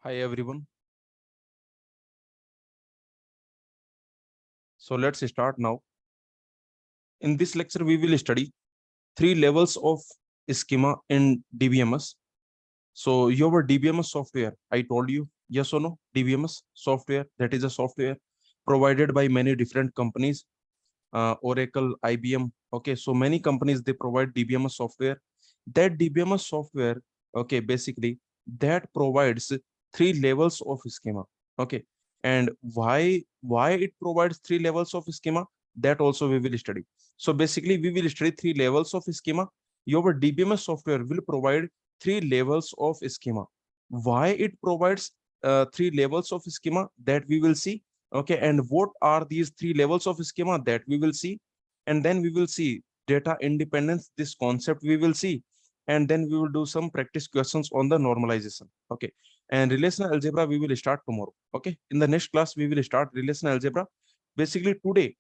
Hi everyone. So let's start now. In this lecture, we will study three levels of schema in DBMS. So your DBMS software, I told you, yes or no? DBMS software, that is a software provided by many different companies, Oracle, IBM. Okay, so many companies, they provide DBMS software. That DBMS software, okay, basically that provides three levels of schema. Okay, and why it provides three levels of schema, that also we will study. So basically we will study three levels of schema. Your DBMS software will provide three levels of schema. Why it provides three levels of schema, that we will see. Okay, and what are these three levels of schema, that we will see. And then we will see data independence, this concept we will see. And then we will do some practice questions on the normalization. Okay, and relational algebra we will start tomorrow. Okay, in the next class we will start relational algebra. Basically today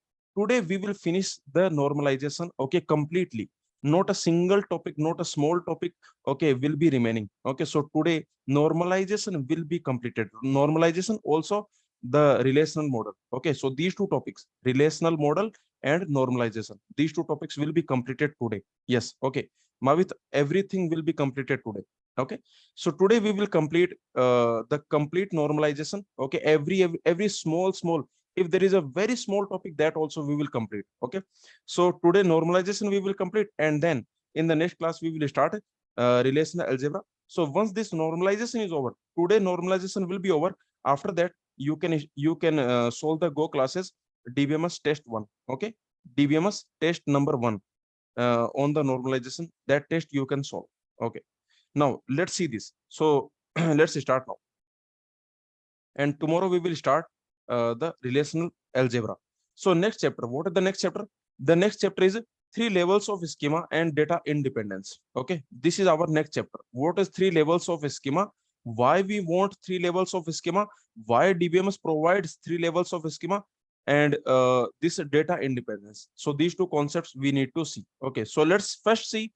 we will finish the normalization. Okay, completely. Not a single topic, not a small topic, okay, will be remaining. Okay, so today normalization will be completed. Normalization also the relational model. Okay, so these two topics, relational model and normalization, these two topics will be completed today. Yes, okay, Mavit, everything will be completed today. Okay, so today we will complete the complete normalization. Okay, every small, if there is a very small topic, that also we will complete. Okay, so today normalization we will complete, and then in the next class we will start relational algebra. So once this normalization is over, today normalization will be over. After that you can solve the go classes DBMS test 1. Okay, DBMS test number 1 on the normalization. That test you can solve. Okay, now let's see this. So let's start now. And tomorrow we will start the relational algebra. So next chapter, what is the next chapter? The next chapter is three levels of schema and data independence. Okay, this is our next chapter. What is three levels of schema? Why we want three levels of schema? Why DBMS provides three levels of schema? And this data independence. So these two concepts we need to see. Okay, so let's first see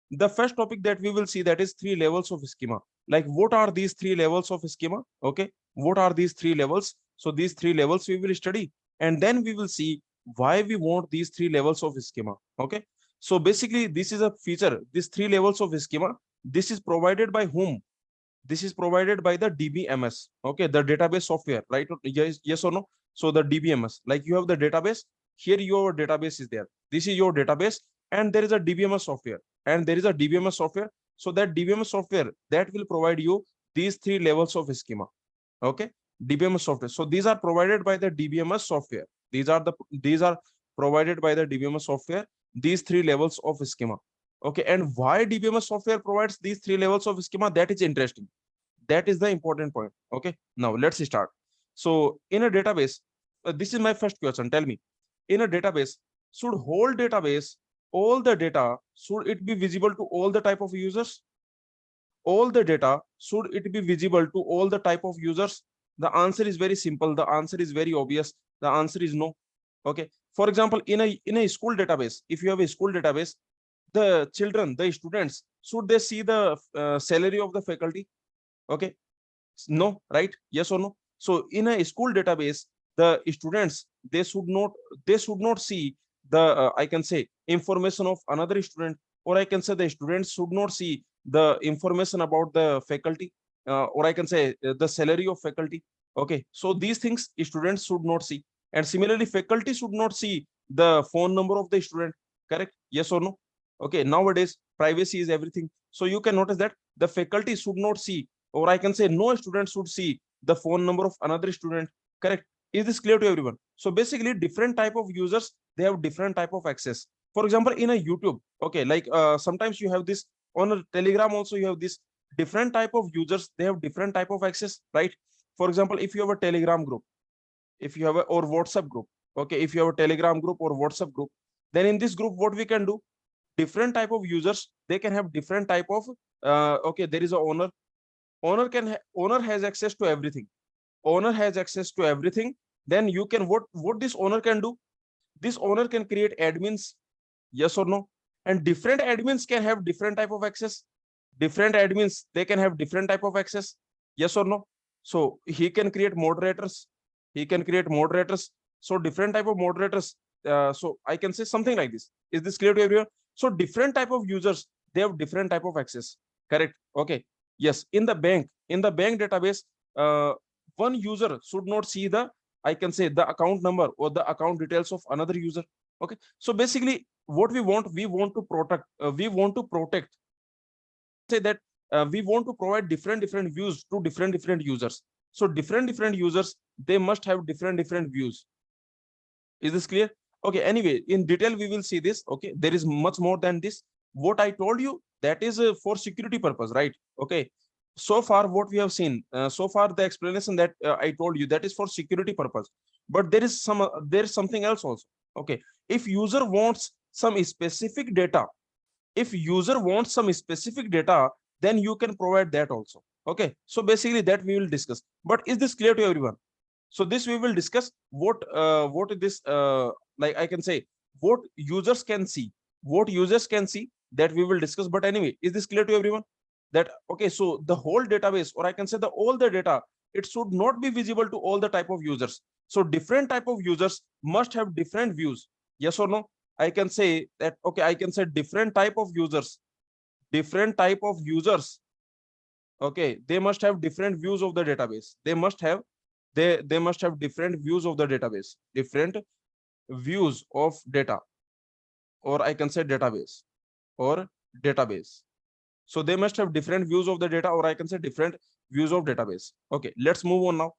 the first topic that we will see, that is three levels of schema. Like what are these three levels of schema? Okay, what are these three levels? So these three levels we will study, and then we will see why we want these three levels of schema. Okay, so basically this is a feature, these three levels of schema. This is provided by whom? This is provided by the DBMS. Okay, the database software, right? Yes or no? So the DBMS, like you have the database, here your database is there, this is your database, and there is a DBMS software, and there is a DBMS software. So that DBMS software, that will provide you these three levels of schema. Okay, DBMS software. So these are provided by the DBMS software. These are provided by the DBMS software, these three levels of schema. Okay, and why DBMS software provides these three levels of schema, that is interesting. That is the important point. Okay, now let's start. So in a database, this is my first question. Tell me, in a database, should whole database, all the data, should it be visible to all the type of users? All the data, should it be visible to all the type of users? The answer is very simple. The answer is very obvious. The answer is no. Okay, for example, in a school database, if you have a school database, the children, the students, should they see the salary of the faculty? Okay, no, right? Yes or no? So in a school database, the students, they should not see the I can say information of another student, or I can say the students should not see the information about the faculty, or I can say the salary of faculty. Okay, so these things students should not see, and similarly faculty should not see the phone number of the student. Correct? Yes or no? Okay, nowadays privacy is everything, so you can notice that the faculty should not see, or I can say no student should see the phone number of another student. Correct? Is this clear to everyone? So basically different type of users, they have different type of access. For example, in a YouTube, okay, like sometimes you have this, on a Telegram also you have this, different type of users, they have different type of access, right? For example, if you have a Telegram group, if you have a, or WhatsApp group, okay, if you have a Telegram group or WhatsApp group, then in this group what we can do, different type of users, they can have different type of okay, there is a owner. Owner has access to everything. Owner has access to everything. Then you can, what this owner can do, this owner can create admins. Yes or no? And different admins can have different type of access. Different admins, they can have different type of access. Yes or no? So he can create moderators. He can create moderators. So different type of moderators. So I can say something like this. Is this clear to everyone? So different type of users, they have different type of access. Correct. Okay. Yes. In the bank database, one user should not see the, I can say, the account number or the account details of another user. Okay. So basically, what we want to protect. We want to protect. Say that we want to provide different views to different users. So different users, they must have different views. Is this clear? Okay. Anyway, in detail we will see this. Okay. There is much more than this. What I told you, that is for security purpose, right? Okay. So far what we have seen, so far the explanation that I told you, that is for security purpose. But there is something else also. Okay. If user wants some specific data, then you can provide that also. Okay. So basically that we will discuss. But is this clear to everyone? So this we will discuss what this like I can say, what users can see, that we will discuss. But anyway, is this clear to everyone? That okay, so the whole database, or I can say all the data, it should not be visible to all the type of users. So different type of users must have different views. Yes or no? I can say that, okay, I can say different type of users, okay, they must have different views of the database. They must have different views of the database, different views of data, or I can say database, or database. So they must have different views of the data, or I can say different views of database. Okay, let's move on now.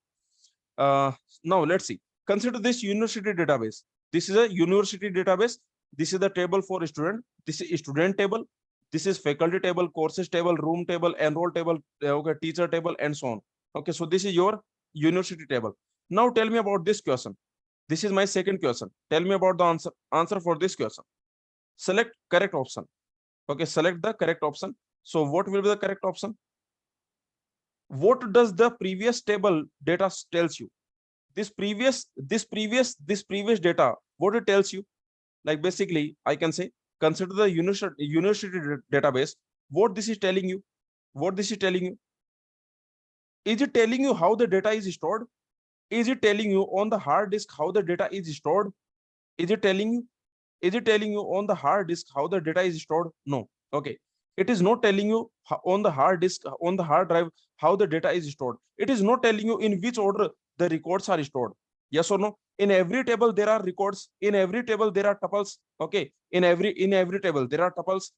Now let's see. Consider this university database. This is a university database. This is the table for student. This is student table. This is faculty table, courses table, room table, enroll table, okay, teacher table, and so on. Okay, so this is your university table. Now tell me about this question. This is my second question. Tell me about the answer for this question. Select correct option. Okay, select the correct option. So what will be the correct option? What does the previous table data tells you? This previous data, what it tells you? Like basically, I can say, consider the university database. What this is telling you? What this is telling you? Is it telling you how the data is stored? Is it telling you on the hard disk how the data is stored? Is it telling you? Is it telling you on the hard disk how the data is stored? No. Okay. It is not telling you on the hard disk, on the hard drive, how the data is stored. It is not telling you in which order the records are stored. Yes or no? In every table there are records. In every table there are tuples. Okay. In every table there are tuples.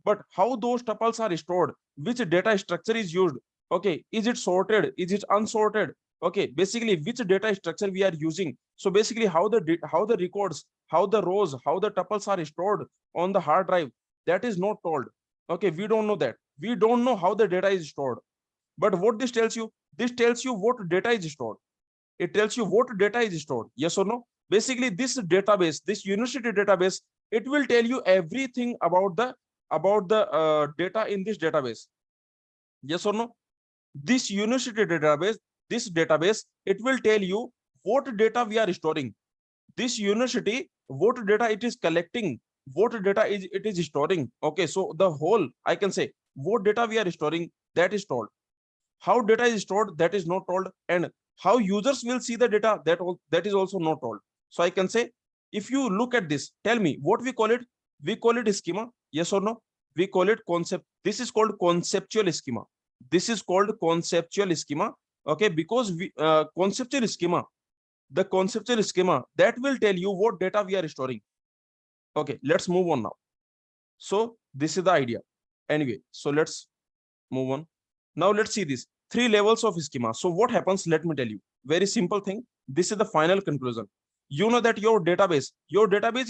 But how those tuples are stored? Which data structure is used? Okay. Is it sorted? Is it unsorted? Okay. Basically, which data structure we are using? So basically, how the records, how the rows, how the tuples are stored on the hard drive, that is not told. Okay, we don't know that. We don't know how the data is stored. But what this tells you? This tells you what data is stored. It tells you what data is stored. Yes or no? Basically, this database, this university database, it will tell you everything about the data in this database. Yes or no? This university database, it will tell you what data we are storing. This university, what data it is collecting, what data it is storing. Okay, so the whole, I can say, what data we are storing, that is told. How data is stored, that is not told. And how users will see the data, that is also not told. So I can say, if you look at this, tell me what we call it. We call it schema. Yes or no? We call it concept. This is called conceptual schema. This is called conceptual schema. Okay, because conceptual schema, the conceptual schema, that will tell you what data we are storing. Okay, let's move on now. So this is the idea. Anyway, so let's move on. Now let's see this 3 levels of schema. So what happens? Let me tell you. Very simple thing. This is the final conclusion. You know that your database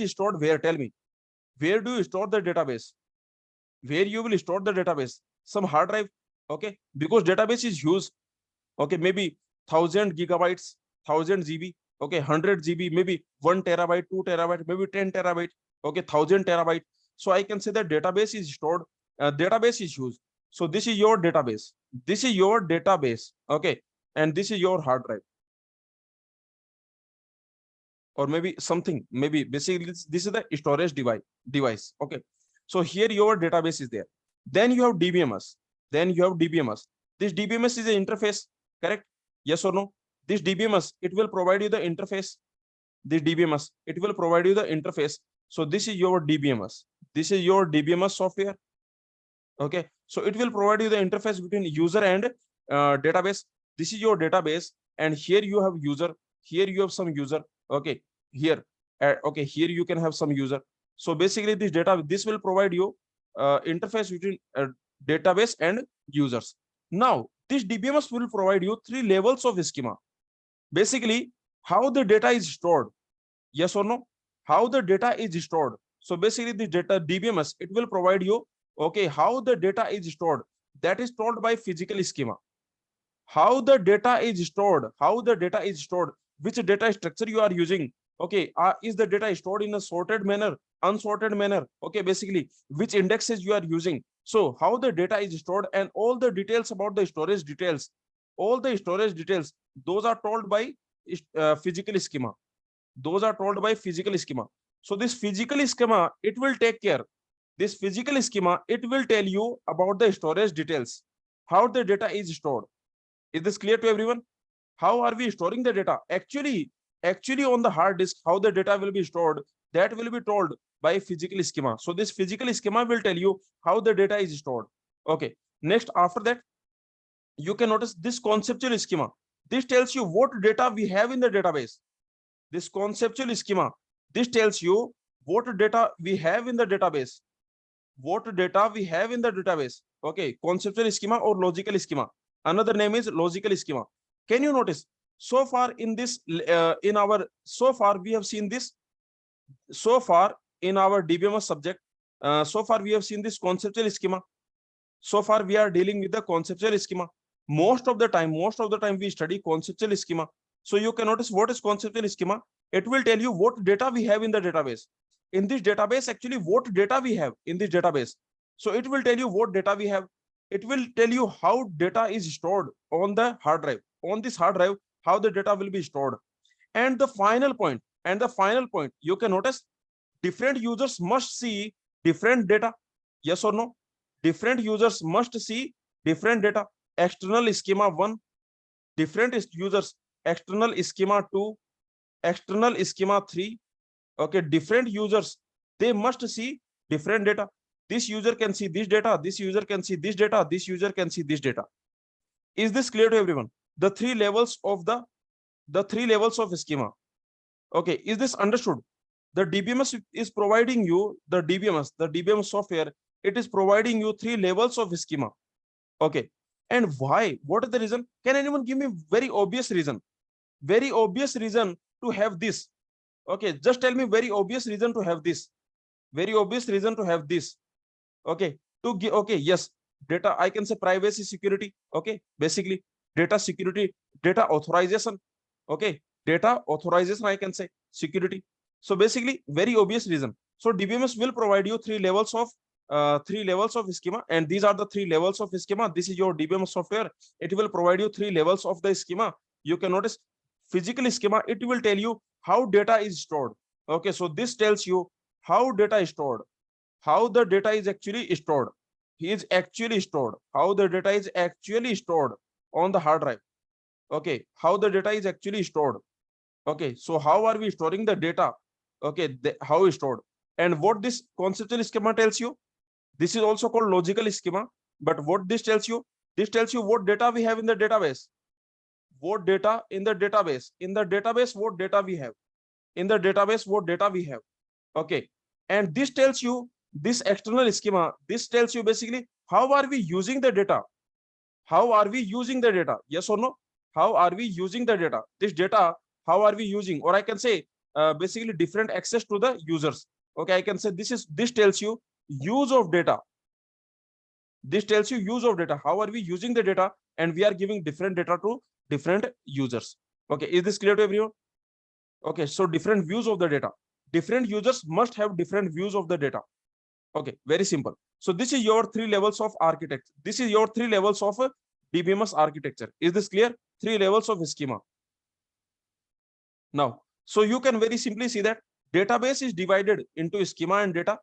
is stored where? Tell me. Where do you store the database? Where you will store the database? Some hard drive. Okay, because database is huge. Okay, maybe 1000 gigabytes, 1000 GB. Okay, 100 GB, maybe 1 terabyte, 2 terabyte, maybe 10 terabyte. Okay, 1000 terabyte. So I can say that database is stored. Database is huge. So this is your database. This is your database. Okay, and this is your hard drive, or maybe something. Maybe basically this is the storage device. Okay, so here your database is there. Then you have DBMS. This DBMS is an interface. Correct. Yes or no? This DBMS, it will provide you the interface. This DBMS, it will provide you the interface. So this is your DBMS. This is your DBMS software. Okay, so it will provide you the interface between user and database. This is your database, and here you have user. Here you have some user. Okay, here, okay, here you can have some user. So basically, this will provide you interface between database and users. Now, this DBMS will provide you 3 levels of schema. Basically, how the data is stored. Yes or no? How the data is stored. So basically, the data DBMS, it will provide you, okay, how the data is stored. That is stored by physical schema. How the data is stored. How the data is stored. Which data structure you are using. Okay, is the data stored in a sorted manner, unsorted manner? Okay, basically, which indexes you are using. So how the data is stored and all the details about the storage details. All the storage details, those are told by physical schema. Those are told by physical schema. So this physical schema, it will take care. This physical schema, it will tell you about the storage details, how the data is stored. Is this clear to everyone? How are we storing the data? Actually on the hard disk, how the data will be stored, that will be told by physical schema. So this physical schema will tell you how the data is stored. Okay, next, after that, you can notice this conceptual schema. This tells you what data we have in the database. This conceptual schema, this tells you what data we have in the database. What data we have in the database. Okay, conceptual schema or logical schema. Another name is logical schema. Can you notice? So far in this, so far we have seen this. So far in our DBMS subject, so far we have seen this conceptual schema. So far we are dealing with the conceptual schema. Most of the time we study conceptual schema. So you can notice what is conceptual schema. It will tell you what data we have in the database. In this database, actually, what data we have in this database. So it will tell you what data we have. It will tell you how data is stored on the hard drive. On this hard drive, how the data will be stored. And the final point, you can notice different users must see different data. Yes or no? Different users must see different data. External schema 1, different users, external schema 2, external schema 3. Okay, different users, they must see different data. This user can see this data, this user can see this data, this user can see this data. Is this clear to everyone? The three levels of schema. Okay, is this understood? The DBMS is providing you the DBMS software. It is providing you 3 levels of schema. Okay, and why? What is the reason? Can anyone give me very obvious reason? Very obvious reason to have this. Okay, just tell me very obvious reason to have this. Very obvious reason to have this. Okay, to give, okay, yes, data, I can say privacy, security. Okay, basically data security, data authorization. Okay, data authorization, I can say security. So basically very obvious reason. So DBMS will provide you 3 levels of schema, and these are the 3 levels of schema. This is your DBMS software. It will provide you 3 levels of the schema. You can notice physical schema, it will tell you how data is stored. Okay, so this tells you how data is stored, how the data is actually stored. How the data is actually stored on the hard drive. Okay, how the data is actually stored. Okay, so how are we storing the data? Okay, how is stored. And what this conceptual schema tells you, this is also called logical schema. But what this tells you what data we have in the database. What data in the database? In the database, what data we have? In the database, what data we have? Okay, and this tells you, this external schema, this tells you basically how are we using the data? How are we using the data? Yes or no? How are we using the data? This data, how are we using? Or I can say basically different access to the users. Okay, I can say this tells you use of data. This tells you use of data. How are we using the data? And we are giving different data to different users. Okay, is this clear to everyone? Okay, so different views of the data. Different users must have different views of the data. Okay, very simple. So this is your 3 levels of architecture. This is your 3 levels of DBMS architecture. Is this clear? 3 levels of schema. Now, so you can very simply see that database is divided into schema and data.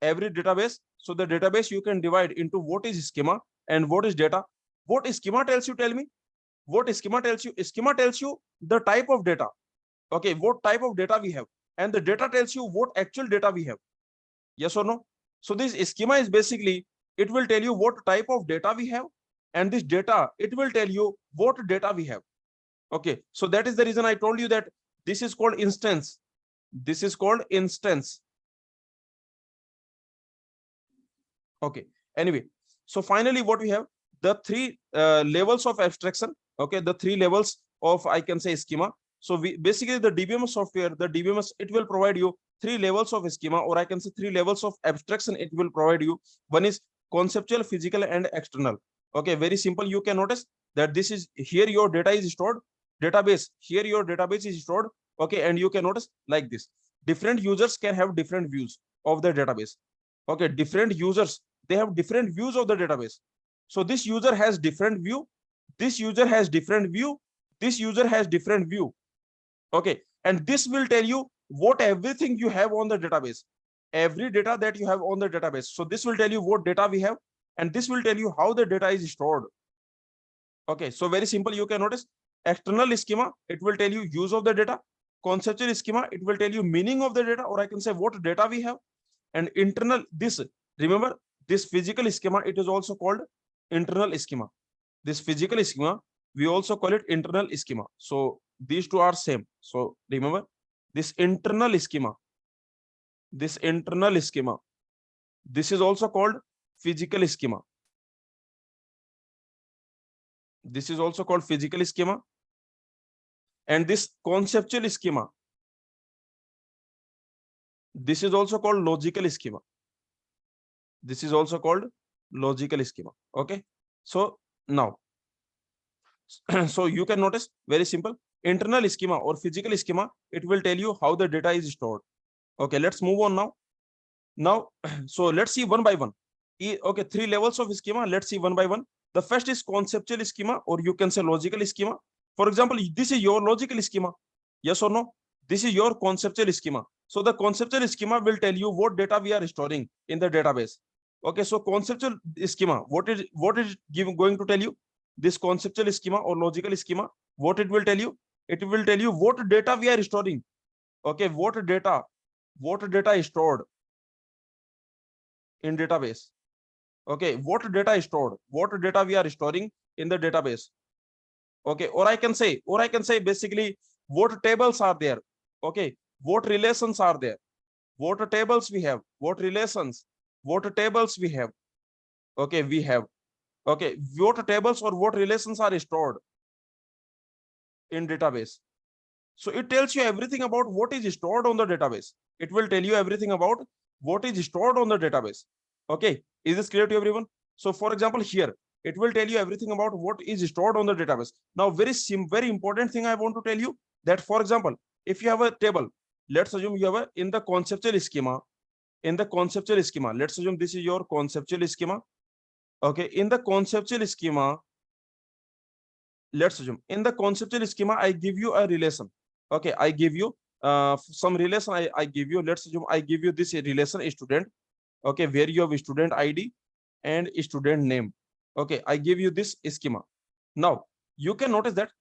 Every database. So the database you can divide into what is schema and what is data. What schema tells you, tell me? What schema tells you? Schema tells you the type of data. Okay, what type of data we have, and the data tells you what actual data we have. Yes or no? So this schema is basically, it will tell you what type of data we have, and this data, it will tell you what data we have. Okay, so that is the reason I told you that this is called instance. This is called instance. Okay, anyway, so finally what we have, the three levels of abstraction. Okay, the three levels of, I can say, schema. So we basically, the DBMS software, the DBMS, it will provide you three levels of schema, or I can say three levels of abstraction it will provide you. One is conceptual, physical, and external. Okay, very simple. You can notice that this is, here your data is stored, database, here your database is stored. Okay, and you can notice like this, different users can have different views of the database. Okay, different users, they have different views of the database. So this user has different view, this user has different view, this user has different view. Okay, and this will tell you what everything you have on the database, every data that you have on the database. So this will tell you what data we have, and this will tell you how the data is stored. Okay, so very simple. You can notice external schema, it will tell you use of the data. Conceptual schema, it will tell you meaning of the data, or I can say what data we have. And internal, this, remember, this physical schema, it is also called internal schema. This physical schema, we also call it internal schema. So these two are same. So remember, this internal schema, this internal schema, this is also called physical schema. This is also called physical schema. And this conceptual schema, this is also called logical schema. This is also called logical schema. Okay, so now so you can notice, very simple, internal schema or physical schema, it will tell you how the data is stored. Okay, let's move on now. So let's see one by one. Okay, three levels of schema, let's see one by one. The first is conceptual schema, or you can say logical schema. For example, this is your logical schema, yes or no? This is your conceptual schema. So the conceptual schema will tell you what data we are storing in the database. Okay, so conceptual schema, what is going to tell you? This conceptual schema or logical schema, what it will tell you? It will tell you what data we are storing. Okay, what data is stored in database. Okay, what data is stored, what data we are storing in the database. Okay, or I can say basically what tables are there. Okay, what relations are there, what tables we have, what relations, what tables we have. Okay, we have, okay, what tables or what relations are stored in database. So it tells you everything about what is stored on the database. It will tell you everything about what is stored on the database. Okay, is this clear to everyone? So for example, here it will tell you everything about what is stored on the database. Now very important thing I want to tell you, that for example, if you have a table, let's assume you have in the conceptual schema, let's assume this is your conceptual schema. Okay, in the conceptual schema, let's assume in the conceptual schema, I give you a relation. Okay, I give you some relation. I give you, let's assume I give you this relation student. Okay, where you have student ID and student name. Okay, I give you this schema. Now you can notice that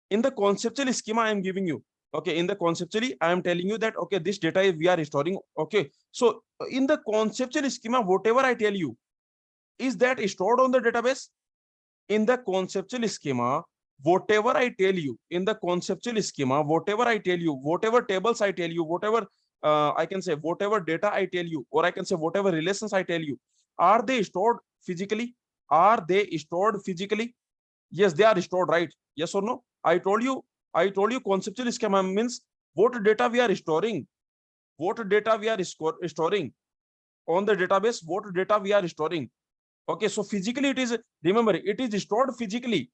in the conceptual schema I am giving you. Okay, in the conceptually I am telling you that, okay, this data we are storing. Okay, so in the conceptual schema, whatever I tell you, is that stored on the database? In the conceptual schema, whatever I tell you, in the conceptual schema, whatever I tell you, whatever tables I tell you, whatever I can say, whatever data I tell you, or I can say whatever relations I tell you, are they stored physically? Are they stored physically? Yes, they are stored, right? Yes or no? I told you conceptual schema means what data we are storing, what data we are storing on the database, what data we are storing. Okay, so physically it is, remember, it is stored physically.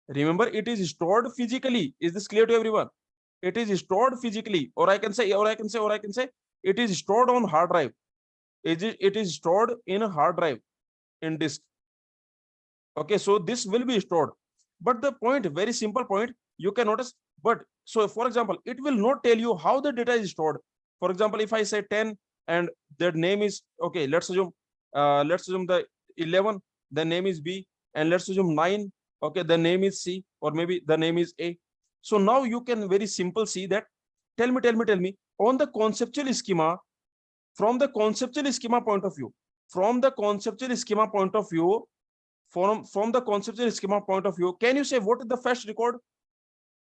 Remember, it is stored physically. Is this clear to everyone? It is stored physically, or I can say, it is stored on hard drive. It is stored in a hard drive, in disk. Okay, so this will be stored. But the point, very simple point, you can notice. But so for example, it will not tell you how the data is stored. For example, if I say 10 and their name is, okay, let's assume the 11, the name is B, and let's assume 9, okay, the name is C, or maybe the name is A. So now you can very simple see that. Tell me on the conceptual schema, from the conceptual schema point of view, from the conceptual schema point of view, from the conceptual schema point of view, can you say what is the first record?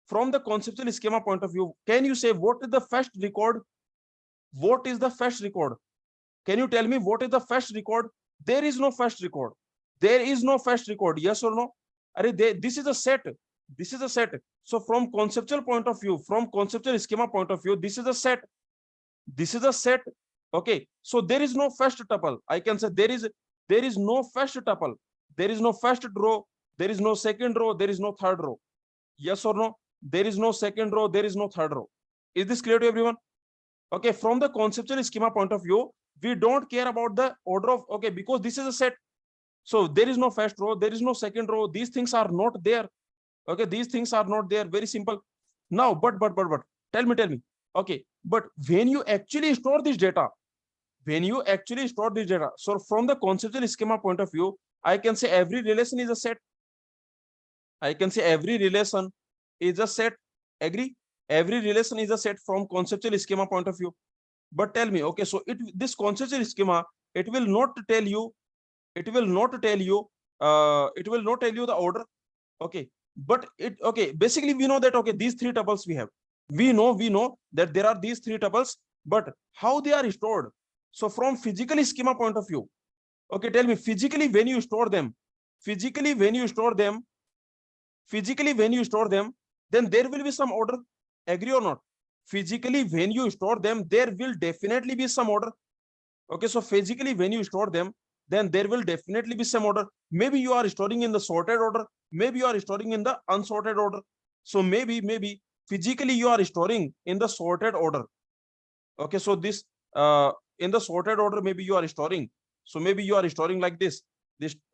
From the conceptual schema point of view, can you say what is the first record? What is the first record? Can you tell me what is the first record? There is no first record. There is no first record. Yes or no? This is a set. This is a set. So from conceptual point of view, from conceptual schema point of view, this is a set. This is a set. Okay. So there is no first tuple. I can say there is no first tuple. There is no first row. There is no second row. There is no third row. Yes or no? There is no second row. There is no third row. Is this clear to everyone? Okay. From the conceptual schema point of view, we don't care about the order of, okay, because this is a set. So there is no first row, there is no second row. These things are not there. Okay, these things are not there. Very simple. Now, but tell me. Okay, but when you actually store this data, so from the conceptual schema point of view, I can say every relation is a set. I can say every relation is a set. Agree? Every relation is a set from conceptual schema point of view. But tell me, okay, so this conceptual schema, it will not tell you the order. Okay, but basically we know that, okay, these three tuples we have. We know that there are these three tuples, but how they are stored? So from physical schema point of view, okay, tell me, physically when you store them, then there will be some order. Agree or not? Physically when you store them, there will definitely be some order. Okay, so physically when you store them, then there will definitely be some order. Maybe you are storing in the sorted order, maybe you are storing in the unsorted order. So maybe physically you are storing in the sorted order. Okay, so this in the sorted order, maybe you are storing. So maybe you are storing like this,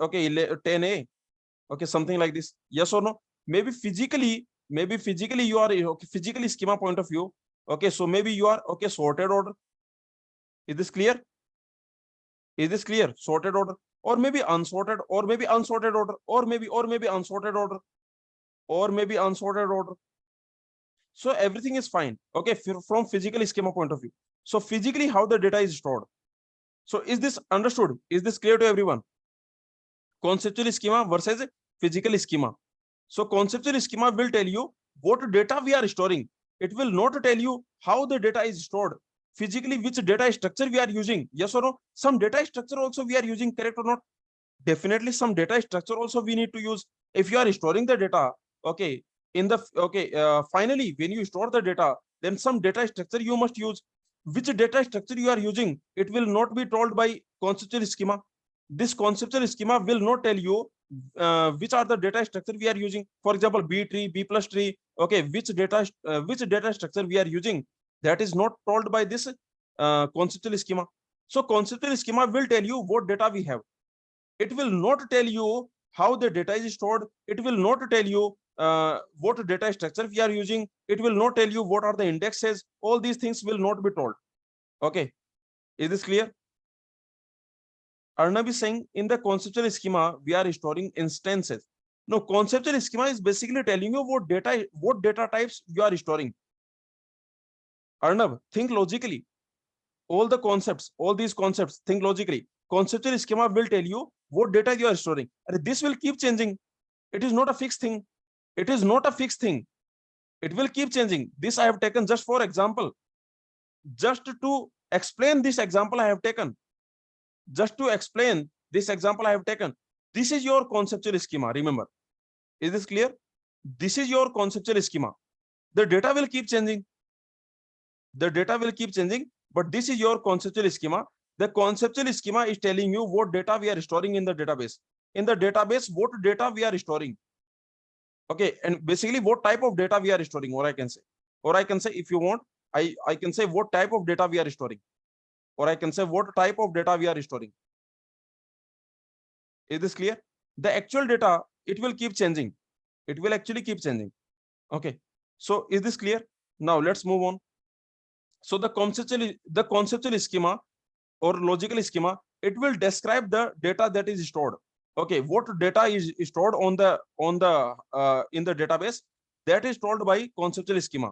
okay, 10A, okay, something like this. Yes or no? Maybe physically you are, okay, physically schema point of view. Okay, so maybe you are, okay, sorted order. Is this clear? Is this clear? Sorted order, or maybe unsorted, or maybe unsorted order, or maybe unsorted order, or maybe unsorted order. So everything is fine. Okay, from physical schema point of view. So physically how the data is stored. So is this understood? Is this clear to everyone? Conceptual schema versus physical schema. So conceptual schema will tell you what data we are storing. It will not tell you how the data is stored. Physically, which data structure we are using. Yes or no? Some data structure also we are using, correct or not? Definitely some data structure also we need to use. If you are storing the data, okay, in the, okay, finally when you store the data, then some data structure you must use. Which data structure you are using, it will not be told by conceptual schema. This conceptual schema will not tell you which are the data structure we are using. For example, B tree, B plus tree. Okay, which data structure we are using, that is not told by this conceptual schema. So conceptual schema will tell you what data we have. It will not tell you how the data is stored. It will not tell you what data structure we are using. It will not tell you what are the indexes. All these things will not be told. Okay, is this clear? Arnab is saying in the conceptual schema we are storing instances. No, conceptual schema is basically telling you what data types you are storing. Arnab, think logically. All the concepts, all these concepts, think logically. Conceptual schema will tell you what data you are storing. And this will keep changing. It is not a fixed thing. It is not a fixed thing. It will keep changing. This I have taken just for example. Just to explain this example I have taken. Just to explain this example I have taken. This is your conceptual schema, remember. Is this clear? This is your conceptual schema. The data will keep changing. The data will keep changing, but this is your conceptual schema. The conceptual schema is telling you what data we are storing in the database. In the database, what data we are storing. Okay, and basically what type of data we are storing, or I can say, if you want, I can say what type of data we are storing, or I can say what type of data we are storing. Is this clear? The actual data, it will keep changing. It will actually keep changing. Okay, so is this clear? Now let's move on. So the conceptual schema or logical schema, it will describe the data that is stored. Okay, what data is stored on the in the database, that is told by conceptual schema.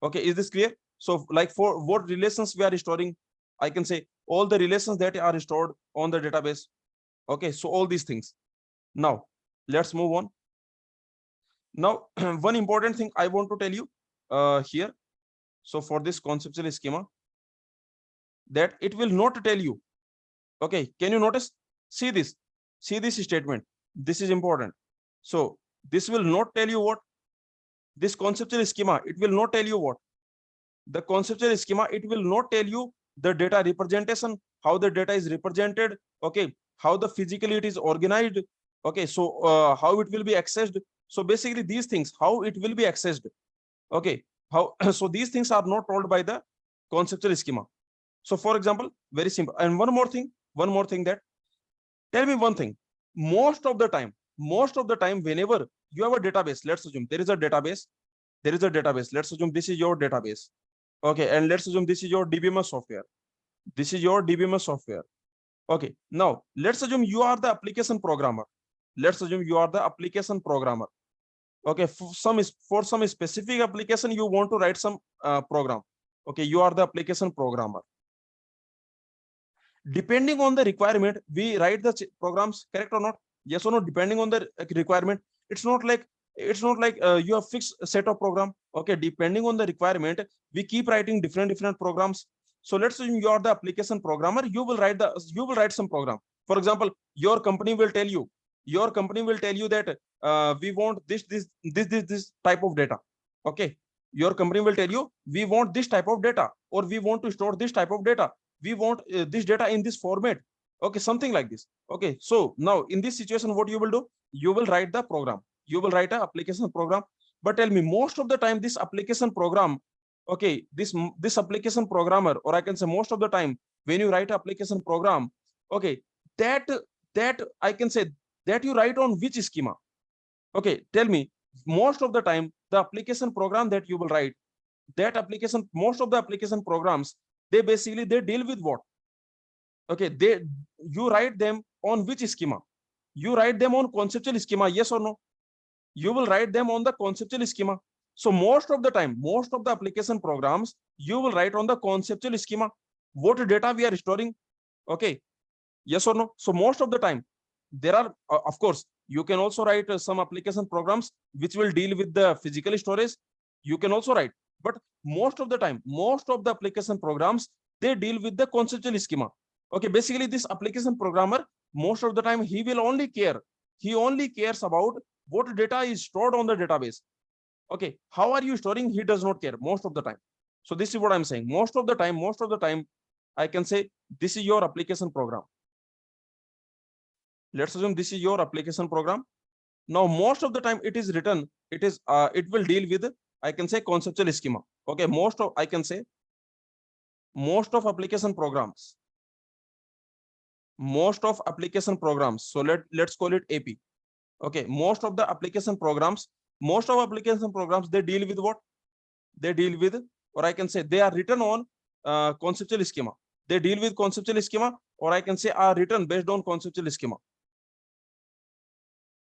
Okay, is this clear? So like for what relations we are storing, I can say all the relations that are stored on the database. Okay, so all these things. Now let's move on. Now one important thing I want to tell you here. So for this conceptual schema, that it will not tell you. Okay, can you notice? See this statement. This is important. So this will not tell you what this conceptual schema, it will not tell you what the conceptual schema, it will not tell you the data representation, how the data is represented. Okay, how the physically it is organized. Okay, so how it will be accessed. So basically these things, how it will be accessed. Okay, how so these things are not told by the conceptual schema. So for example, very simple. And one more thing that, tell me one thing, most of the time whenever you have a database, let's assume there is a database, let's assume this is your database. Okay, and let's assume this is your DBMS software. This is your DBMS software. Okay, now let's assume you are the application programmer. Let's assume you are the application programmer. Okay, for some specific application you want to write some program. Okay, you are the application programmer. Depending on the requirement, we write the programs, correct or not? Yes or no? Depending on the requirement, it's not like you have fixed set of program. Okay, depending on the requirement, we keep writing different programs. So let's assume you are the application programmer. You will write some program. For example, your company will tell you that we want this type of data. Okay, your company will tell you we want this type of data, or we want to store this type of data, we want this data in this format. Okay, something like this. Okay, so now in this situation, what you will do, you will write the program, you will write an application program. But tell me, most of the time this application program, okay, this application programmer, or I can say most of the time when you write application program, okay, that I can say that you write on which schema. Okay, tell me, most of the time the application program that you will write, that application, most of the application programs, they basically they deal with what? Okay, you write them on which schema? You write them on conceptual schema, yes or no? You will write them on the conceptual schema. So most of the time, most of the application programs, you will write on the conceptual schema. What data we are storing? Okay, yes or no? So most of the time, there are of course you can also write some application programs which will deal with the physical storage. You can also write, but most of the time, most of the application programs, they deal with the conceptual schema. Okay, basically this application programmer, most of the time he only cares about what data is stored on the database. Okay, how are you storing, he does not care most of the time. So this is what I'm saying, most of the time I can say this is your application program. Let's assume this is your application program. Now most of the time it is written, it will deal with, I can say, conceptual schema. Okay, most of, I can say most of application programs, so let's call it AP. Okay, most of application programs, they deal with what? They deal with, or I can say they are written on conceptual schema. They deal with conceptual schema, or I can say are written based on conceptual schema.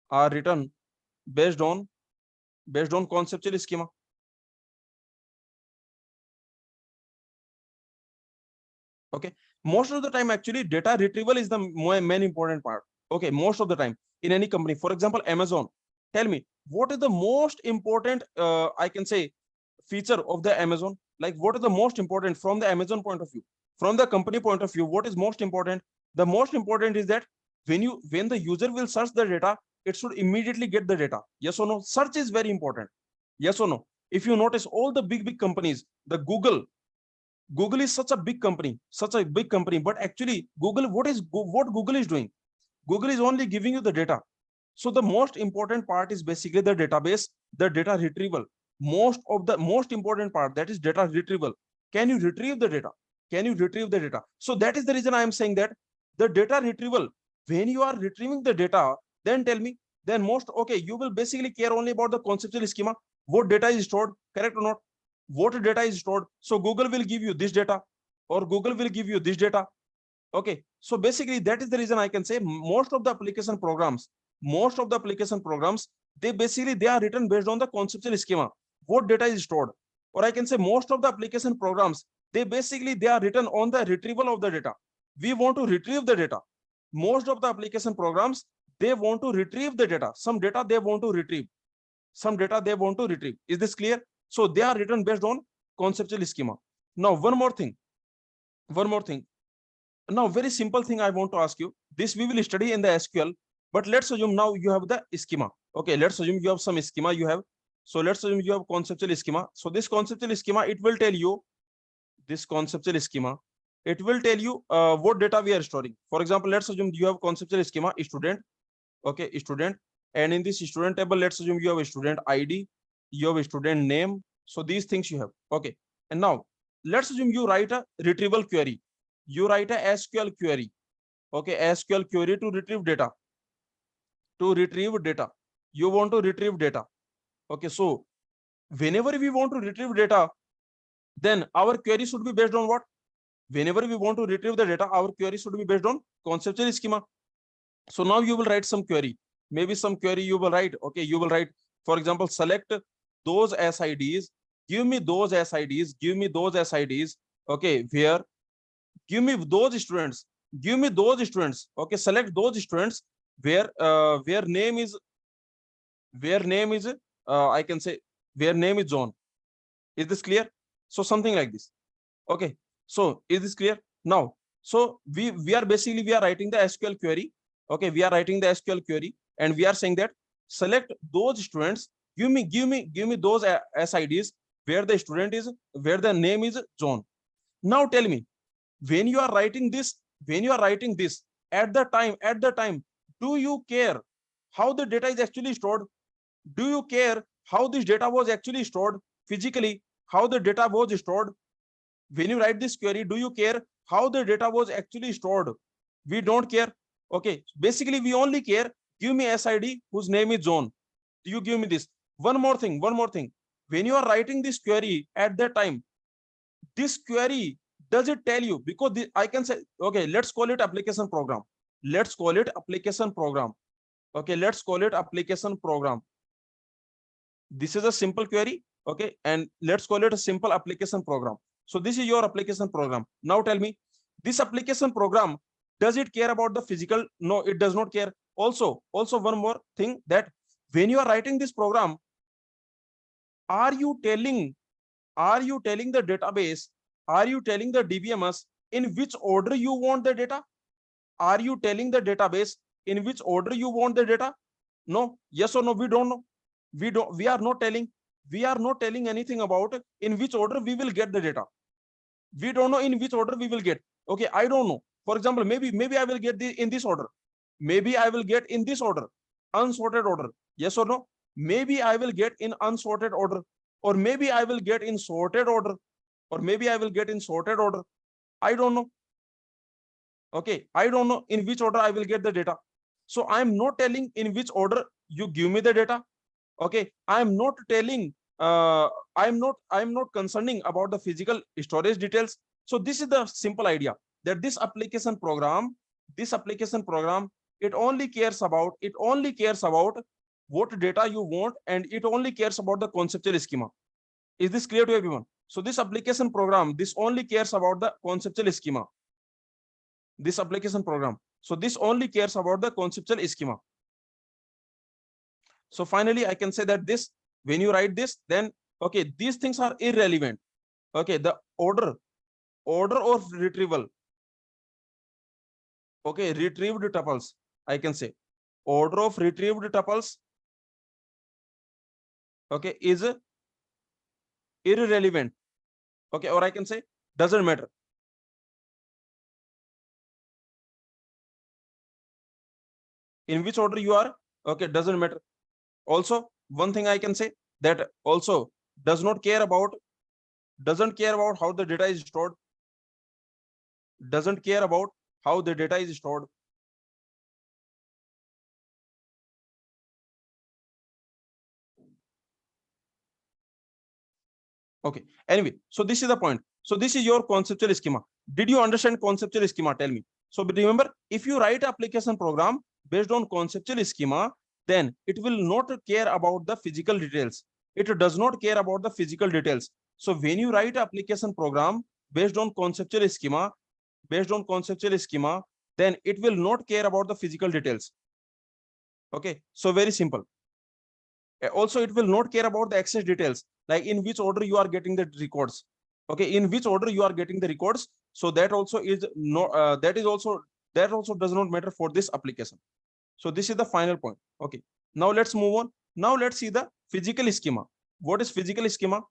Are written based on conceptual schema. Okay, most of the time actually data retrieval is the main important part. Okay, most of the time in any company, for example Amazon, tell me what is the most important I can say feature of the Amazon. Like what is the most important from the Amazon point of view, from the company point of view, what is most important? The most important is that when the user will search the data, it should immediately get the data. Yes or no? Search is very important. Yes or no? If you notice all the big companies, the Google is such a big company, but actually Google, what Google is doing? Google is only giving you the data. So the most important part is basically the database, the data retrieval. Most important part, that is data retrieval. Can you retrieve the data? So that is the reason I am saying that the data retrieval, when you are retrieving the data, then tell me, then okay, you will basically care only about the conceptual schema, what data is stored, correct or not? What data is stored? So Google will give you this data, or Google will give you this data. Okay, so basically that is the reason I can say most of the application programs, they basically they are written based on the conceptual schema, what data is stored. Or I can say most of the application programs, they basically they are written on the retrieval of the data. We want to retrieve the data. Most of the application programs, they want to retrieve the data. Some data they want to retrieve. Is this clear? So they are written based on conceptual schema. Now one more thing. Now, very simple thing I want to ask you. This we will study in the SQL, but let's assume now you have the schema. Okay, let's assume you have some schema you have. So let's assume you have conceptual schema. So this conceptual schema, it will tell you what data we are storing. For example, let's assume you have conceptual schema student. Okay, student, and in this student table, let's assume you have a student ID, you have a student name. So these things you have. Okay, and now let's assume you write a retrieval query. You write a SQL query. Okay, SQL query to retrieve data. You want to retrieve data. Okay, so whenever we want to retrieve data, then our query should be based on what? Whenever we want to retrieve the data, our query should be based on conceptual schema. So now you will write some query. Maybe some query you will write. Okay, you will write, for example, select those SIDs. Give me those SIDs. Okay, where give me those students. Okay, select those students where name is I can say where name is John. Is this clear? So something like this. Okay, so is this clear now? So we are basically we are writing the SQL query. Okay, we are writing the SQL query, and we are saying that select those students. Give me those SIDs where the student is, where the name is John. Now tell me, when you are writing this, at the time, do you care how the data is actually stored? Do you care how this data was actually stored physically? How the data was stored? When you write this query, do you care how the data was actually stored? We don't care. Okay, basically we only care, give me SID whose name is John. You give me this. One more thing. When you are writing this query at that time, this query, does it tell you? Because I can say, okay, let's call it application program. Okay, let's call it application program. This is a simple query. Okay, and let's call it a simple application program. So this is your application program. Now tell me, this application program, does it care about the physical? No, it does not care. Also one more thing, that when you are writing this program, are you telling the database, are you telling the DBMS in which order you want the data? Are you telling the database in which order you want the data? No. Yes or no? We don't know. We are not telling anything about in which order we will get the data. We don't know in which order we will get. Okay, I don't know. For example, maybe I will get in this order. Maybe I will get in this order, unsorted order. Yes or no? Maybe I will get in unsorted order, or maybe I will get in sorted order, I don't know. Okay, I don't know in which order I will get the data. So I'm not telling in which order you give me the data. Okay, I'm not telling, I'm not concerning about the physical storage details. So this is the simple idea, that this application program, it only cares about what data you want, and it only cares about the conceptual schema. Is this clear to everyone? So this application program, this only cares about the conceptual schema. This application program, so this only cares about the conceptual schema. So finally, I can say that this, when you write this, then okay, these things are irrelevant. Okay, the order of retrieval. Okay, retrieved tuples, I can say order of retrieved tuples, okay, is irrelevant. Okay, or I can say doesn't matter. In which order you are, okay, doesn't matter. Also, one thing I can say, that also doesn't care about how the data is stored. Doesn't care about how the data is stored. Okay, anyway, so this is the point. So this is your conceptual schema. Did you understand conceptual schema? Tell me. So remember, if you write application program based on conceptual schema, then it will not care about the physical details. It does not care about the physical details. So when you write application program based on conceptual schema, then it will not care about the physical details. Okay, so very simple. Also, it will not care about the access details, like in which order you are getting the records. Okay, in which order you are getting the records. So that also is no, that also does not matter for this application. So this is the final point. Okay, now let's move on. Now let's see the physical schema. What is physical schema?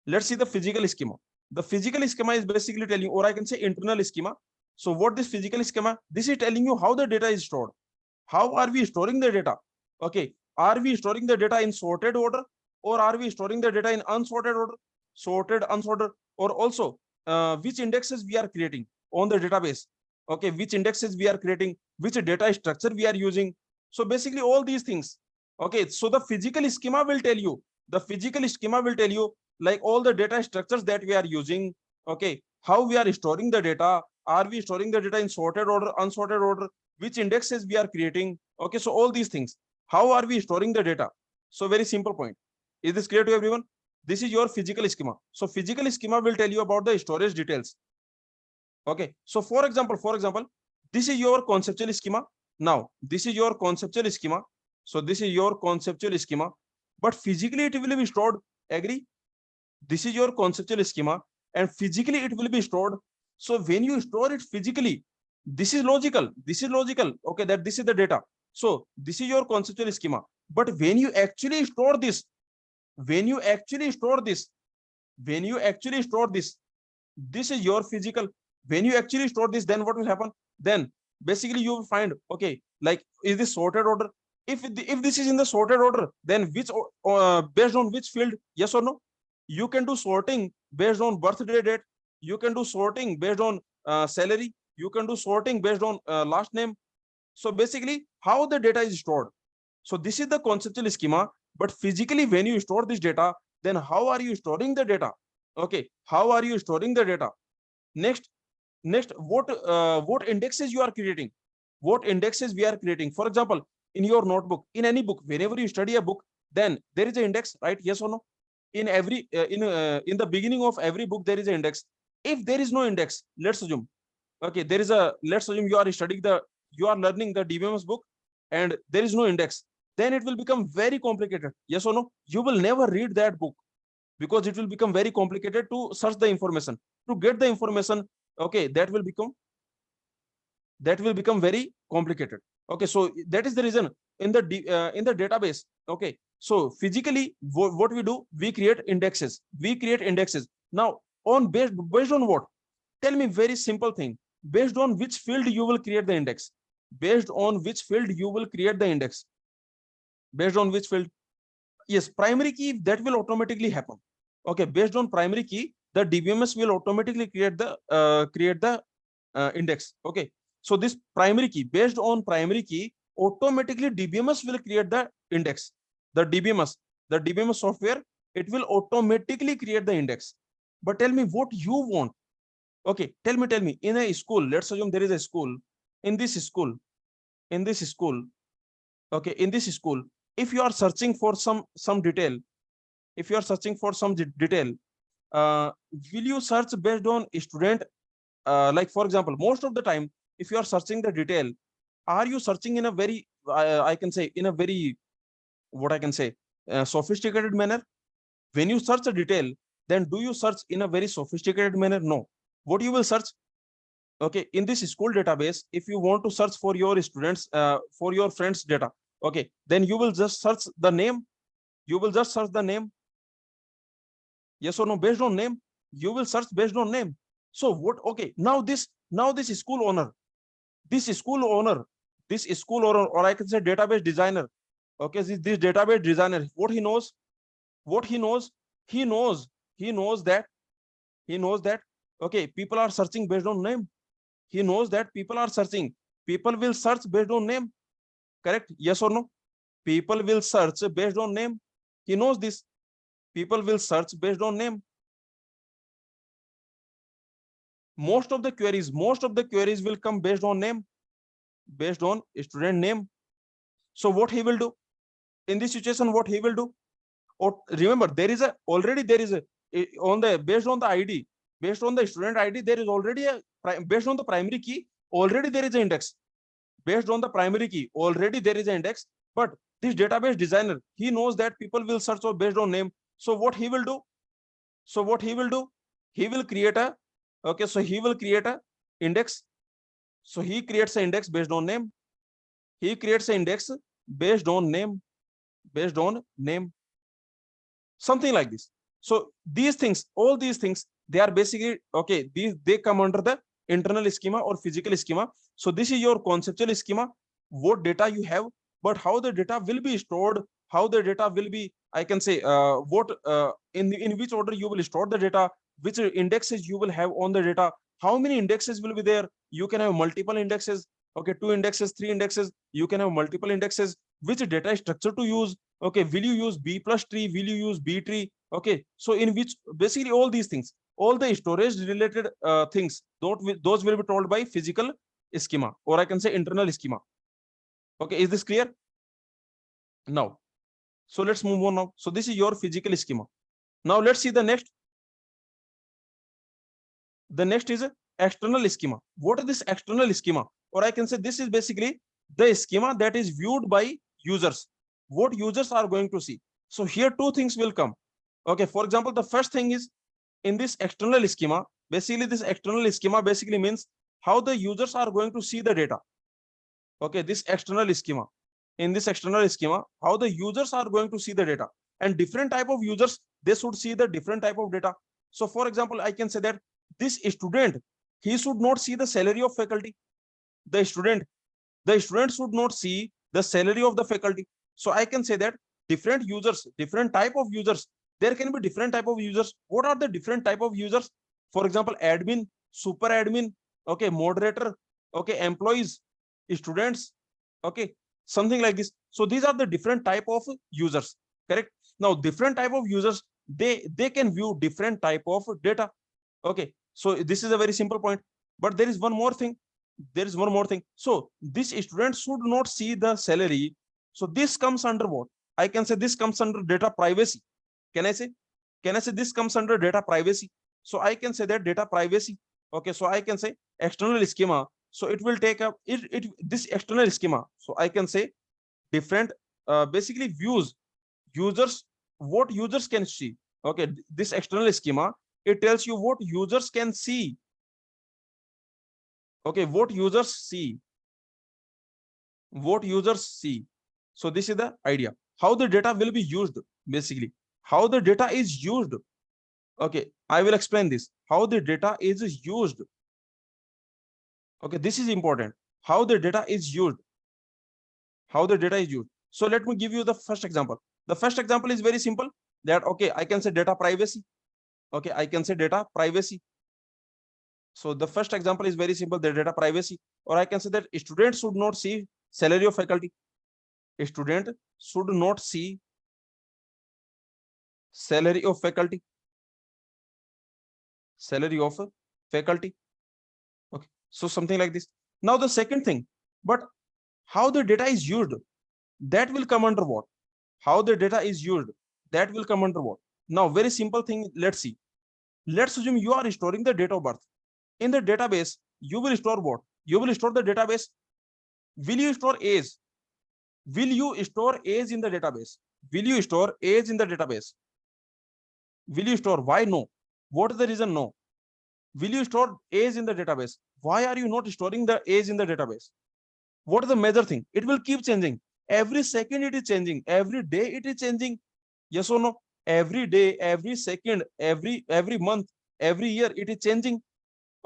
Let's see the physical schema. The physical schema is basically telling you, or I can say internal schema. So what this physical schema? This is telling you how the data is stored. How are we storing the data? Okay, are we storing the data in sorted order, or are we storing the data in unsorted order? Sorted, unsorted, or also which indexes we are creating on the database? Okay, which indexes we are creating, which data structure we are using. So basically all these things. Okay, so the physical schema will tell you, like all the data structures that we are using. Okay, how we are storing the data. Are we storing the data in sorted order, unsorted order? Which indexes we are creating? Okay, so all these things. How are we storing the data? So very simple point. Is this clear to everyone? This is your physical schema. So physical schema will tell you about the storage details. Okay, so for example, this is your conceptual schema. Now this is your conceptual schema. So this is your conceptual schema, but physically it will be stored. Agree? This is your conceptual schema, and physically it will be stored. So when you store it physically, this is logical. Okay, that this is the data. So this is your conceptual schema. But when you actually store this, when you actually store this, this is your physical. When you actually store this, then what will happen? Then basically you will find, okay, like, is this sorted order? If this is in the sorted order, then which based on which field? Yes or no? You can do sorting based on birthday date. You can do sorting based on salary. You can do sorting based on last name. So basically how the data is stored. So this is the conceptual schema. But physically when you store this data, then how are you storing the data? Okay, how are you storing the data? Next, what indexes you are creating? What indexes we are creating? For example, in your notebook, in any book, whenever you study a book, then there is an index, right? Yes or no? In every in the beginning of every book there is an index. If there is no index, let's assume, okay, let's assume you are studying you are learning the Dbms book, and there is no index, then it will become very complicated. Yes or no? You will never read that book, because it will become very complicated to search the information, to get the information. Okay, that will become very complicated. Okay, so that is the reason in the database. Okay, so physically what we do, we create indexes. Now based on what? Tell me very simple thing. Based on which field you will create the index? Based on which field you will create the index? Based on which field? Yes, primary key, that will automatically happen. Okay, based on primary key, the Dbms will automatically create the index. Okay, so this primary key, based on primary key, automatically Dbms will create the index. The Dbms software, it will automatically create the index. But tell me what you want. Okay, tell me in a school, let's assume there is a school. In this school, okay, in this school, if you are searching for some detail, if you are searching for some detail, will you search based on student? Like for example, most of the time, if you are searching the detail, are you searching in a very I can say in a very, what I can say, sophisticated manner? When you search a detail, then do you search in a very sophisticated manner? No. What you will search? Okay, in this school database, if you want to search for your students, for your friends data, okay, then you will just search the name. Yes or no? Based on name, you will search based on name. So what? Okay, now this school owner, this school owner, or I can say database designer. Okay, this database designer, what he knows? He knows he knows that okay, people are searching based on name. He knows that people will search based on name. Correct? Yes or no? People will search based on name. He knows this. People will search based on name. Most of the queries will come based on name, based on student name. So what he will do in this situation, what he will do? Or remember, there is a on the based on the ID, based on the student ID, there is already a based on the primary key, already there is an index. Based on the primary key, already there is an index. But this database designer, he knows that people will search based on name. So what he will do? He will create a so he will create a index. So he creates an index based on name. He creates an index based on name, based on name, something like this. So these things, all these things, they are basically they come under the internal schema or physical schema. So this is your conceptual schema, what data you have, but how the data will be stored, how the data will be, I can say, in which order you will store the data, which indexes you will have on the data, how many indexes will be there. You can have multiple indexes, 2 indexes, 3 indexes, you can have multiple indexes. Which data structure to use? Will you use B plus tree? Will you use B tree? So in which, basically all these things, all the storage related things, those will be told by physical schema, or I can say internal schema. Is this clear now? So let's move on now. So this is your physical schema. Now let's see the next. The next is external schema. What is this external schema? Or I can say this is basically the schema that is viewed by users, what users are going to see. So here two things will come. For example, the first thing is, in this external schema, basically this external schema basically means how the users are going to see the data. This external schema, in this external schema, how the users are going to see the data, and different type of users, they should see the different type of data. So for example, I can say that this student, he should not see the salary of faculty. The student should not see the salary of the faculty. So I can say that different users, different type of users, there can be different type of users. What are the different type of users? For example, admin, super admin, moderator, employees, students, something like this. So these are the different type of users, correct? Now different type of users, they can view different type of data. So this is a very simple point, but there is one more thing. So this student should not see the salary. So this comes under what? I can say this comes under data privacy. Can I say this comes under data privacy? So I can say that data privacy. So I can say external schema. So it will take up this external schema. So I can say different basically views users, what users can see. This external schema, it tells you what users can see. What users see. So this is the idea, how the data will be used, basically how the data is used. I will explain this, how the data is used. This is important, how the data is used. So let me give you the first example. The first example is very simple, that I can say data privacy. I can say data privacy. So the first example is very simple, the data privacy. Or I can say that students should not see salary of faculty. A student should not see salary of faculty. So something like this. Now the second thing, but how the data is used, that will come under what? How the data is used, that will come under what? Now very simple thing, let's see. Let's assume you are storing the date of birth. In the database, you will store what? You will store the database. Will you store age? Will you store age in the database? Will you store age in the database? Will you store? Why no? What is the reason no? Will you store age in the database? Why are you not storing the age in the database? What is the major thing? It will keep changing. Every second it is changing. Every day it is changing. Yes or no? Every day, every second, every month, every year it is changing.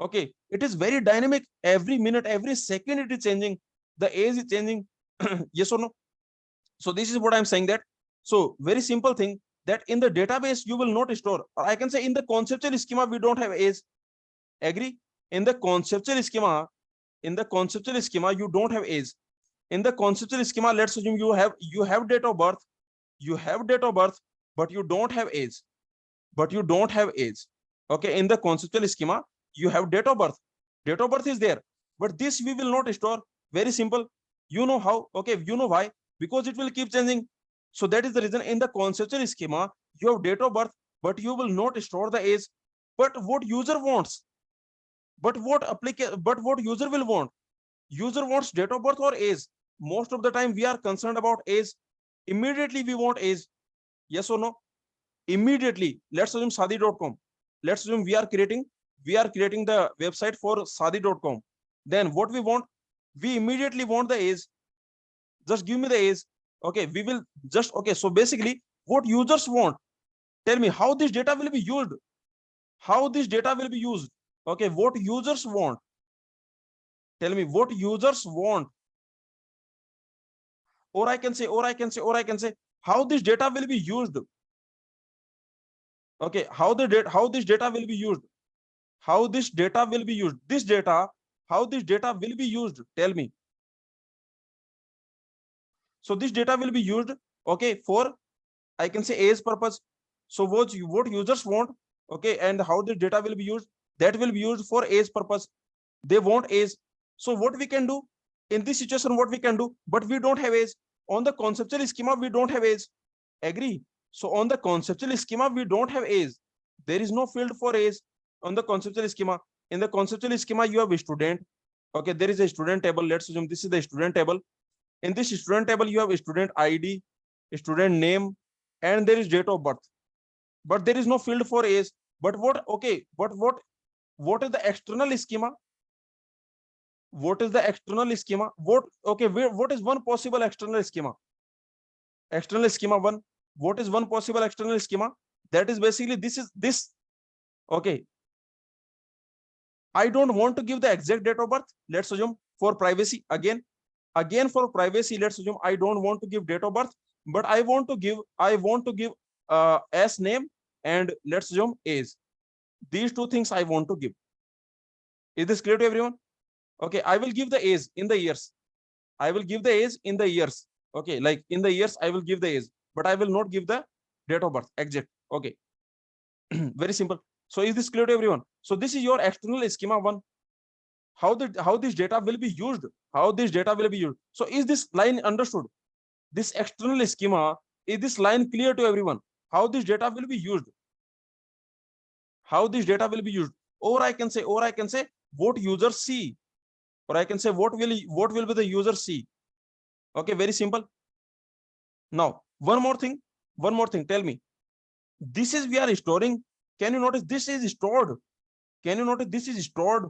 It is very dynamic. Every minute, every second it is changing. The age is changing. Yes or no? So this is what I'm saying, that so very simple thing, that in the database you will not store, or I can say in the conceptual schema we don't have age. Agree? In the conceptual schema, you don't have age. In the conceptual schema, let's assume you have date of birth, but you don't have age. In the conceptual schema, You have date of birth. Date of birth is there, but this we will not store. Very simple. You know how? Okay, you know why? Because it will keep changing. So that is the reason in the conceptual schema, you have date of birth, but you will not store the age. But what user wants? But what user will want? User wants date of birth or age. Most of the time we are concerned about age. Immediately we want age. Yes or no? Immediately. Let's assume sadi.com. Let's assume we are creating the website for sadi.com. Then what we want? We immediately want the age. Just give me the age. Okay, we will just, okay, so basically what users want, tell me how this data will be used. How this data will be used. Okay, what users want. Tell me what users want. Or I can say how this data will be used. Okay, how this data will be used. How this data will be used. This data, how this data will be used. Tell me. So this data will be used, okay, for, I can say, age purpose. So what users want, okay, and how this data will be used, that will be used for age purpose. They want age. So what we can do in this situation, what we can do, but we don't have age. On the conceptual schema, we don't have age. Agree? So on the conceptual schema, we don't have age. There is no field for age on the conceptual schema. In the conceptual schema, you have a student. Okay, there is a student table. Let's assume this is the student table. In this student table, you have a student ID, a student name, and there is date of birth. But there is no field for age. But what? Okay, but what is the external schema? What is the external schema? What? Okay, what is one possible external schema? External schema one. What is one possible external schema? That is basically this. Okay. I don't want to give the exact date of birth. Let's assume for privacy again for privacy, let's assume I don't want to give date of birth, but I want to give s name and let's assume age. These two things I want to give. Is this clear to everyone? Okay, I will give the age in the years. I will give the age in the years. Okay, like in the years I will give the age, but I will not give the date of birth exact. Okay. Very simple. So is this clear to everyone? So this is your external schema one. How this data will be used. How this data will be used. So is this line understood? This external schema, is this line clear to everyone? How this data will be used? How this data will be used? Or I can say what users see. Or I can say what will be the user see. Okay, very simple. Now, one more thing. Tell me. This is we are storing. Can you notice this is stored? Can you notice this is stored?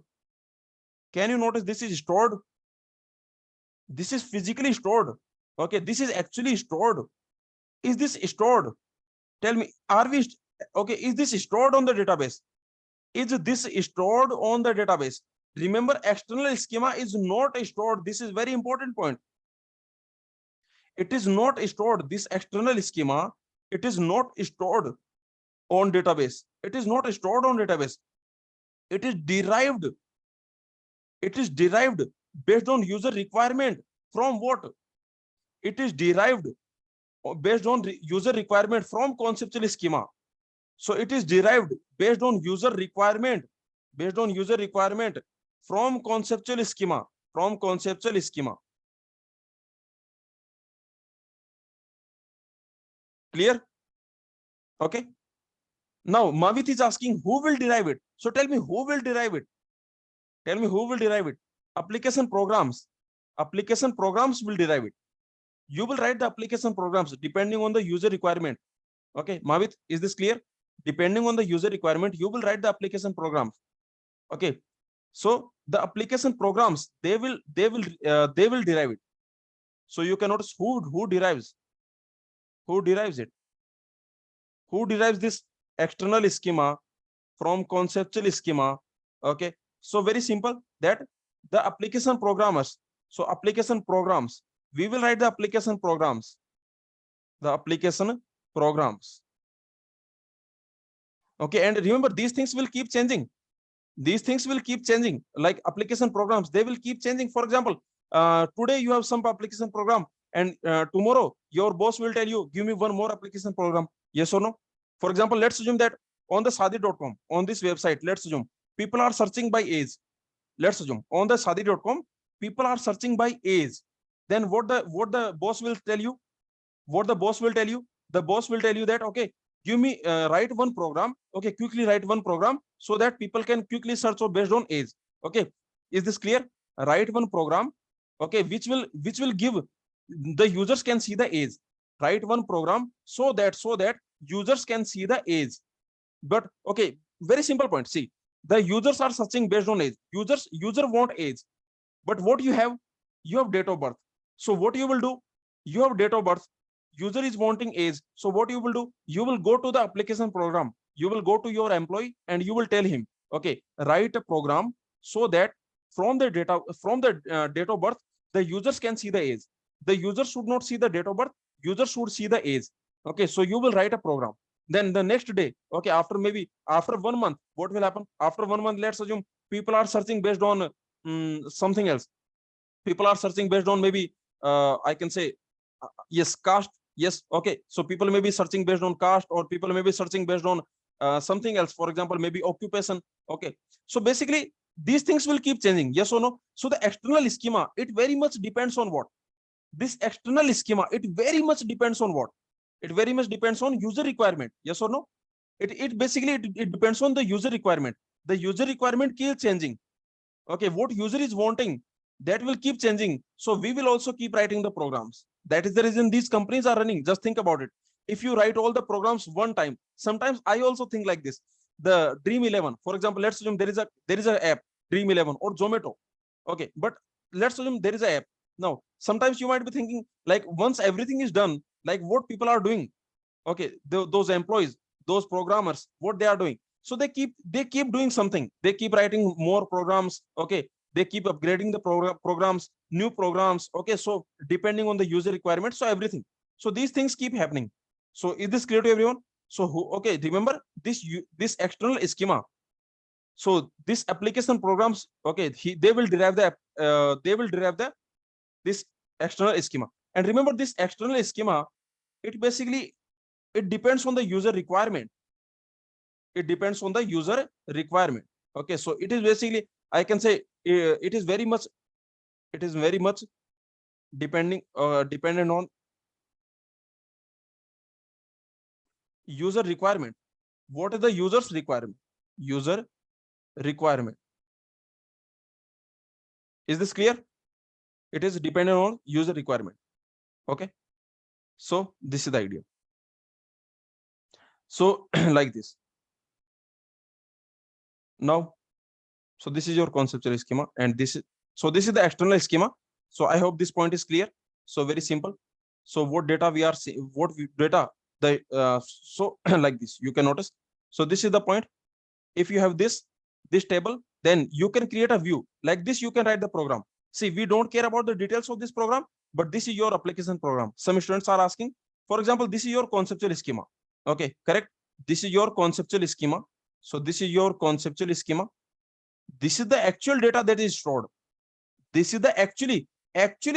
Can you notice this is stored? This is physically stored. Okay, this is actually stored. Is this stored? Tell me, are we okay? Is this stored on the database? Is this stored on the database? Remember, external schema is not stored. This is very important point. It is not stored. This external schema, it is not stored on database. It is not stored on database. It is derived. It is derived based on user requirement. From what? It is derived based on user requirement from conceptual schema. So it is derived based on user requirement. Based on user requirement from conceptual schema. From conceptual schema. Clear? Okay. Now Mavit is asking who will derive it. So tell me who will derive it. Tell me who will derive it. Application programs. Application programs will derive it. You will write the application programs depending on the user requirement. Okay, Mavit, is this clear? Depending on the user requirement, you will write the application programs. Okay, so the application programs they will derive it. So you can notice who derives. Who derives it? Who derives this external schema from conceptual schema? Okay, so very simple, that the application programmers. So application programs, we will write the application programs. The application programs. Okay, and remember these things will keep changing. These things will keep changing. Like application programs, they will keep changing. For example, today you have some application program, and tomorrow your boss will tell you, give me one more application program. Yes or no? For example, let's assume that on the sadi.com, on this website, let's assume people are searching by age. Let's assume on the Shaadi.com, people are searching by age. Then what the boss will tell you? What the boss will tell you? The boss will tell you that, okay, give me write one program. Okay, quickly write one program so that people can quickly search based on age. Okay, is this clear? Write one program, okay, which will give the users can see the age. Write one program so that users can see the age. But okay, very simple point. See, the users are searching based on age. User want age, but what you have date of birth. So what you will do? You have date of birth. User is wanting age. So what you will do? You will go to the application program. You will go to your employee and you will tell him, okay, write a program so that from the date of birth, the users can see the age. The user should not see the date of birth. User should see the age. Okay, so you will write a program. Then the next day, okay, after 1 month, what will happen? After 1 month, let's assume people are searching based on something else. People are searching based on maybe I can say yes, caste. Yes, okay, so people may be searching based on caste, or people may be searching based on something else, for example, maybe occupation. Okay, so basically these things will keep changing, yes or no? So the external schema, it very much depends on what? This external schema, it very much depends on what? It very much depends on user requirement, yes or no? It basically it depends on the user requirement. The user requirement keeps changing. Okay, what user is wanting, that will keep changing. So we will also keep writing the programs. That is the reason these companies are running. Just think about it. If you write all the programs one time, sometimes I also think like this. The Dream 11, for example, let's assume there is a app, Dream 11 or Zomato. Okay, but let's assume there is a app. Now, sometimes you might be thinking, like, once everything is done, like what people are doing, okay, those employees, those programmers, what they are doing. So they keep doing something. They keep writing more programs. Okay, they keep upgrading the programs, new programs. Okay, so depending on the user requirements, so everything. So these things keep happening. So is this clear to everyone? So okay, remember this external schema. So this application programs, okay, they will derive this external schema. And remember, this external schema, it basically it depends on the user requirement. It depends on the user requirement. Okay, so it is basically, I can say it is very much dependent on user requirement. What is the user's requirement? User requirement. Is this clear? It is dependent on user requirement. Okay, so this is the idea. So like this. Now, so this is your conceptual schema, and this is the external schema. So I hope this point is clear. So very simple. So what data we are seeing, so like this, you can notice. So this is the point. If you have this table, then you can create a view like this. You can write the program. See, we don't care about the details of this program, but this is your application program. Some students are asking, for example, this is your conceptual schema. Okay, correct. This is your conceptual schema. So this is your conceptual schema. This is the actual data that is stored. This is the actually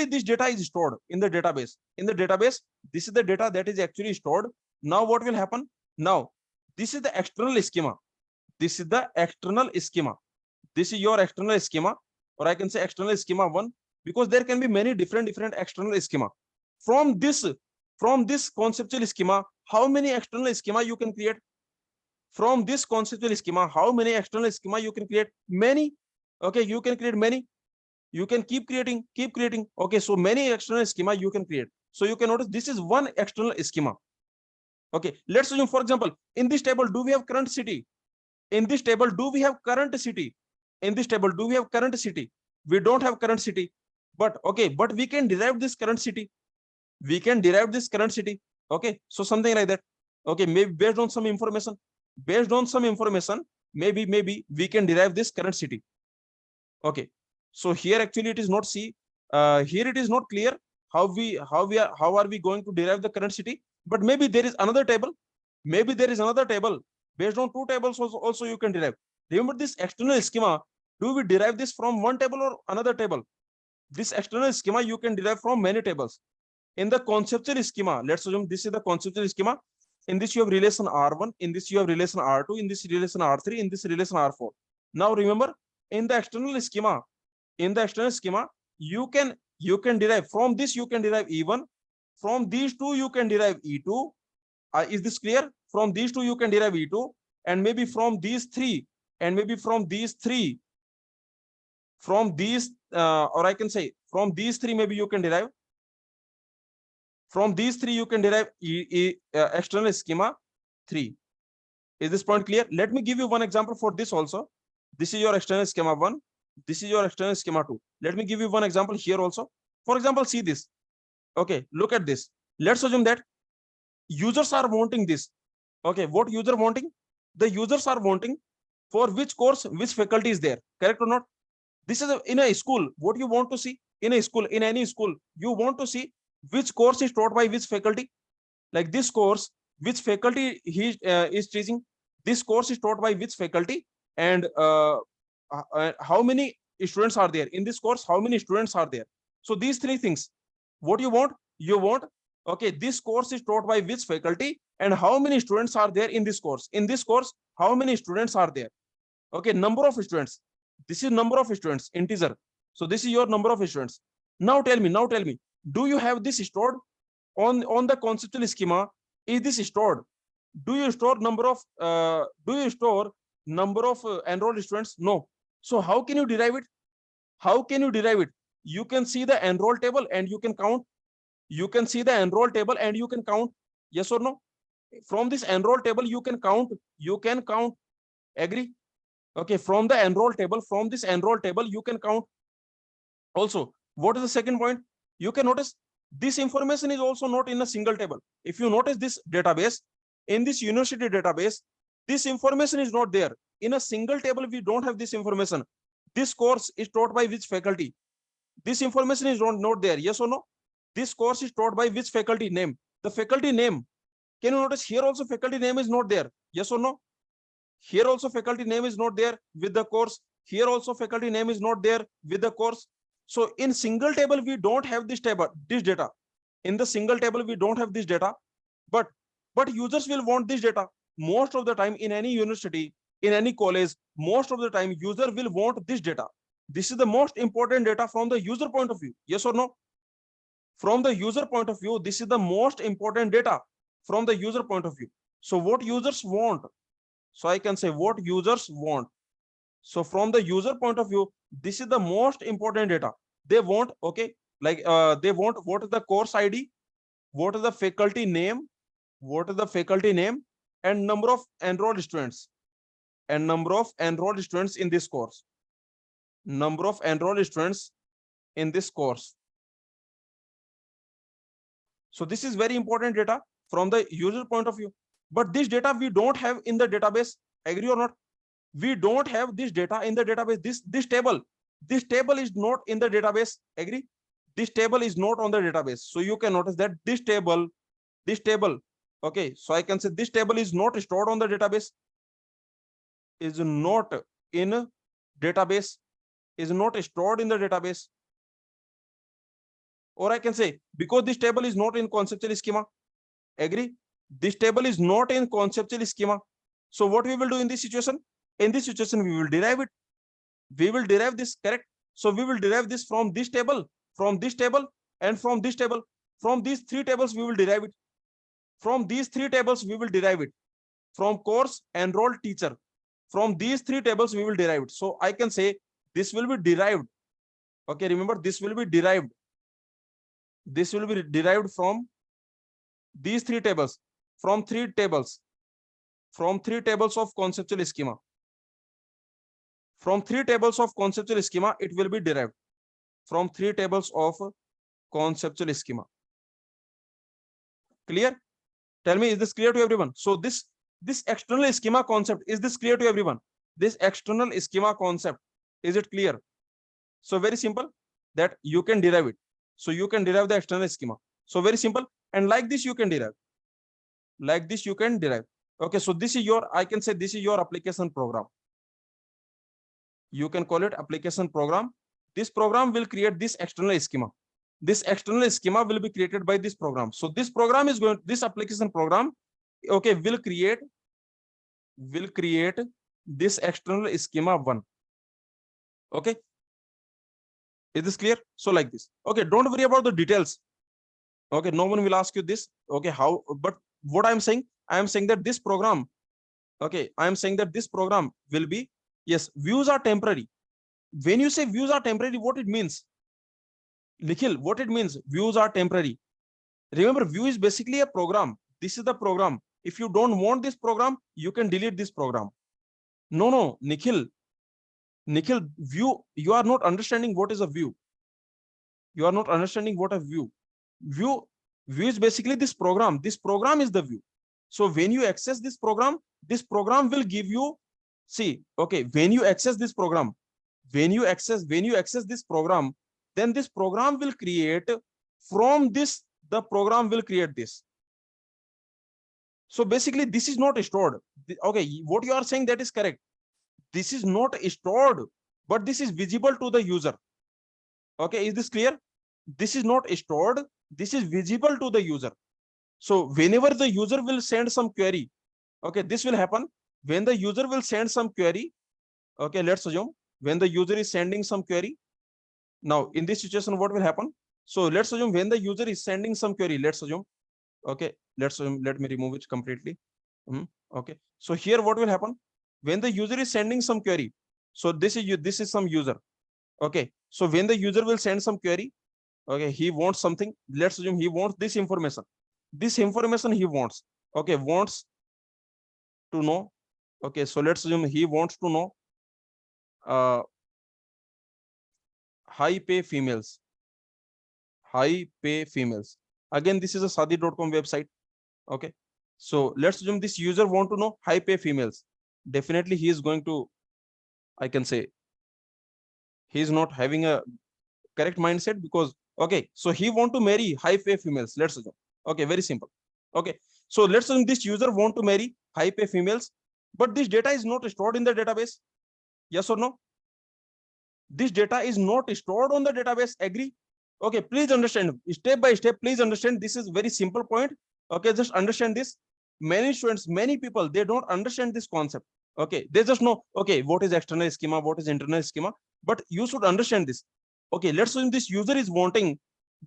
this data is stored in the database. In the database, this is the data that is actually stored. Now what will happen? Now this is the external schema. This is the external schema. This is your external schema, or I can say external schema 1, because there can be many different external schema. From this conceptual schema, how many external schema you can create? From this conceptual schema, how many external schema you can create? Many. Okay, you can create many. You can keep creating. Okay, so many external schema you can create. So you can notice this is one external schema. Okay, let's assume, for example, in this table, do we have current city? In this table, do we have current city? In this table, do we have current city? We don't have current city, but okay, but we can derive this current city. We can derive this current city. Okay, so something like that. Okay, maybe based on some information, maybe we can derive this current city. Okay, so here actually it is not here it is not clear how are we going to derive the current city, but maybe there is another table. Maybe there is another table. Based on two tables also you can derive. Remember this external schema, do we derive this from one table or another table? This external schema you can derive from many tables. In the conceptual schema, let's assume this is the conceptual schema. In this you have relation R1, in this you have relation R2, in this relation R3, in this relation R4. Now remember, in the external schema, you can derive from this, you can derive E1. From these two, you can derive E2. Is this clear? From these two, you can derive E2, and maybe from these three, and maybe from these three, from these, or I can say from these three, maybe you can derive. From these three, you can derive external schema 3. Is this point clear? Let me give you one example for this also. This is your external schema 1. This is your external schema 2. Let me give you one example here also. For example, see this. Okay, look at this. Let's assume that users are wanting this. Okay, what user wanting? The users are wanting for which course, which faculty is there. Correct or not? This is in a school. What you want to see in a school, in any school, you want to see which course is taught by which faculty. Like this course, which faculty he is teaching. This course is taught by which faculty, and how many students are there in this course, how many students are there. So these three things, what you want, okay, this course is taught by which faculty and how many students are there in this course. In this course, how many students are there? Okay, number of students. This is number of students, integer. So this is your number of students. Now tell me, do you have this stored on the conceptual schema? Is this stored? Do you store number of enrolled students? No. So how can you derive it? How can you derive it? You can see the enroll table and you can count. You can see the enroll table and you can count. Yes or no? From this enroll table, you can count. You can count. Agree? Okay. From the enroll table, from this enroll table, you can count. Also, what is the second point? You can notice this information is also not in a single table. If you notice this database, in this university database, this information is not there. In a single table, we don't have this information. This course is taught by which faculty? This information is not there. Yes or no? This course is taught by which faculty name? The faculty name. Can you notice here also faculty name is not there? Yes or no? Here also faculty name is not there with the course. Here also faculty name is not there with the course. So in single table, we don't have this data. In the single table, we don't have this data, but users will want this data. Most of the time in any university, in any college, most of the time user will want this data. This is the most important data from the user point of view. Yes or no? From the user point of view, this is the most important data from the user point of view. So what users want? So I can say what users want. So from the user point of view, this is the most important data. They want, okay, like they want what is the course ID, what is the faculty name, what is the faculty name, and number of enrolled students, and number of enrolled students in this course. Number of enrolled students in this course. So this is very important data from the user point of view. But this data we don't have in the database. Agree or not? We don't have this data in the database. This table is not in the database. Agree? This table is not on the database. So you can notice that this table, okay, so I can say this table is not stored on the database, is not in database, is not stored in the database. Or I can say because this table is not in conceptual schema. Agree? This table is not in conceptual schema. So what we will do in this situation? In this situation, we will derive it. We will derive this, correct? So we will derive this from this table, and from this table. From these three tables, we will derive it. From these three tables, we will derive it. From course, enrolled, teacher. From these three tables, we will derive it. So I can say this will be derived. Okay, remember this will be derived. This will be derived from these three tables, from three tables of conceptual schema. From three tables of conceptual schema, it will be derived. From three tables of conceptual schema. Clear? Tell me, is this clear to everyone? So this external schema concept, is this clear to everyone? This external schema concept, is it clear? So very simple, that you can derive it. So you can derive the external schema. So very simple, and like this you can derive. Like this you can derive. Okay, so this is your, I can say this is your application program. You can call it application program. This program will create this external schema. This external schema will be created by this program. So this program is going, this application program, okay, will create this external schema 1. Okay, is this clear? So like this. Okay, don't worry about the details. Okay, no one will ask you this. Okay, how? But what I'm saying, I am saying that this program, okay, I am saying that this program will be, yes, views are temporary. When you say views are temporary, what it means? Nikhil, what it means? Views are temporary. Remember, view is basically a program. This is the program. If you don't want this program, you can delete this program. No, Nikhil, view, you are not understanding what is a view. You are not understanding what a view. View is basically this program. This program is the view. So when you access this program will give you, see, okay, when you access this program, when you access this program, then this program will create from this, the program will create this. So basically this is not stored. Okay, what you are saying, that is correct. This is not stored, but this is visible to the user. Okay, is this clear? This is not stored, this is visible to the user. So whenever the user will send some query, okay, this will happen when the user will send some query. Okay, let's assume when the user is sending some query. Now in this situation, what will happen? So let's assume when the user is sending some query, let's assume, okay, let's assume, let me remove it completely. Okay, so here what will happen when the user is sending some query? So this is some user. Okay, so when the user will send some query, okay, he wants something. Let's assume he wants this information. This information he wants. Okay, wants to know. Okay, so let's assume he wants to know high pay females. High pay females. Again, this is a sadi.com website. Okay, so let's assume this user want to know high pay females. Definitely he is going to, I can say, he is not having a correct mindset, because okay, so he want to marry high pay females, let's assume. Okay, very simple. Okay, so let's assume this user want to marry high pay females, but this data is not stored in the database. Yes or no? This data is not stored on the database. Agree? Okay, please understand step by step. Please understand, this is very simple point. Okay, just understand this. Many students, many people, they don't understand this concept. Okay, they just know, okay, what is external schema, what is internal schema, but you should understand this. Okay, let's assume this user is wanting,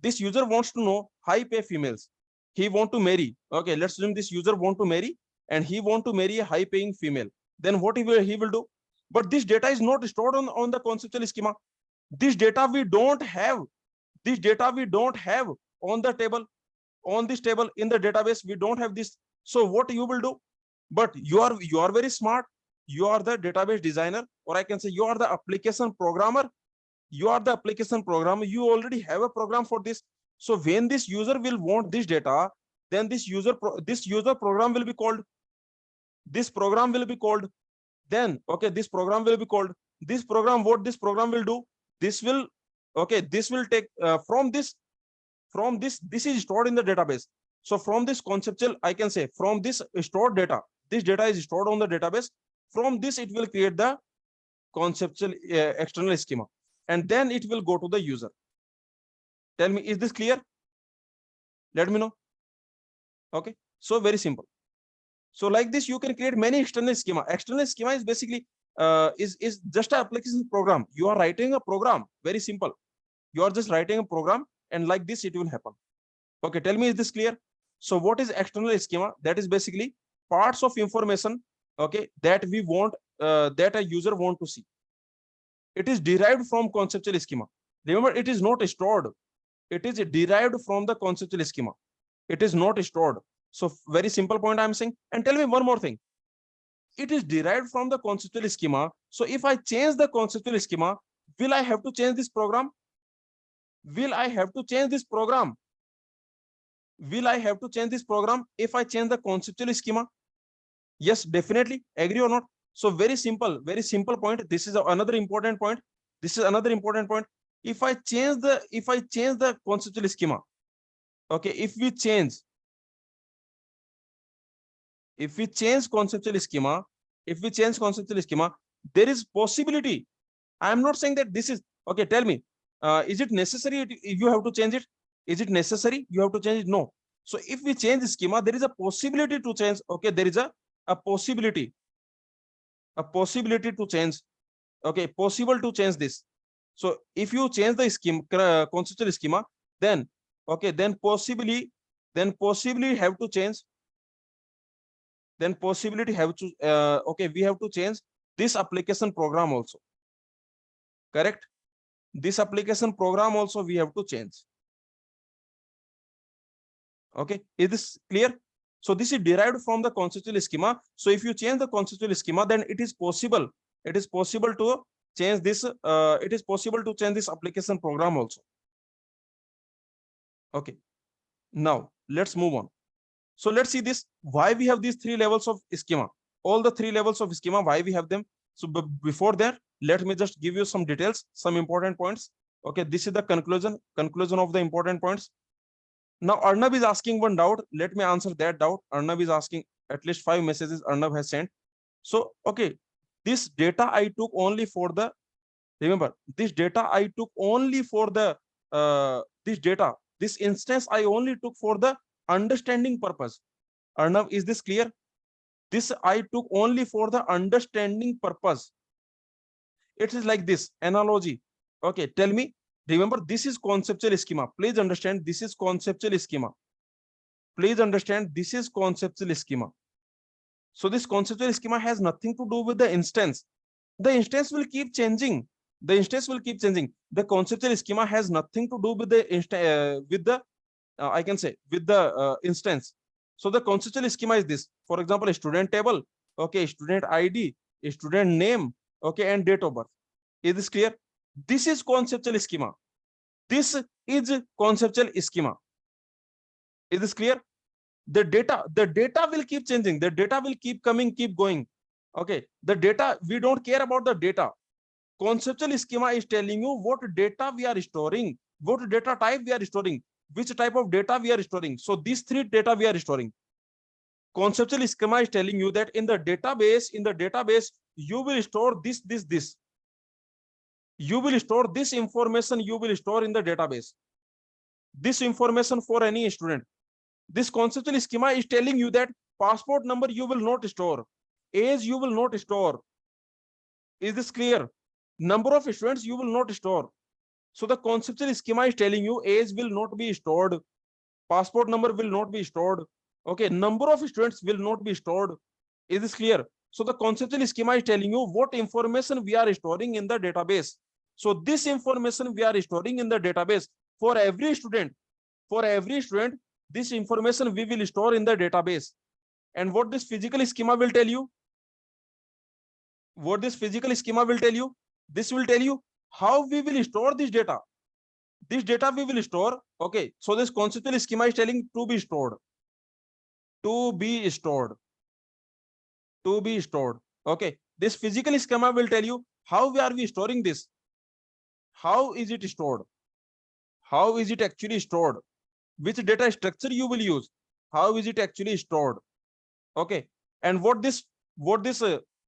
this user wants to know high pay females. He want to marry. Okay, let's assume this user want to marry, and he want to marry a high paying female. Then what he will do? But this data is not stored on the conceptual schema. This data we don't have. This data we don't have on the table, on this table in the database. We don't have this. So what you will do? But you are very smart. You are the database designer, or I can say you are the application programmer. You are the application programmer. You already have a program for this. So when this user will want this data, then this user program will be called. This program will be called. Then okay, this program will be called. This program, what this program will do? This will, okay, this will take from this this is stored in the database. So from this conceptual, I can say, from this stored data, this data is stored on the database. From this it will create the conceptual external schema, and then it will go to the user. Tell me, is this clear? Let me know. Okay, so very simple. So like this, you can create many external schema. External schema is basically is just an application program. You are writing a program, very simple. You are just writing a program, and like this it will happen. Okay, tell me, is this clear? So what is external schema? That is basically parts of information, okay, that we want, that a user want to see. It is derived from conceptual schema. Remember, it is not stored. It is derived from the conceptual schema. It is not stored. So very simple point I'm saying. And tell me one more thing. It is derived from the conceptual schema. So if I change the conceptual schema, will I have to change this program? Will I have to change this program? Will I have to change this program if I change the conceptual schema? Yes, definitely. Agree or not? So very simple point. This is another important point. This is another important point. If I change the conceptual schema, okay, if we change conceptual schema, there is possibility. I am not saying that this is okay. Tell me, is it necessary? You have to change it. Is it necessary? You have to change it? No. So if we change the schema, there is a possibility to change. Okay, there is a possibility. a possibility to change. Okay, possible to change this. So if you change the scheme conceptual schema, then okay, then possibly have to change. Then possibility have to okay, we have to change this application program also. Correct? This application program also we have to change. Okay, is this clear? So this is derived from the conceptual schema. So if you change the conceptual schema, then it is possible. It is possible to change this. It is possible to change this application program also. Okay. Now let's move on. So let's see this. Why we have these three levels of schema? All the three levels of schema. Why we have them? So before that, let me just give you some details, some important points. Okay, this is the conclusion of the important points. Now Arnav is asking one doubt. Let me answer that doubt. Arnav is asking at least 5 messages Arnav has sent. So okay, this data I took only for the, remember, this data I took only for the this instance I only took for the understanding purpose. Arnav, is this clear? This I took only for the understanding purpose. It is like this analogy. Okay, tell me. Remember, this is conceptual schema. Please understand, this is conceptual schema. Please understand, this is conceptual schema. So this conceptual schema has nothing to do with the instance. The instance will keep changing. The instance will keep changing. The conceptual schema has nothing to do with the I can say with the instance. So the conceptual schema is this. For example, a student table, okay, student ID, a student name, okay, and date of birth. Is this clear? This is conceptual schema. This is conceptual schema. Is this clear? The data will keep changing. The data will keep coming, keep going. Okay, the data, we don't care about the data. Conceptual schema is telling you what data we are storing, what data type we are storing, which type of data we are storing. So these three data we are storing. Conceptual schema is telling you that in the database, you will store this. You will store this information, you will store in the database. This information for any student. This conceptual schema is telling you that passport number you will not store, age you will not store. Is this clear? Number of students you will not store. So the conceptual schema is telling you age will not be stored, passport number will not be stored. Okay, number of students will not be stored. Is this clear? So the conceptual schema is telling you what information we are storing in the database. So this information we are storing in the database for every student. For every student, this information we will store in the database. And what this physical schema will tell you? What this physical schema will tell you? This will tell you how we will store this data. This data we will store. Okay, so this conceptual schema is telling to be stored. To be stored. To be stored. Okay, this physical schema will tell you how we are storing this. How is it stored? How is it actually stored? Which data structure you will use? How is it actually stored? Okay, and what this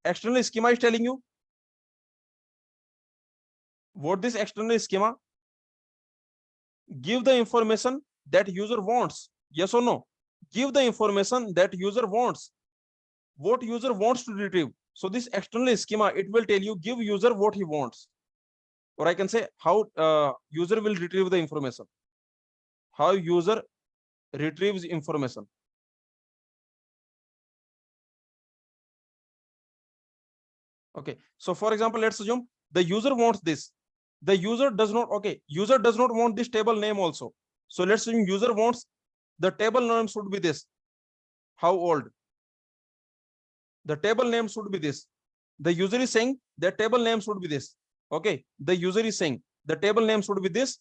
external schema is telling you? What this external schema? Give the information that user wants. Yes or no? Give the information that user wants. What user wants to retrieve. So this external schema, it will tell you, give user what he wants. Or I can say how user will retrieve the information. How user retrieves information. Okay, so for example, let's assume the user wants this. The user does not, okay, user does not want this table name also. So let's assume user wants the table name should be this. How old? The table name should be this. The user is saying the table name should be this. Okay, the user is saying the table name should be this,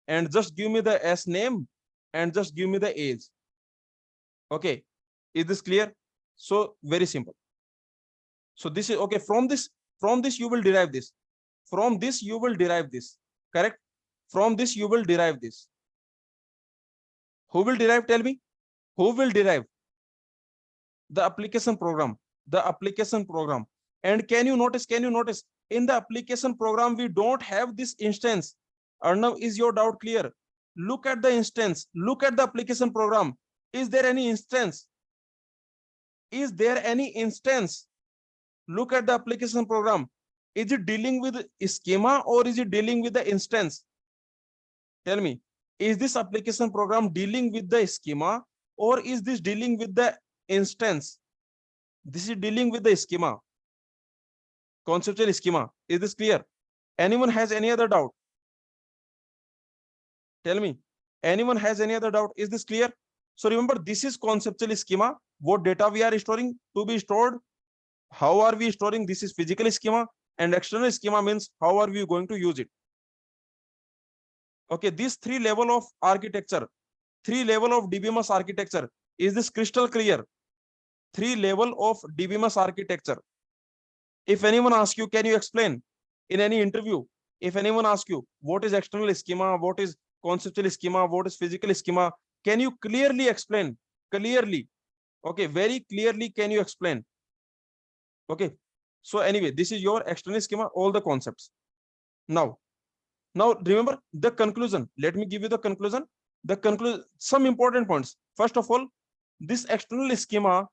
and just give me the S name and just give me the age. Okay, is this clear? So very simple. So this is okay. From this you will derive this. From this you will derive this. Correct? From this you will derive this. Who will derive? Tell me. Who will derive? The application program. The application program. And can you notice? Can you notice? In the application program, we don't have this instance. Arnav, is your doubt clear? Look at the instance. Look at the application program. Is there any instance? Is there any instance? Look at the application program. Is it dealing with schema or is it dealing with the instance? Tell me, is this application program dealing with the schema or is this dealing with the instance? This is dealing with the schema, conceptual schema. Is this clear? Anyone has any other doubt? Tell me, anyone has any other doubt? Is this clear? So remember, this is conceptual schema. What data we are storing to be stored? How are we storing? This is physical schema, and external schema means how are we going to use it? Okay, this three level of architecture, three level of DBMS architecture. Is this crystal clear? Three level of DBMS architecture. If anyone asks you, can you explain in any interview? If anyone asks you, what is external schema? What is conceptual schema? What is physical schema? Can you clearly explain? Clearly. Okay, very clearly can you explain? Okay. So anyway, this is your external schema, all the concepts. Now remember the conclusion. Let me give you the conclusion. Some important points. First of all, this external schema,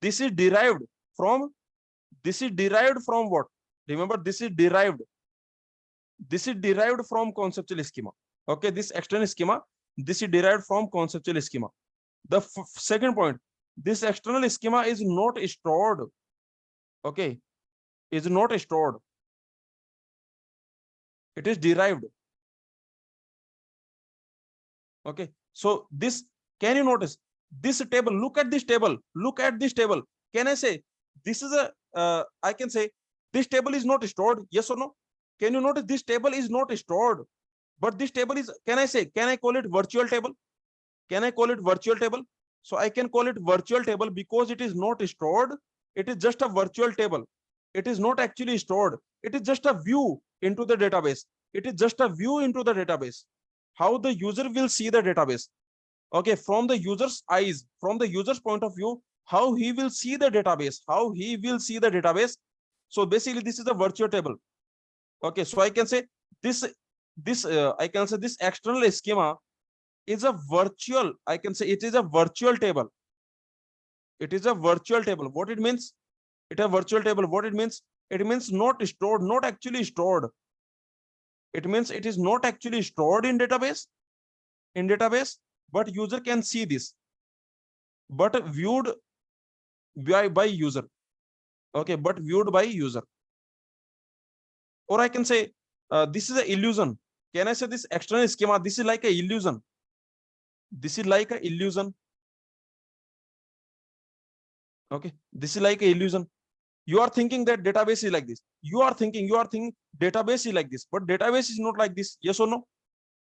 this is derived from what? Remember, this is derived from conceptual schema. Okay, this external schema, this is derived from conceptual schema. The second point, this external schema is not stored. Okay, is not stored. It is derived. Okay, so this, can you notice this table? Look at this table. Look at this table. Can I say this is a I can say this table is not stored? Yes or no? Can you notice this table is not stored, but this table is, can I call it virtual table? Can I call it virtual table? So I can call it virtual table because it is not stored. It is just a virtual table. It is not actually stored. It is just a view into the database. It is just a view into the database. How the user will see the database. Okay, from the user's eyes, from the user's point of view, how he will see the database, how he will see the database. So basically, this is a virtual table. Okay, so I can say this I can say this external schema is a virtual, I can say it is a virtual table. It is a virtual table. What it means? It is a virtual table. What it means? It means not stored, not actually stored. It means it is not actually stored in database, but user can see this, but viewed by user. Okay, but viewed by user. Or I can say this is an illusion. Can I say this external schema? This is like a illusion. This is like a illusion. Okay, this is like a illusion. You are thinking that database is like this. You are thinking database is like this, but database is not like this. Yes or no?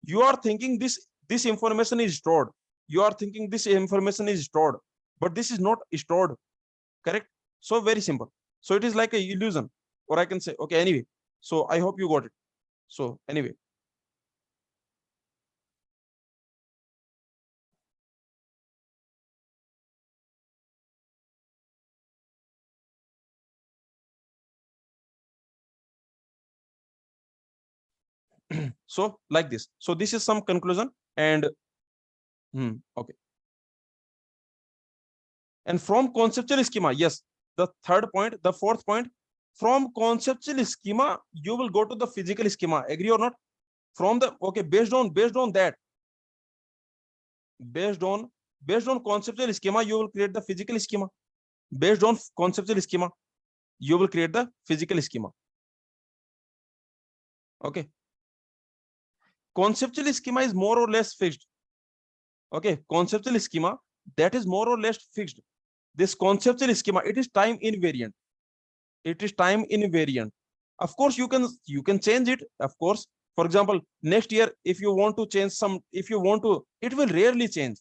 You are thinking this information is stored. You are thinking this information is stored, but this is not stored. Correct? So very simple. So it is like a illusion, or I can say, okay, anyway. So I hope you got it. So anyway. So like this. So this is some conclusion and okay. And from conceptual schema, yes, the third point, the fourth point, from conceptual schema, you will go to the physical schema. Agree or not? From the, okay, based on that, based on conceptual schema, you will create the physical schema. Based on conceptual schema, you will create the physical schema. Okay. Conceptual schema is more or less fixed. Okay, conceptual schema, that is more or less fixed. This conceptual schema, it is time invariant. It is time invariant. Of course, you can change it. Of course, for example, next year, if you want to change some, if you want to, it will rarely change.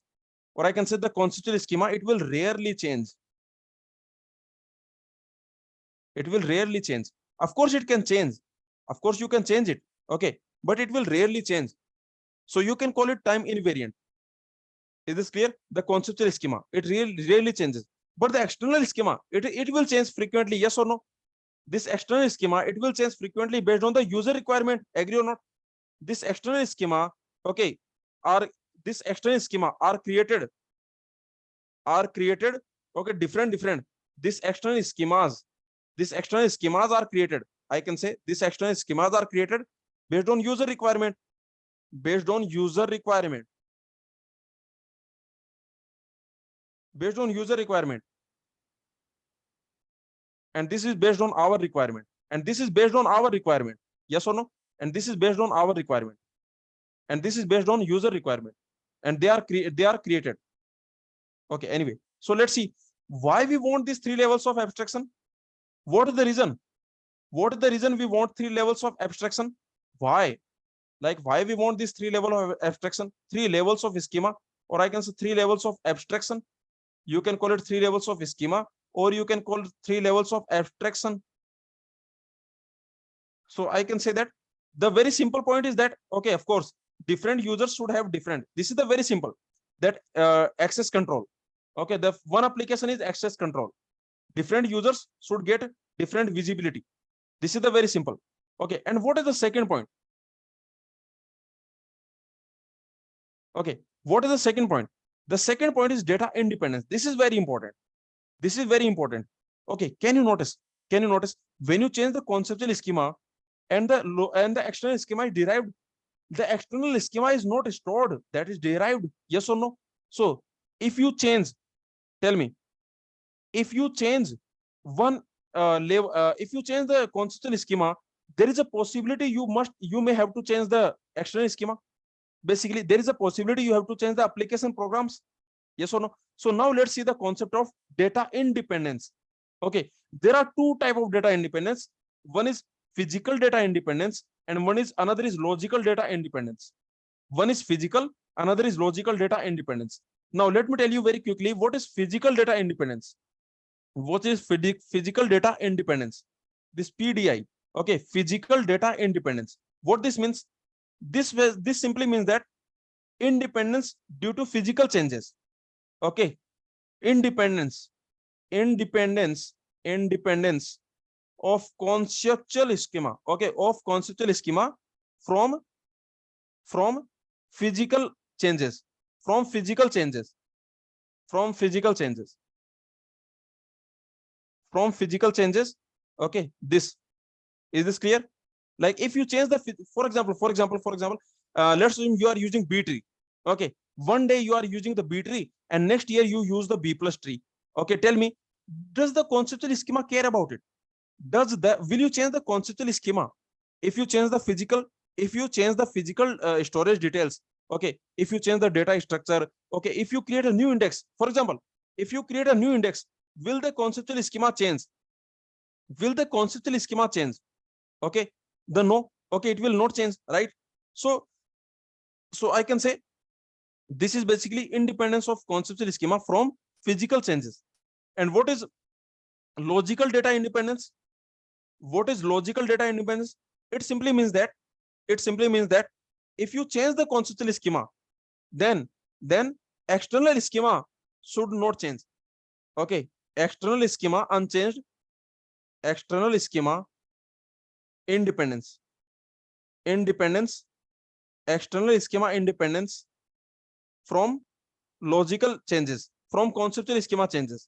Or I can say the conceptual schema, it will rarely change. It will rarely change. Of course, it can change. Of course, you can change it. Okay, but it will rarely change. So you can call it time invariant. Is this clear? The conceptual schema, it rarely changes. But the external schema, it will change frequently. Yes or no? This external schema, it will change frequently based on the user requirement. Agree or not? This external schema, okay, this external schema are created. Okay, different. This external schemas, These external schemas are created. I can say these external schemas are created based on user requirement. Based on user requirement. Based on user requirement. And this is based on our requirement. And this is based on our requirement. Yes or no? And this is based on our requirement. And this is based on user requirement. And they are created. Okay, anyway. So let's see why we want these three levels of abstraction. What is the reason? What is the reason we want three levels of abstraction? Why? Like why we want these three levels of abstraction, three levels of schema, or I can say three levels of abstraction. You can call it three levels of schema, or you can call it three levels of abstraction. So I can say that the very simple point is that, okay, of course, different users should have different. This is the very simple, that access control. Okay, the one application is access control. Different users should get different visibility. This is the very simple. Okay, and what is the second point? Okay, what is the second point? The second point is data independence. This is very important. This is very important. Okay, can you notice? Can you notice when you change the conceptual schema and the external schema is derived, the external schema is not stored, that is derived. Yes or no? So if you change, tell me, if you change one level, if you change the conceptual schema, there is a possibility you may have to change the external schema. Basically, there is a possibility you have to change the application programs. Yes or no? So now let's see the concept of data independence. Okay, there are two types of data independence. One is physical data independence, and another is logical data independence. One is physical, another is logical data independence. Now let me tell you very quickly what is physical data independence. What is physical data independence? This PDI. Okay, physical data independence. What this means? This simply means that independence due to physical changes. Okay, independence of conceptual schema. Okay, of conceptual schema from physical changes. From physical changes. Okay, this is this clear? Like if you change the, for example, let's assume you are using B tree. Okay, one day you are using the B tree and next year you use the B plus tree. Okay, tell me, does the conceptual schema care about it? Will you change the conceptual schema if you change the physical, storage details? Okay, if you change the data structure, okay, if you create a new index, for example, if you create a new index, will the conceptual schema change? Okay, no. Okay, it will not change, right? So I can say this is basically independence of conceptual schema from physical changes. And what is logical data independence? It simply means that if you change the conceptual schema, then external schema should not change. Okay, external schema unchanged, external schema independence, external schema independence from logical changes, from conceptual schema changes,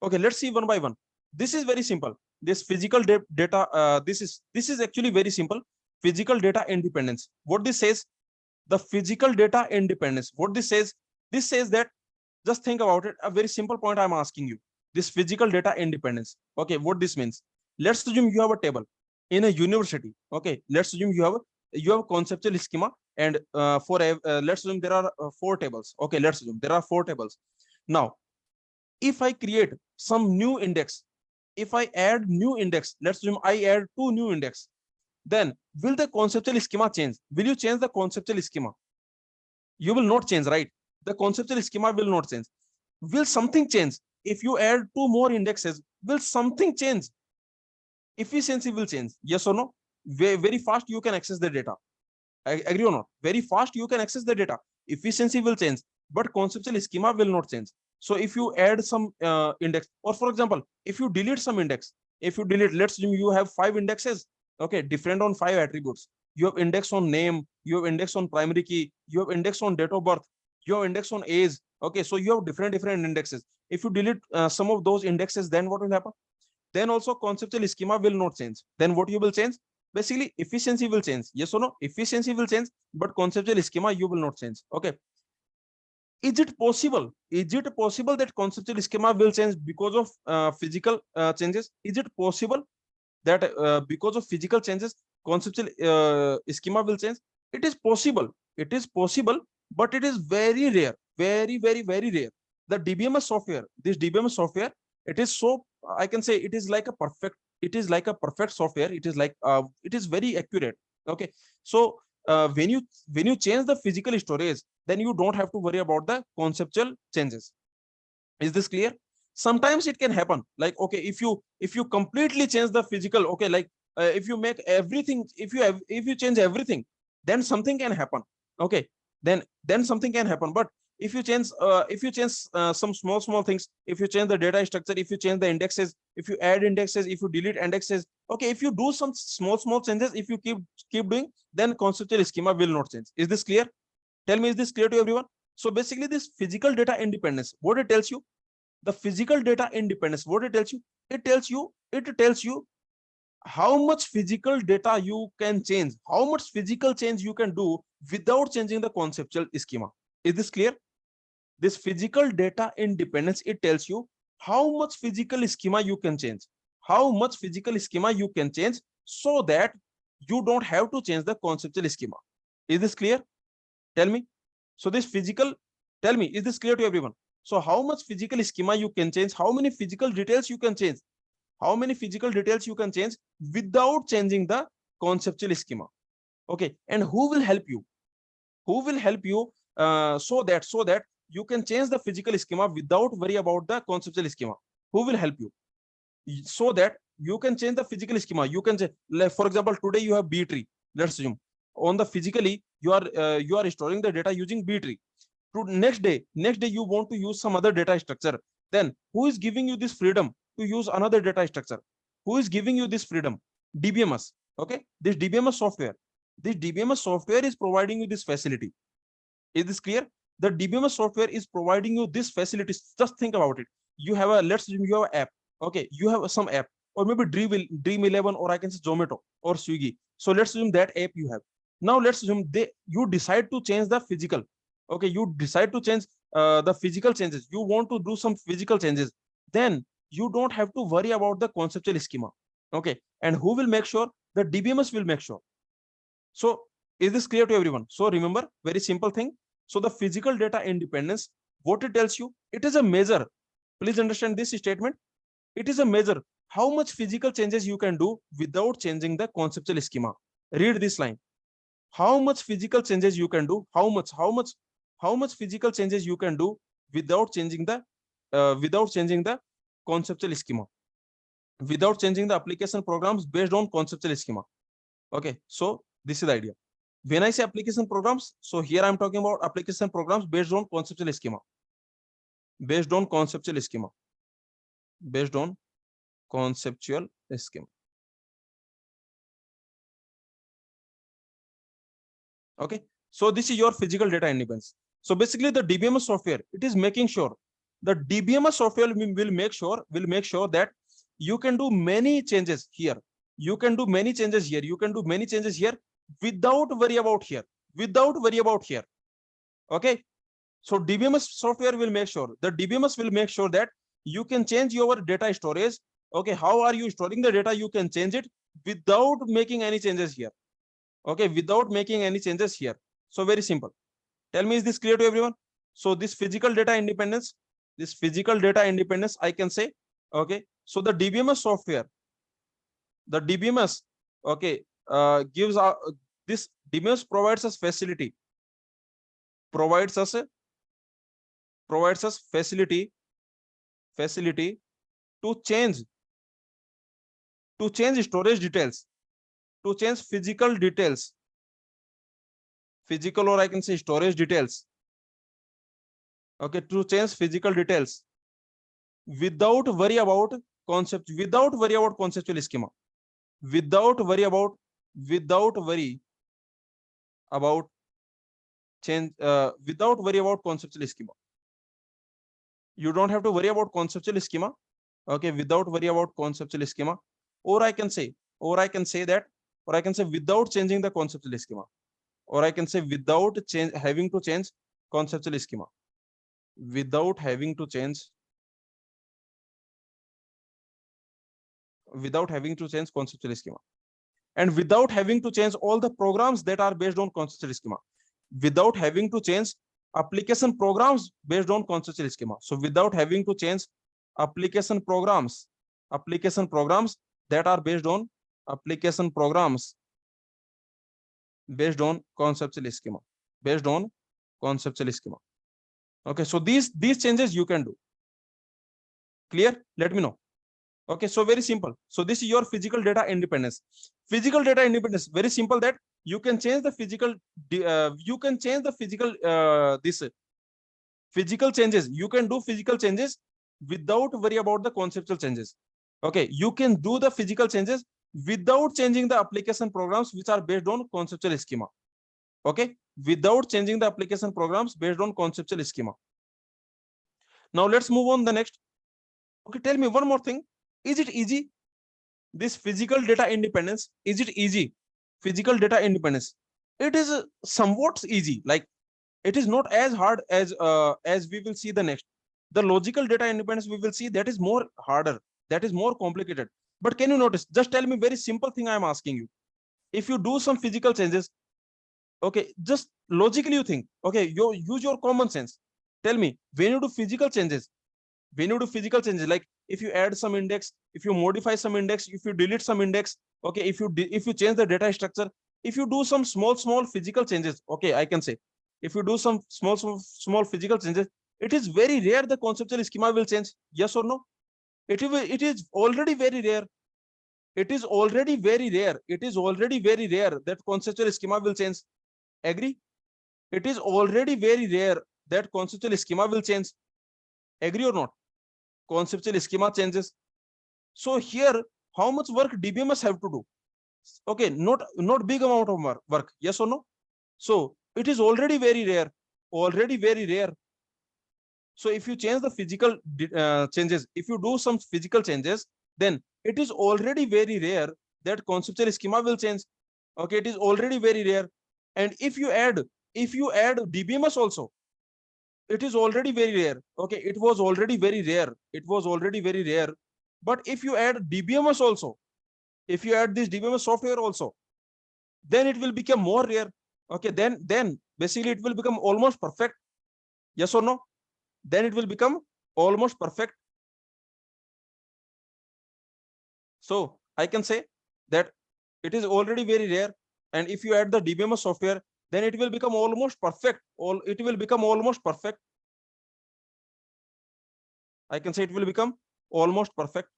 Okay, let's see one by one. This is very simple. This physical data, this is actually very simple. Physical data independence. What this says, the physical data independence. What this says that, just think about it. A very simple point I'm asking you. This physical data independence. Okay, what this means? Let's assume you have a table in a university. Okay, let's assume you have a conceptual schema, and let's assume there are 4 tables. Okay, let's assume there are 4 tables. Now, if I create some new index, if I add new index, let's assume I add 2 new index, then will the conceptual schema change? Will you change the conceptual schema? You will not change, right? The conceptual schema will not change. Will something change? If you add 2 more indexes, will something change? Efficiency will change. Yes or no? Very fast you can access the data. I agree or not? Very fast you can access the data. Efficiency will change, but conceptual schema will not change. So if you add some index, or for example, if you delete some index, let's assume you have 5 indexes, okay, different on 5 attributes. You have index on name, you have index on primary key, you have index on date of birth. You have index on A's. Okay, so you have different indexes. If you delete some of those indexes, then what will happen? Then also conceptual schema will not change. Then what you will change? Basically, efficiency will change. Yes or no? Efficiency will change, but conceptual schema you will not change. Okay. Is it possible? Is it possible that conceptual schema will change because of physical changes? Is it possible that because of physical changes, conceptual schema will change? It is possible. It is possible, but it is very rare. Very rare. The DBMS software, this DBMS software, it is so, I can say it is like a perfect, it is like a perfect software. It is like, it is very accurate. Okay. So when you change the physical storage, then you don't have to worry about the conceptual changes. Is this clear? Sometimes it can happen, like, okay, if you completely change the physical, okay, like if you make everything, if you change everything, then something can happen. Okay, then something can happen. But if you change some small things, if you change the data structure, if you change the indexes, if you add indexes, if you delete indexes, okay, if you do some small changes, if you keep doing, then conceptual schema will not change. Is this clear? Tell me, is this clear to everyone? So basically, this physical data independence, what it tells you, the physical data independence, what it tells you, it tells you how much physical data you can change, how much physical change you can do without changing the conceptual schema. Is this clear? This physical data independence, it tells you how much physical schema you can change, how much physical schema you can change, so that you don't have to change the conceptual schema. Is this clear? Tell me. So this physical, tell me, is this clear to everyone? So how much physical schema you can change, how many physical details you can change, how many physical details you can change without changing the conceptual schema. Okay, and who will help you? Who will help you so that you can change the physical schema without worry about the conceptual schema? Who will help you so that you can change the physical schema? You can say, like, for example, today you have B tree. Let's assume on the physically you are storing the data using B tree. To next day you want to use some other data structure. Then who is giving you this freedom to use another data structure? Who is giving you this freedom? DBMS. Okay, this DBMS software, this DBMS software is providing you this facility. Is this clear? The DBMS software is providing you this facilities. Just think about it. You have a, let's assume you have an app. Okay, you have some app, or maybe Dream11, or I can say Zomato or Swiggy. So let's assume that app you have. Now let's assume you decide to change the physical. Okay, you decide to change the physical changes. You want to do some physical changes. Then you don't have to worry about the conceptual schema. Okay, and who will make sure? The DBMS will make sure. So is this clear to everyone? So remember, very simple thing. So the physical data independence, what it tells you, it is a measure. Please understand this statement. It is a measure how much physical changes you can do without changing the conceptual schema. Read this line. How much physical changes you can do? How much physical changes you can do without changing the conceptual schema, without changing the application programs based on conceptual schema. Okay, so this is the idea. When I say application programs, so here I'm talking about application programs based on conceptual schema, based on conceptual schema, based on conceptual schema. Okay, so this is your physical data independence. So basically the DBMS software, it is making sure, the DBMS software will make sure that you can do many changes here. You can do many changes here. You can do many changes here without worry about here. Without worry about here. Okay. So DBMS software will make sure, the DBMS will make sure that you can change your data storage. Okay. How are you storing the data? You can change it without making any changes here. Okay. Without making any changes here. So very simple. Tell me, is this clear to everyone? So this physical data independence, I can say, okay. So the DBMS software, the DBMS, okay, gives this DBMS provides us facility, provides us facility to change storage details, to change physical details, physical, or I can say storage details. Okay, to change physical details without worry about conceptual schema, without worry about change without worry about conceptual schema. You don't have to worry about conceptual schema. Okay, without worry about conceptual schema, or I can say, or I can say that, or I can say without changing the conceptual schema, or I can say without having to change conceptual schema, without having to change, conceptual schema, and without having to change all the programs that are based on conceptual schema, without having to change application programs based on conceptual schema. So without having to change application programs that are based on conceptual schema, Okay, so these changes you can do. Clear? Let me know. Okay, so very simple. So this is your physical data independence. Very simple, that you can change the physical physical changes. You can do physical changes without worry about the conceptual changes. Okay, you can do the physical changes without changing the application programs which are based on conceptual schema. Okay, without changing the application programs based on conceptual schema. Now let's move on the next. Okay, tell me one more thing. Is it easy? This physical data independence, is it easy? Physical data independence, it is somewhat easy. Like, it is not as hard as we will see the next. The logical data independence we will see, that is more harder, that is more complicated. But can you notice? Just tell me very simple thing I am asking you. If you do some physical changes, okay, just logically you think, okay, you use your common sense. Tell me, when you do physical changes, like if you add some index, if you modify some index, if you delete some index, okay, if you change the data structure, if you do some small physical changes, okay, I can say, if you do some small physical changes, it is very rare the conceptual schema will change. Yes or no? It is already very rare. It is already very rare that conceptual schema will change. Agree? It is already very rare that conceptual schema will change. Agree or not? Conceptual schema changes. So here, how much work DBMS have to do? Okay, not big amount of work. Yes or no? So it is already very rare. So if you change the physical changes, if you do some physical changes, then it is already very rare that conceptual schema will change. Okay, it is already very rare. And if you add DBMS also, it is already very rare. Okay, it was already very rare. But if you add DBMS also, if you add this DBMS software also, then it will become more rare. Okay, then basically it will become almost perfect. Yes or no? Then it will become almost perfect. So I can say that it is already very rare, and if you add the DBMS software, then it will become almost perfect. I can say it will become almost perfect.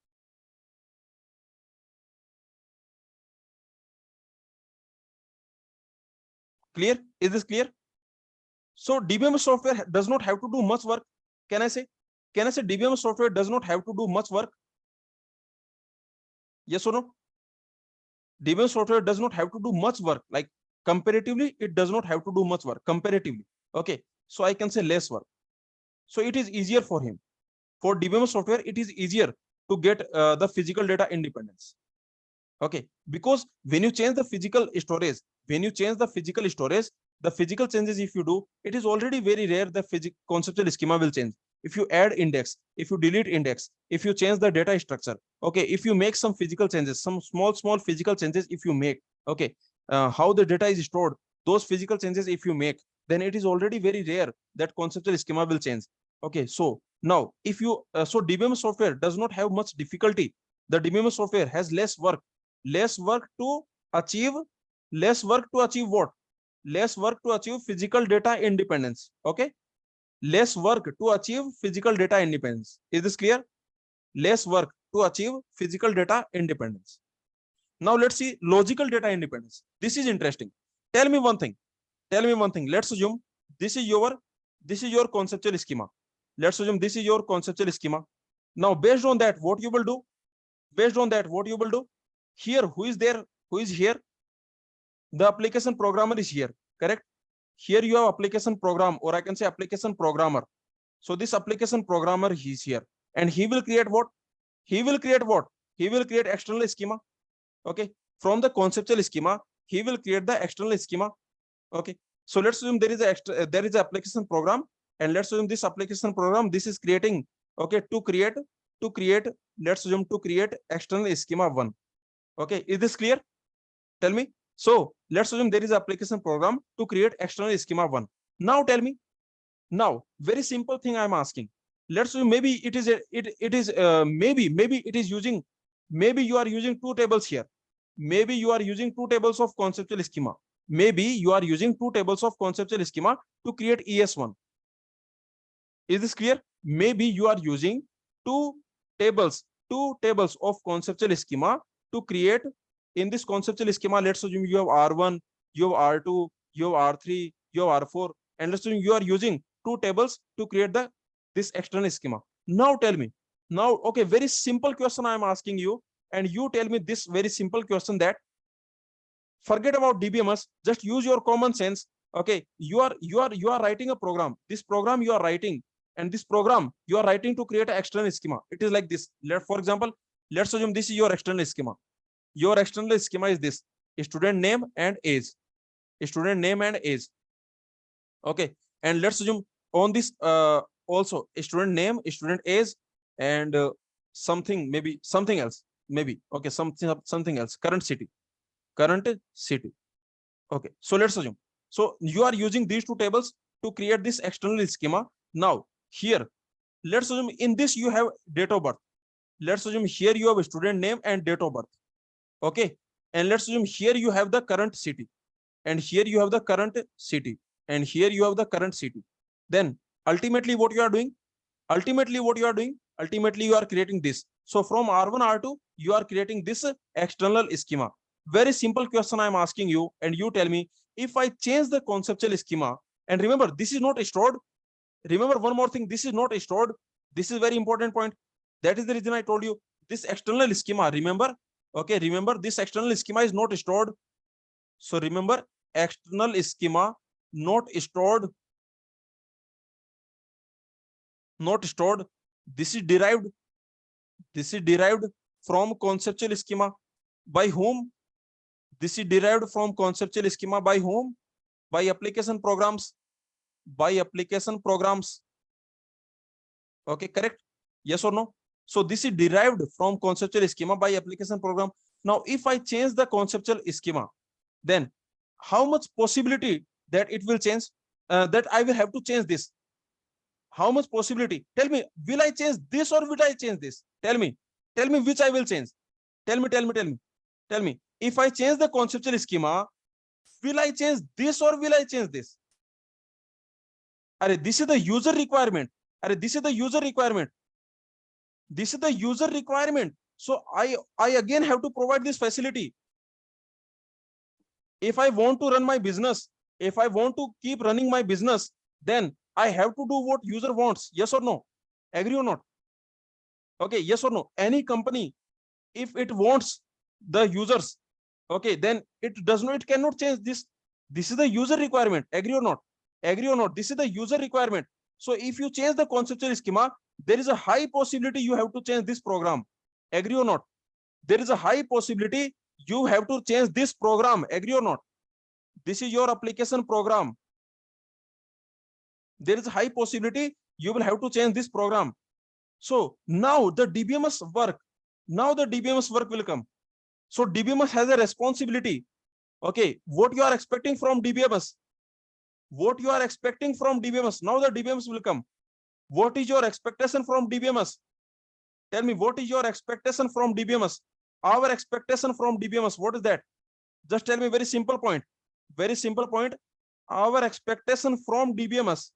Clear? Is this clear? So DBMS software does not have to do much work. Can I say DBMS software does not have to do much work? Yes or no? DBMS software does not have to do much work. Like, comparatively, it does not have to do much work comparatively. Okay, so I can say less work. So it is easier for him. For DBMS software, it is easier to get the physical data independence. Okay, because when you change the physical storage, the physical changes, if you do, it is already very rare the conceptual schema will change. If you add index, if you delete index, if you change the data structure, okay, if you make some physical changes, some small physical changes, if you make, okay, how the data is stored, those physical changes if you make, then it is already very rare that conceptual schema will change. Okay, so now if you so DBMS software does not have much difficulty. The DBMS software has less work to achieve what? Less work to achieve physical data independence. Okay, less work to achieve physical data independence. Is this clear? Less work to achieve physical data independence. Now let's see logical data independence. This is interesting. Tell me one thing. Let's assume this is your conceptual schema. Let's assume this is your conceptual schema. Now based on that, what you will do? Here, who is there? Who is here? The application programmer is here, correct? here you have application program, or I can say application programmer. So this application programmer, he's here, and he will create what? He will create what? He will create external schema. Okay, from the conceptual schema, he will create the external schema. Okay, so let's assume there is there is an application program, and let's assume this application program, this is creating, okay, to create, let's assume to create external schema 1. Okay, is this clear? Tell me. So let's assume there is an application program to create external schema 1. Now tell me. Now, very simple thing I'm asking. Let's assume maybe it is maybe it is using, maybe you are using two tables here. Maybe you are using two tables of conceptual schema. Maybe you are using two tables of conceptual schema to create ES1. Is this clear? Maybe you are using two tables of conceptual schema to create, in this conceptual schema, let's assume you have R1, you have R2, you have R3, you have R4, and let's assume you are using two tables to create this external schema. Now tell me. Now, okay, very simple question I am asking you, and you tell me this very simple question, that forget about DBMS, just use your common sense. Okay, you are writing a program. This program you are writing, and this program you are writing to create an external schema. It is like this. For example, let's assume this is your external schema. Your external schema is this: student name and age. Student name and age. Okay, and let's assume on this also student name, student age, and something, maybe something else, maybe, okay, something else, current city. Okay, so let's assume, so you are using these two tables to create this external schema. Now here, let's assume in this you have date of birth. Let's assume here you have a student name and date of birth. Okay, and let's assume here you have the current city, and here you have the current city, and here you have the current city. Then ultimately what you are doing? Ultimately you are creating this. So from R1, R2, you are creating this external schema. Very simple question I am asking you, and you tell me, if I change the conceptual schema, and remember, this is not stored. Remember one more thing, this is not stored. This is very important point. That is the reason I told you this external schema, remember, okay, remember this external schema is not stored. So remember, external schema not stored, not stored. This is derived from conceptual schema. By whom? This is derived from conceptual schema. By whom? By application programs. By application programs. Okay, correct? Yes or no? So this is derived from conceptual schema by application program. Now, if I change the conceptual schema, then how much possibility that it will change? That I will have to change this. How much possibility? Tell me, will I change this or will I change this? Tell me which I will change. Tell me. If I change the conceptual schema, will I change this or will I change this? This is the user requirement. This is the user requirement. This is the user requirement. So I again have to provide this facility. If I want to run my business, if I want to keep running my business, then I have to do what user wants. Yes or no? Agree or not? Okay, yes or no? Any company, if it wants the users, okay, then it does not, it cannot change this. This is the user requirement. Agree or not? Agree or not? This is the user requirement. So if you change the conceptual schema, there is a high possibility you have to change this program. Agree or not? There is a high possibility you have to change this program. Agree or not? This is your application program. There is a high possibility you will have to change this program. So now the DBMS work, will come. So DBMS has a responsibility. Okay, what you are expecting from DBMS? What you are expecting from DBMS? Now the DBMS will come. What is your expectation from DBMS? Tell me, what is your expectation from DBMS? Our expectation from DBMS, what is that? Just tell me, very simple point. Very simple point. Our expectation from DBMS.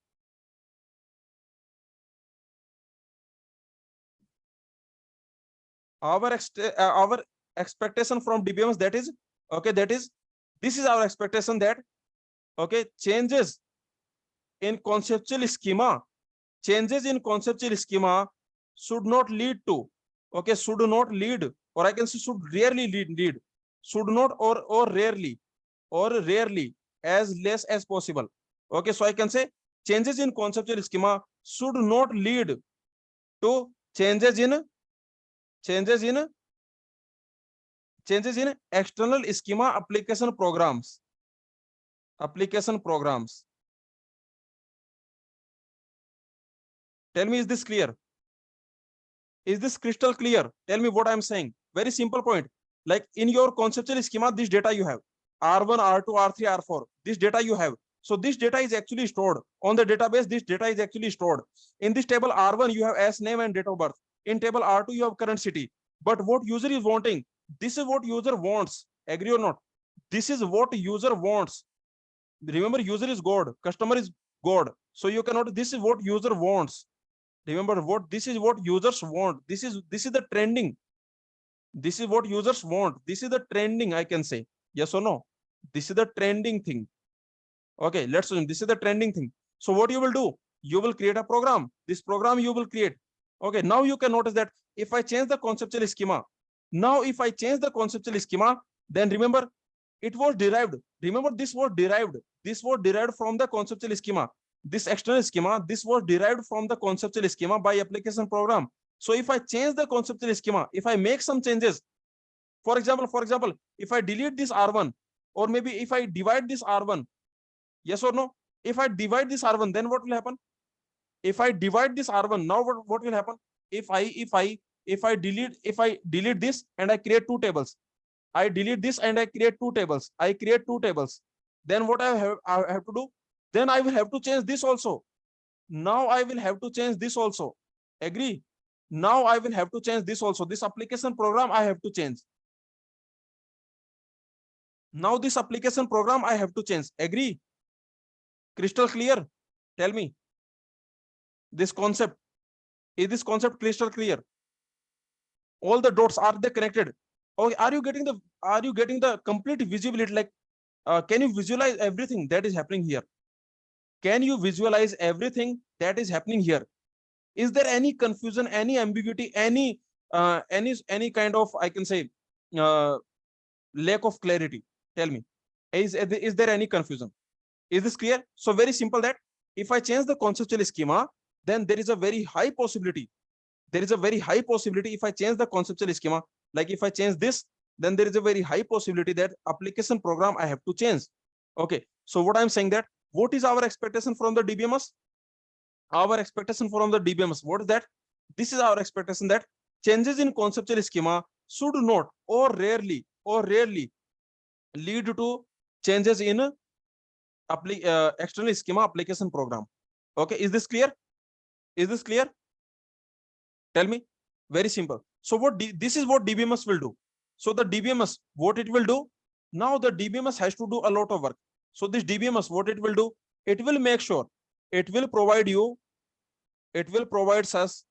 Our expectation from DBMS, that is, okay, this is our expectation, that, okay, changes in conceptual schema should not lead to, okay, should not lead, or I can say should rarely lead, should not, or rarely, as less as possible. Okay, so I can say changes in conceptual schema should not lead to changes in changes in external schema application programs. Tell me, is this clear? Is this crystal clear? Tell me what I'm saying. Very simple point. Like in your conceptual schema, this data you have R1, R2, R3, R4. This data you have. So this data is actually stored on the database. This data is actually stored in this table. R1 you have as name and date of birth. In table R2 you have current city. But what user is wanting? This is what user wants. Agree or not? This is what user wants. Remember, user is God, customer is God. So you cannot. This is what user wants. Remember, what this is what users want. This is the trending. This is what users want. This is the trending, I can say. Yes or no? This is the trending thing. Okay, let's assume this is the trending thing. So what you will do? You will create a program. This program you will create. Okay, now you can notice that if I change the conceptual schema, now if I change the conceptual schema, then remember it was derived. Remember, this was derived. This was derived from the conceptual schema. This external schema, this was derived from the conceptual schema by application program. So if I change the conceptual schema, if I make some changes, for example, if I delete this R1, or maybe if I divide this R1, yes or no? If I divide this R1, then what will happen? If I divide this R1, now what will happen? If I delete this and I create two tables, I delete this and I create two tables. Then what I have to do? Then I will have to change this also. Now I will have to change this also. Agree? Now I will have to change this also. This application program I have to change. Now this application program I have to change. Agree? Crystal clear? Tell me. This concept. Is this concept crystal clear? All the dots, are they connected? Okay, are you getting the complete visibility? Like, can you visualize everything that is happening here? Can you visualize everything that is happening here? Is there any confusion, any ambiguity, any kind of, I can say, lack of clarity? Tell me, is there any confusion? Is this clear? So very simple, that if I change the conceptual schema, then there is a very high possibility. If I change the conceptual schema, like if I change this, then there is a very high possibility that application program I have to change. Okay, so what I'm saying, that what is our expectation from the DBMS? Our expectation from the DBMS, what is that? This is our expectation, that changes in conceptual schema should not or rarely lead to changes in external schema application program. Okay, is this clear? Tell me. Very simple. So this is what DBMS will do. So the DBMS, what it will do? Now the DBMS has to do a lot of work. So this DBMS, what it will do? It will make sure, it will provide us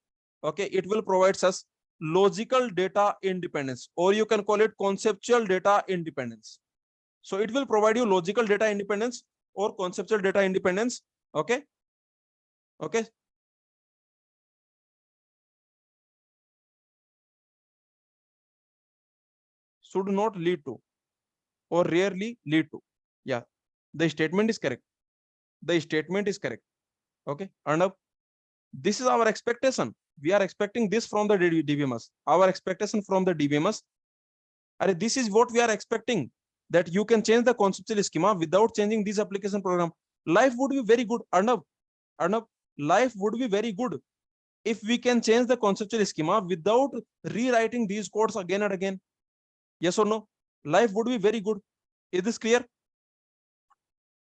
logical data independence, or you can call it conceptual data independence. So it will provide you logical data independence or conceptual data independence. Okay. Should not lead to or rarely lead to. Yeah, the statement is correct. Okay, Arnav, this is our expectation. We are expecting this from the DBMS. Our expectation from the DBMS, this is what we are expecting, that you can change the conceptual schema without changing this application program. Life would be very good, Arnav. Life would be very good if we can change the conceptual schema without rewriting these codes again and again. Yes or no? Life would be very good. Is this clear?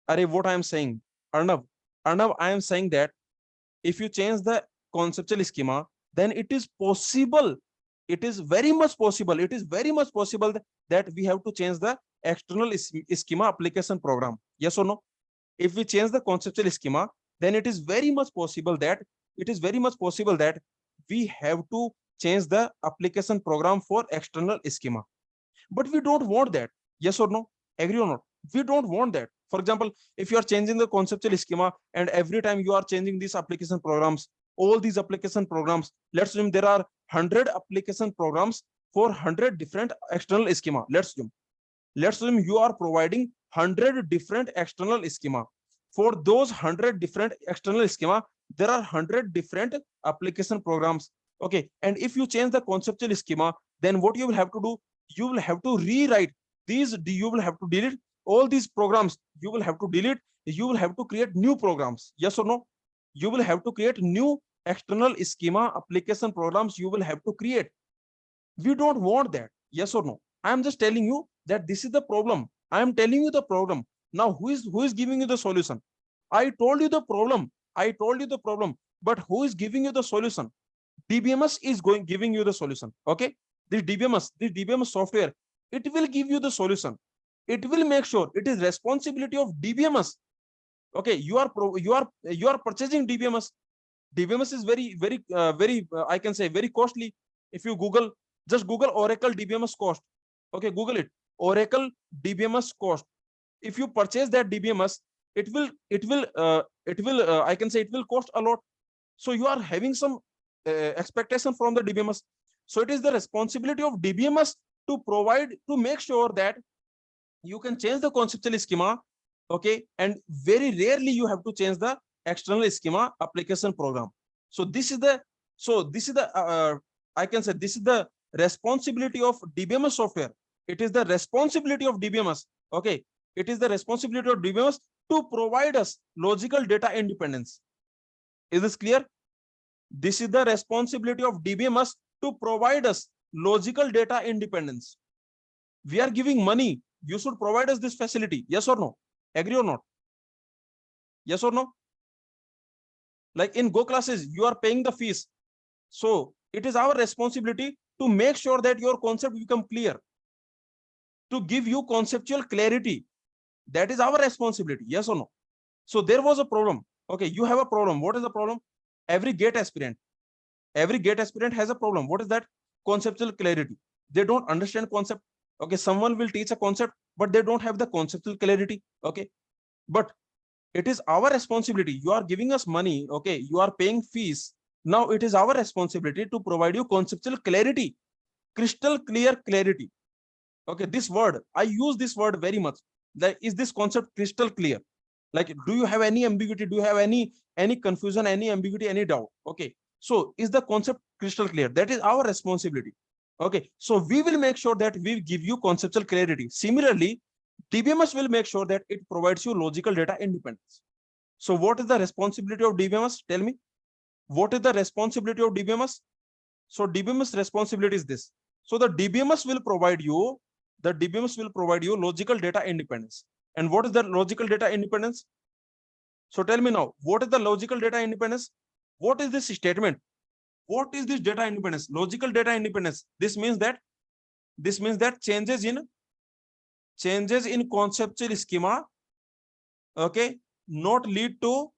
What I am saying, Arnav, I am saying that if you change the conceptual schema, then it is possible. It is very much possible. That we have to change the external schema application program. Yes or no? If we change the conceptual schema, then it is very much possible that we have to change the application program for external schema. But we don't want that. Yes or no? Agree or not? We don't want that. For example, if you are changing the conceptual schema and every time you are changing these application programs, all these application programs, let's assume there are 100 application programs for 100 different external schema. Let's assume you are providing 100 different external schema For those 100 different external schema, there are 100 different application programs. Okay, and if you change the conceptual schema, then what you will have to do, you will have to rewrite these, you will have to delete all these programs, you will have to delete, you will have to create new programs. Yes or no? You will have to create new external schema application programs, you will have to create. We don't want that. Yes or no? I am just telling you that this is the problem. I am telling you the problem. Now who is giving you the solution? I told you the problem. I told you the problem. But who is giving you the solution? DBMS is giving you the solution. Okay, this DBMS software, it will give you the solution. It will make sure. It is responsibility of DBMS. Okay, you are purchasing DBMS. DBMS is very I can say very costly. If you just Google Oracle DBMS cost. Okay, Google it. Oracle DBMS cost. If you purchase that DBMS, it will I can say it will cost a lot. So you are having some expectation from the DBMS. So it is the responsibility of DBMS to make sure that you can change the conceptual schema. Okay, and very rarely you have to change the external schema application program. So this is the I can say this is the responsibility of DBMS software. It is the responsibility of DBMS. Okay, it is the responsibility of DBMS to provide us logical data independence. Is this clear? This is the responsibility of DBMS to provide us logical data independence. We are giving money. You should provide us this facility. Yes or no? Agree or not? Yes or no? Like in goclasses, you are paying the fees. So it is our responsibility to make sure that your concept become clear, to give you conceptual clarity. That is our responsibility. Yes or no? So there was a problem. Okay, you have a problem. What is the problem? Every GATE aspirant has a problem. What is that? Conceptual clarity. They don't understand concept. Okay, someone will teach a concept, but they don't have the conceptual clarity. Okay, but it is our responsibility. You are giving us money. Okay, you are paying fees. Now it is our responsibility to provide you conceptual clarity, crystal clear clarity. Okay, this word, I use this word very much. Like, is this concept crystal clear? Like, do you have any ambiguity? Do you have any confusion, any ambiguity, any doubt? Okay, so is the concept crystal clear? That is our responsibility. Okay, so we will make sure that we give you conceptual clarity. Similarly, DBMS will make sure that it provides you logical data independence. So what is the responsibility of DBMS? Tell me, what is the responsibility of DBMS? So DBMS responsibility is this. So the DBMS will provide you logical data independence. And what is the logical data independence? So tell me now, what is the logical data independence? What is this statement? What is this data independence? Logical data independence. This means that changes in conceptual schema, okay, not lead to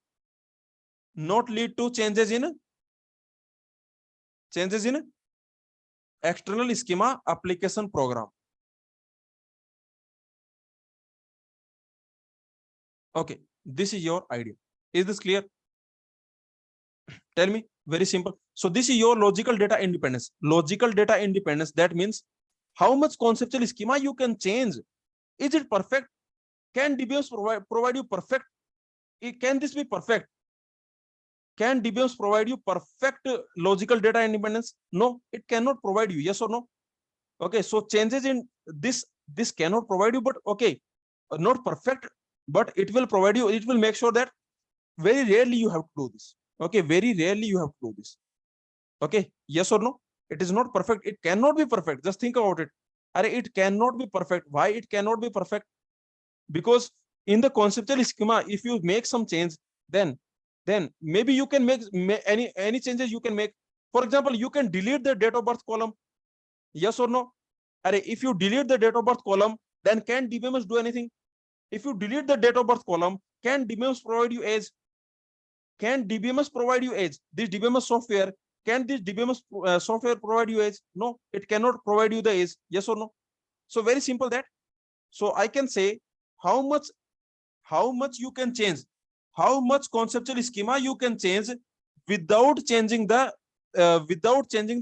changes in external schema application program. Okay, this is your idea. Is this clear? Tell me, very simple. So this is your logical data independence. Logical data independence, that means how much conceptual schema you can change. Is it perfect? Can DBMS provide you perfect? Can this be perfect? Can DBMS provide you perfect logical data independence? No, it cannot provide you. Yes or no? Okay, so changes in this cannot provide you, but okay, not perfect, but it will provide you. It will make sure that very rarely you have to do this. Okay, very rarely you have to do this. Okay, yes or no? It is not perfect. It cannot be perfect. Just think about it. It cannot be perfect. Why it cannot be perfect? Because in the conceptual schema, if you make some change, then maybe you can make any changes you can make. For example, you can delete the date of birth column. Yes or no? If you delete the date of birth column, then can DBMS do anything? If you delete the date of birth column, can DBMS provide you age? Can DBMS provide you age? This DBMS software, can this DBMS software provide you age? No, it cannot provide you the age. Yes or no? So very simple that. So I can say how much you can change, how much conceptual schema you can change without changing the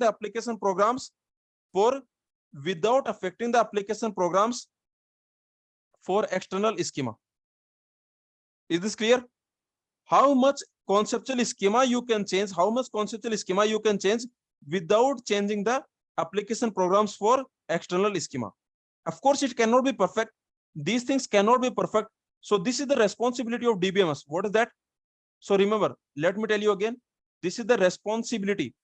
application programs without affecting the application programs for external schema. Is this clear? How much conceptual schema you can change, how much conceptual schema you can change without changing the application programs for external schema. Of course, it cannot be perfect. These things cannot be perfect. So this is the responsibility of DBMS. What is that? So remember, let me tell you again, this is the responsibility.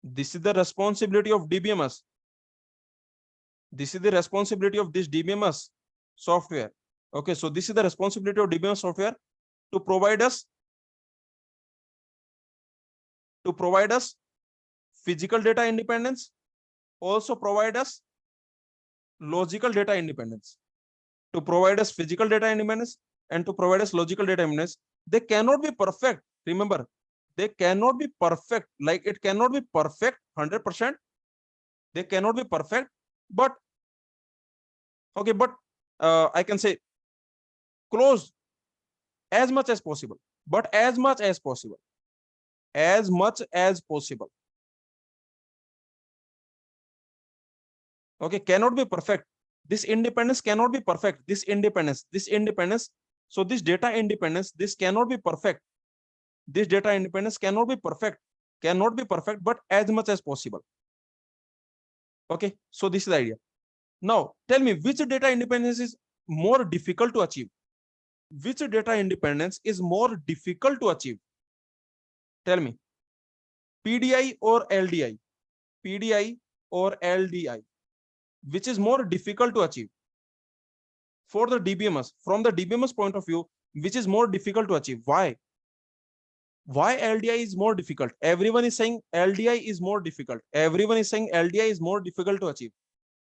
This is the responsibility of DBMS. This is the responsibility of this DBMS software. Okay, so this is the responsibility of DBMS software to provide us physical data independence, also provide us logical data independence. To provide us physical data independence and to provide us logical data independence. They cannot be perfect. Remember, they cannot be perfect. Like it cannot be perfect 100%. They cannot be perfect, but okay, but I can say close as much as possible, but as much as possible, as much as possible. Okay, cannot be perfect. This independence cannot be perfect. This independence. So this data independence, this cannot be perfect. This data independence cannot be perfect, but as much as possible. Okay, so this is the idea. Now tell me, which data independence is more difficult to achieve? Which data independence is more difficult to achieve? Tell me. PDI or LDI? PDI or LDI? Which is more difficult to achieve? For the DBMS, from the DBMS point of view, which is more difficult to achieve? Why? Why LDI is more difficult? Everyone is saying LDI is more difficult. Everyone is saying LDI is more difficult to achieve.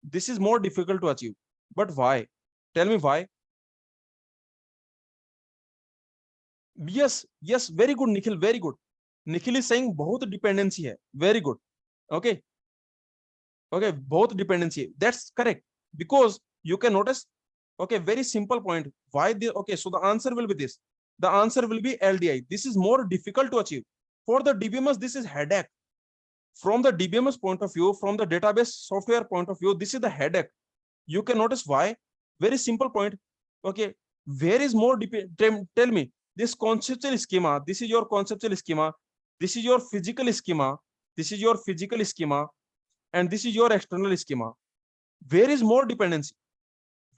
This is more difficult to achieve. But why? Tell me why. Yes, yes, very good, Nikhil, very good. Nikhil is saying बहुत dependency hai. Very good. Okay. Okay, both dependency. That's correct. Because you can notice, okay, very simple point. Why the okay, so the answer will be this. The answer will be LDI. This is more difficult to achieve. For the DBMS, this is headache. From the DBMS point of view, from the database software point of view, this is the headache. You can notice why. Very simple point. Okay, where is more tell me, this conceptual schema, this is your conceptual schema, this is your physical schema, this is your physical schema, and this is your external schema. Where is more dependency?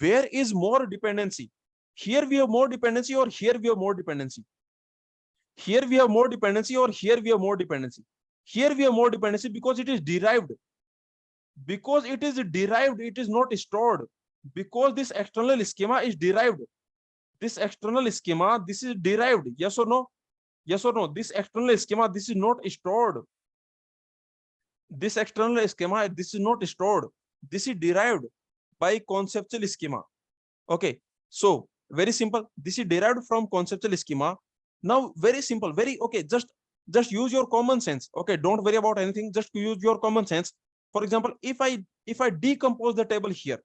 Where is more dependency? Here we have more dependency, or here we have more dependency? Here we have more dependency, or here we have more dependency? Here we have more dependency because it is derived. Because it is derived, it is not stored. Because this external schema is derived. This external schema, this is derived. Yes or no? Yes or no? This external schema, this is not stored. This external schema, this is not stored. This is derived by conceptual schema. Okay, so very simple. This is derived from conceptual schema. Now very simple, very okay. Just use your common sense. Okay, don't worry about anything. Just use your common sense. For example, if I decompose the table here,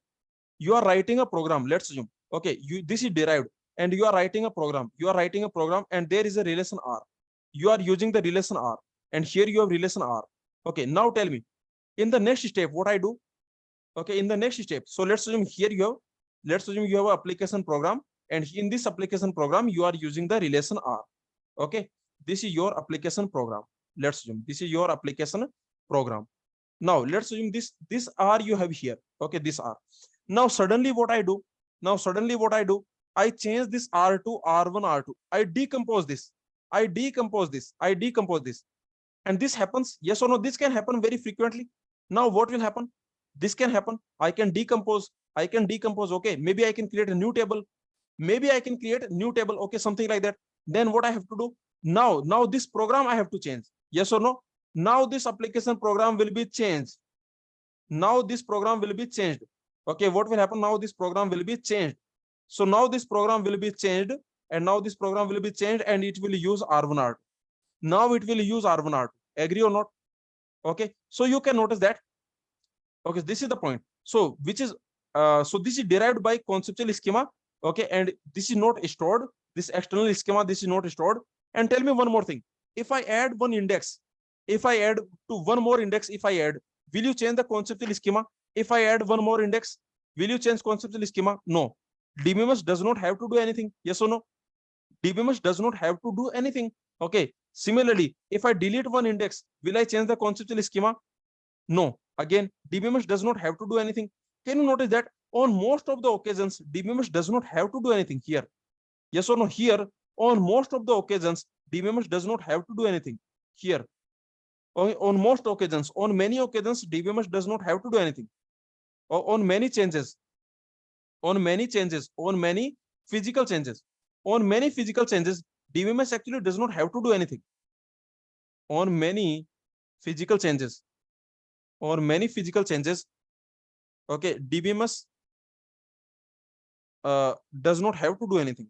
you are writing a program. Let's assume. Okay, this is derived, and you are writing a program. You are writing a program, and there is a relation R. You are using the relation R, and here you have relation R. Okay, now tell me, in the next step, what I do? Okay, in the next step, so let's assume here let's assume you have an application program, and in this application program, you are using the relation R. Okay, this is your application program. Let's assume this is your application program. Now let's assume this R you have here. Okay, this R. Now suddenly what I do? I change this R to R1, R2. I decompose this. And this happens, yes or no? This can happen very frequently. Now what will happen? This can happen. I can decompose. Okay, maybe I can create a new table. Okay, something like that. Then what I have to do? Now this program I have to change. Yes or no? Now this application program will be changed. Okay, what will happen? Now this program will be changed. So now this program will be changed, and it will use R1, R2. Now it will use R1, R2. Agree or not? Okay, so you can notice that. Okay, this is the point. So which is so this is derived by conceptual schema. Okay, and this is not stored. This external schema, this is not stored. And tell me one more thing. If I add one index, will you change the conceptual schema? If I add one more index, will you change conceptual schema? No. DBMS does not have to do anything. Yes or no? DBMS does not have to do anything. Okay. Similarly, if I delete one index, will I change the conceptual schema? No. Again, DBMS does not have to do anything. Can you notice that on most of the occasions, DBMS does not have to do anything here? Yes or no? Here, on most of the occasions, DBMS does not have to do anything. Here, on most occasions, on many occasions, DBMS does not have to do anything. On many changes, on many changes, on many physical changes, on many physical changes, DBMS actually does not have to do anything. On many physical changes, on many physical changes, okay, DBMS does not have to do anything.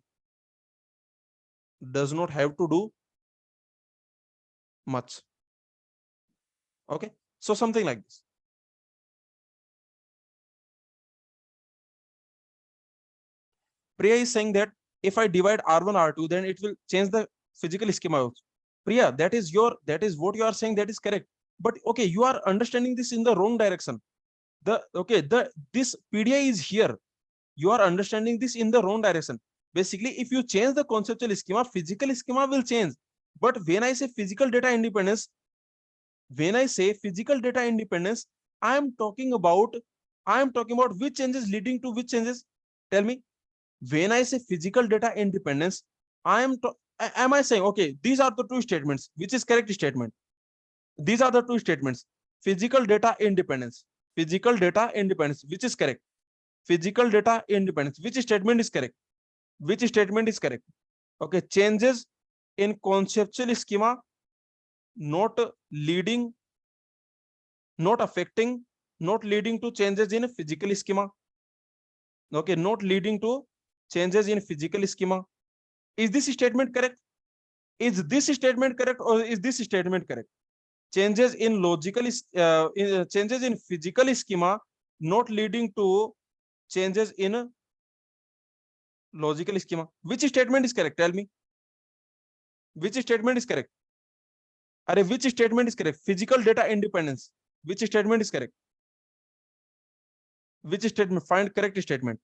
Does not have to do much. Okay, so something like this. Priya is saying that if I divide R1, R2, then it will change the physical schema also. Priya, that is what you are saying, that is correct. But okay, you are understanding this in the wrong direction. This PDI is here. You are understanding this in the wrong direction. Basically, if you change the conceptual schema, physical schema will change. But when I say physical data independence, I am talking about which changes leading to which changes. Tell me. When I say physical data independence, am I saying, okay, these are the two statements, which is correct statement? These are the two statements. Physical data independence, which is correct? Physical data independence, which statement is correct? Which statement is correct? Okay, changes in conceptual schema not leading, not affecting, not leading to changes in physical schema. Okay, not leading to changes in physical schema. Is this statement correct? Is this statement correct, or is this statement correct? Changes in changes in physical schema not leading to changes in logical schema. Which statement is correct? Tell me. Which statement is correct? Which statement is correct? Physical data independence. Which statement is correct? Which statement? Find correct statement.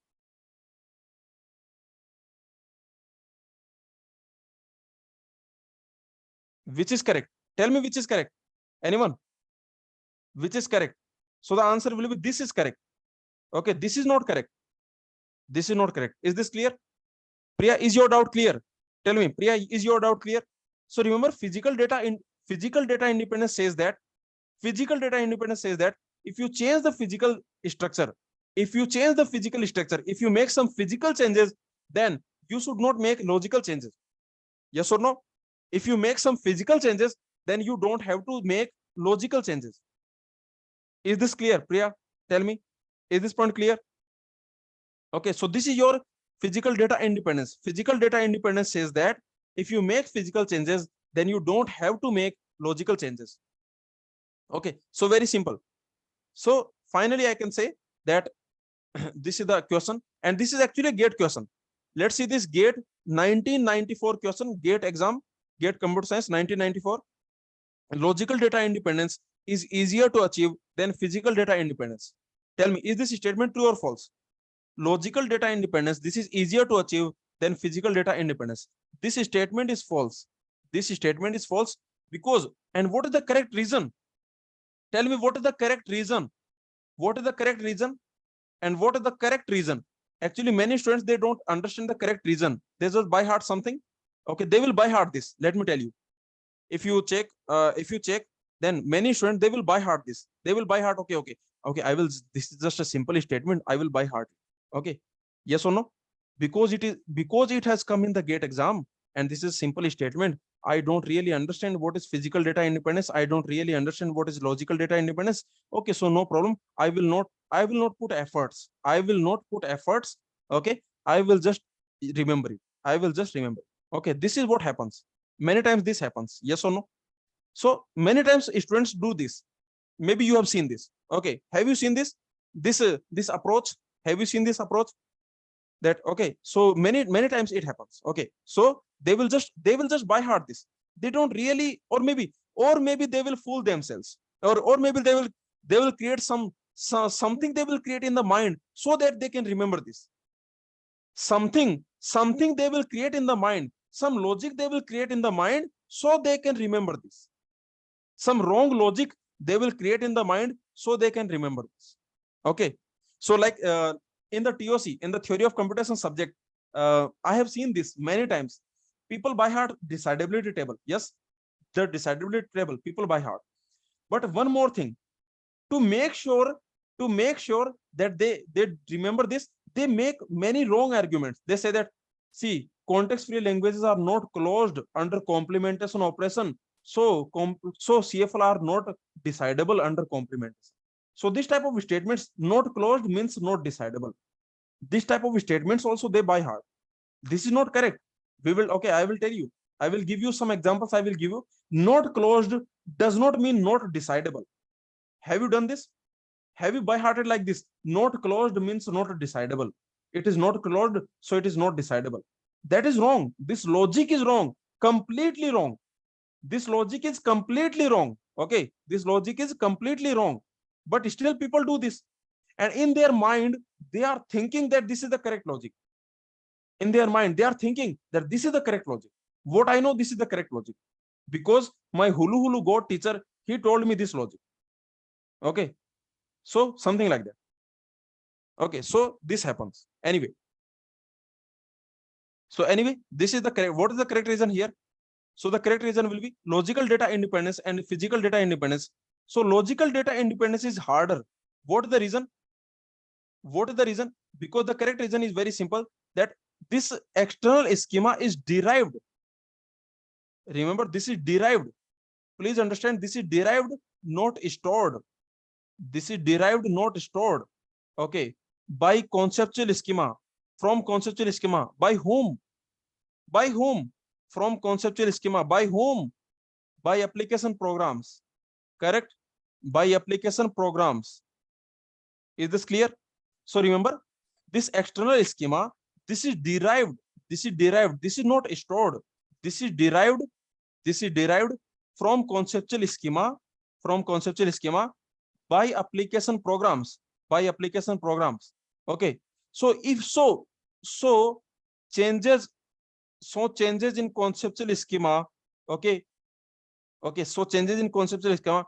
Which is correct? Tell me which is correct. Anyone? Which is correct? So the answer will be this is correct. Okay, this is not correct. This is not correct. Is this clear? Priya, is your doubt clear? Tell me, Priya, is your doubt clear? So remember, physical data independence says that if you change the physical structure, if you make some physical changes, then you should not make logical changes. Yes or no? If you make some physical changes, then you don't have to make logical changes. Is this clear, Priya? Tell me, is this point clear? Okay, so this is your physical data independence. Physical data independence says that if you make physical changes, then you don't have to make logical changes. Okay, so very simple. So finally, I can say that this is the question, and this is actually a GATE question. Let's see this GATE 1994 question, GATE exam, GATE Computer Science 1994. Logical data independence is easier to achieve than physical data independence. Tell me, is this statement true or false? Logical data independence, this is easier to achieve than physical data independence. This statement is false. This statement is false because, and what is the correct reason? Tell me, what is the correct reason? What is the correct reason? And what is the correct reason? Actually, many students, they don't understand the correct reason. They just by heart something. Okay, they will by heart this. Let me tell you. If you check, then many students, they will by heart this. They will by heart, okay, I will, this is just a simple statement. I will by heart. Okay, yes or no? Because it has come in the GATE exam, and this is simple statement. I don't really understand what is physical data independence. I don't really understand what is logical data independence. Okay, so no problem. I will not put efforts. Okay, I will just remember it. Okay, this is what happens. Many times this happens. Yes or no? So many times students do this. Maybe you have seen this. Okay, have you seen this approach? Have you seen this approach? That, okay, so many times it happens. Okay, so they will just by heart this. They don't really, or maybe they will fool themselves, or maybe they will create something they will create in the mind so that they can remember this. something they will create in the mind, some logic they will create in the mind, so they can remember this. Some wrong logic they will create in the mind, so they can remember this. Okay, so like in the TOC, in the theory of computation subject, I have seen this many times. People by heart decidability table. Yes, the decidability table people by heart. But one more thing, to make sure that they remember this, they make many wrong arguments. They say that, see, context free languages are not closed under complementation operation, so CFL are not decidable under complementation. So this type of statements, not closed means not decidable. This type of statements also they by heart. This is not correct. We will, okay, I will tell you, I will give you some examples. I will give you, not closed does not mean not decidable. Have you done this? Have you by hearted like this? Not closed means not decidable. It is not closed, so it is not decidable. That is wrong. This logic is wrong, completely wrong. This logic is completely wrong. Okay, this logic is completely wrong, but still people do this, and in their mind they are thinking that this is the correct logic. In their mind they are thinking that this is the correct logic. What I know, this is the correct logic because my hulu god teacher, he told me this logic. Okay, so something like that. Okay, so this happens anyway. So anyway, this is the correct. What is the correct reason here? So the correct reason will be logical data independence and physical data independence. So logical data independence is harder. What is the reason? What is the reason? Because the correct reason is very simple, that this external schema is derived. Remember, this is derived. Please understand, this is derived, not stored. This is derived, not stored. Okay, by conceptual schema, from conceptual schema. By whom? By whom? From conceptual schema. By whom? By application programs. Correct? By application programs. Is this clear? So remember, this external schema, this is derived. This is derived. This is not stored. This is derived. This is derived from conceptual schema. From conceptual schema by application programs. By application programs. Okay. So if so changes. So changes in conceptual schema. Okay. Okay. So changes in conceptual schema.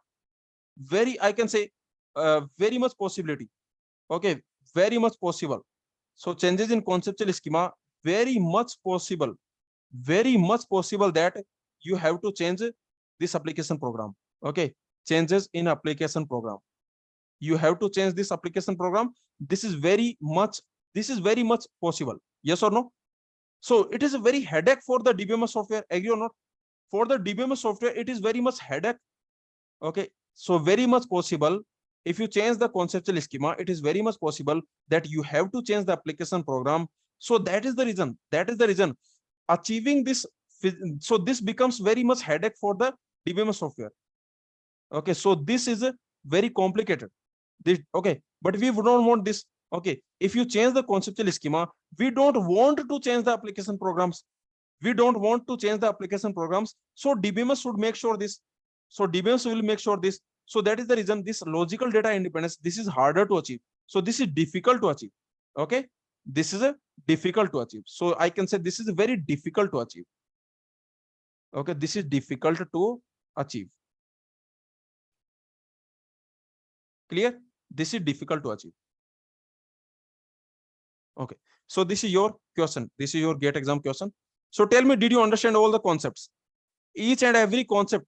Very, I can say, very much possibility. Okay. Very much possible. So changes in conceptual schema, very much possible. Very much possible that you have to change this application program. Okay. Changes in application program. You have to change this application program. This is very much possible. Yes or no? So it is a very headache for the Dbms software. Agree or not? For the Dbms software, it is very much headache. Okay. So very much possible. If you change the conceptual schema, it is very much possible that you have to change the application program. So that is the reason. That is the reason. Achieving this, so this becomes very much headache for the Dbms software. Okay. So this is very complicated. This, okay, but we don't want this. Okay, if you change the conceptual schema, we don't want to change the application programs. We don't want to change the application programs. So Dbms should make sure this. So Dbms will make sure this. So that is the reason this logical data independence, this is harder to achieve. So this is difficult to achieve. Okay, this is a difficult to achieve. So I can say this is very difficult to achieve. Okay, this is difficult to achieve. Clear? This is difficult to achieve. Okay, so this is your question. This is your GATE exam question. So tell me, did you understand all the concepts? Each and every concept.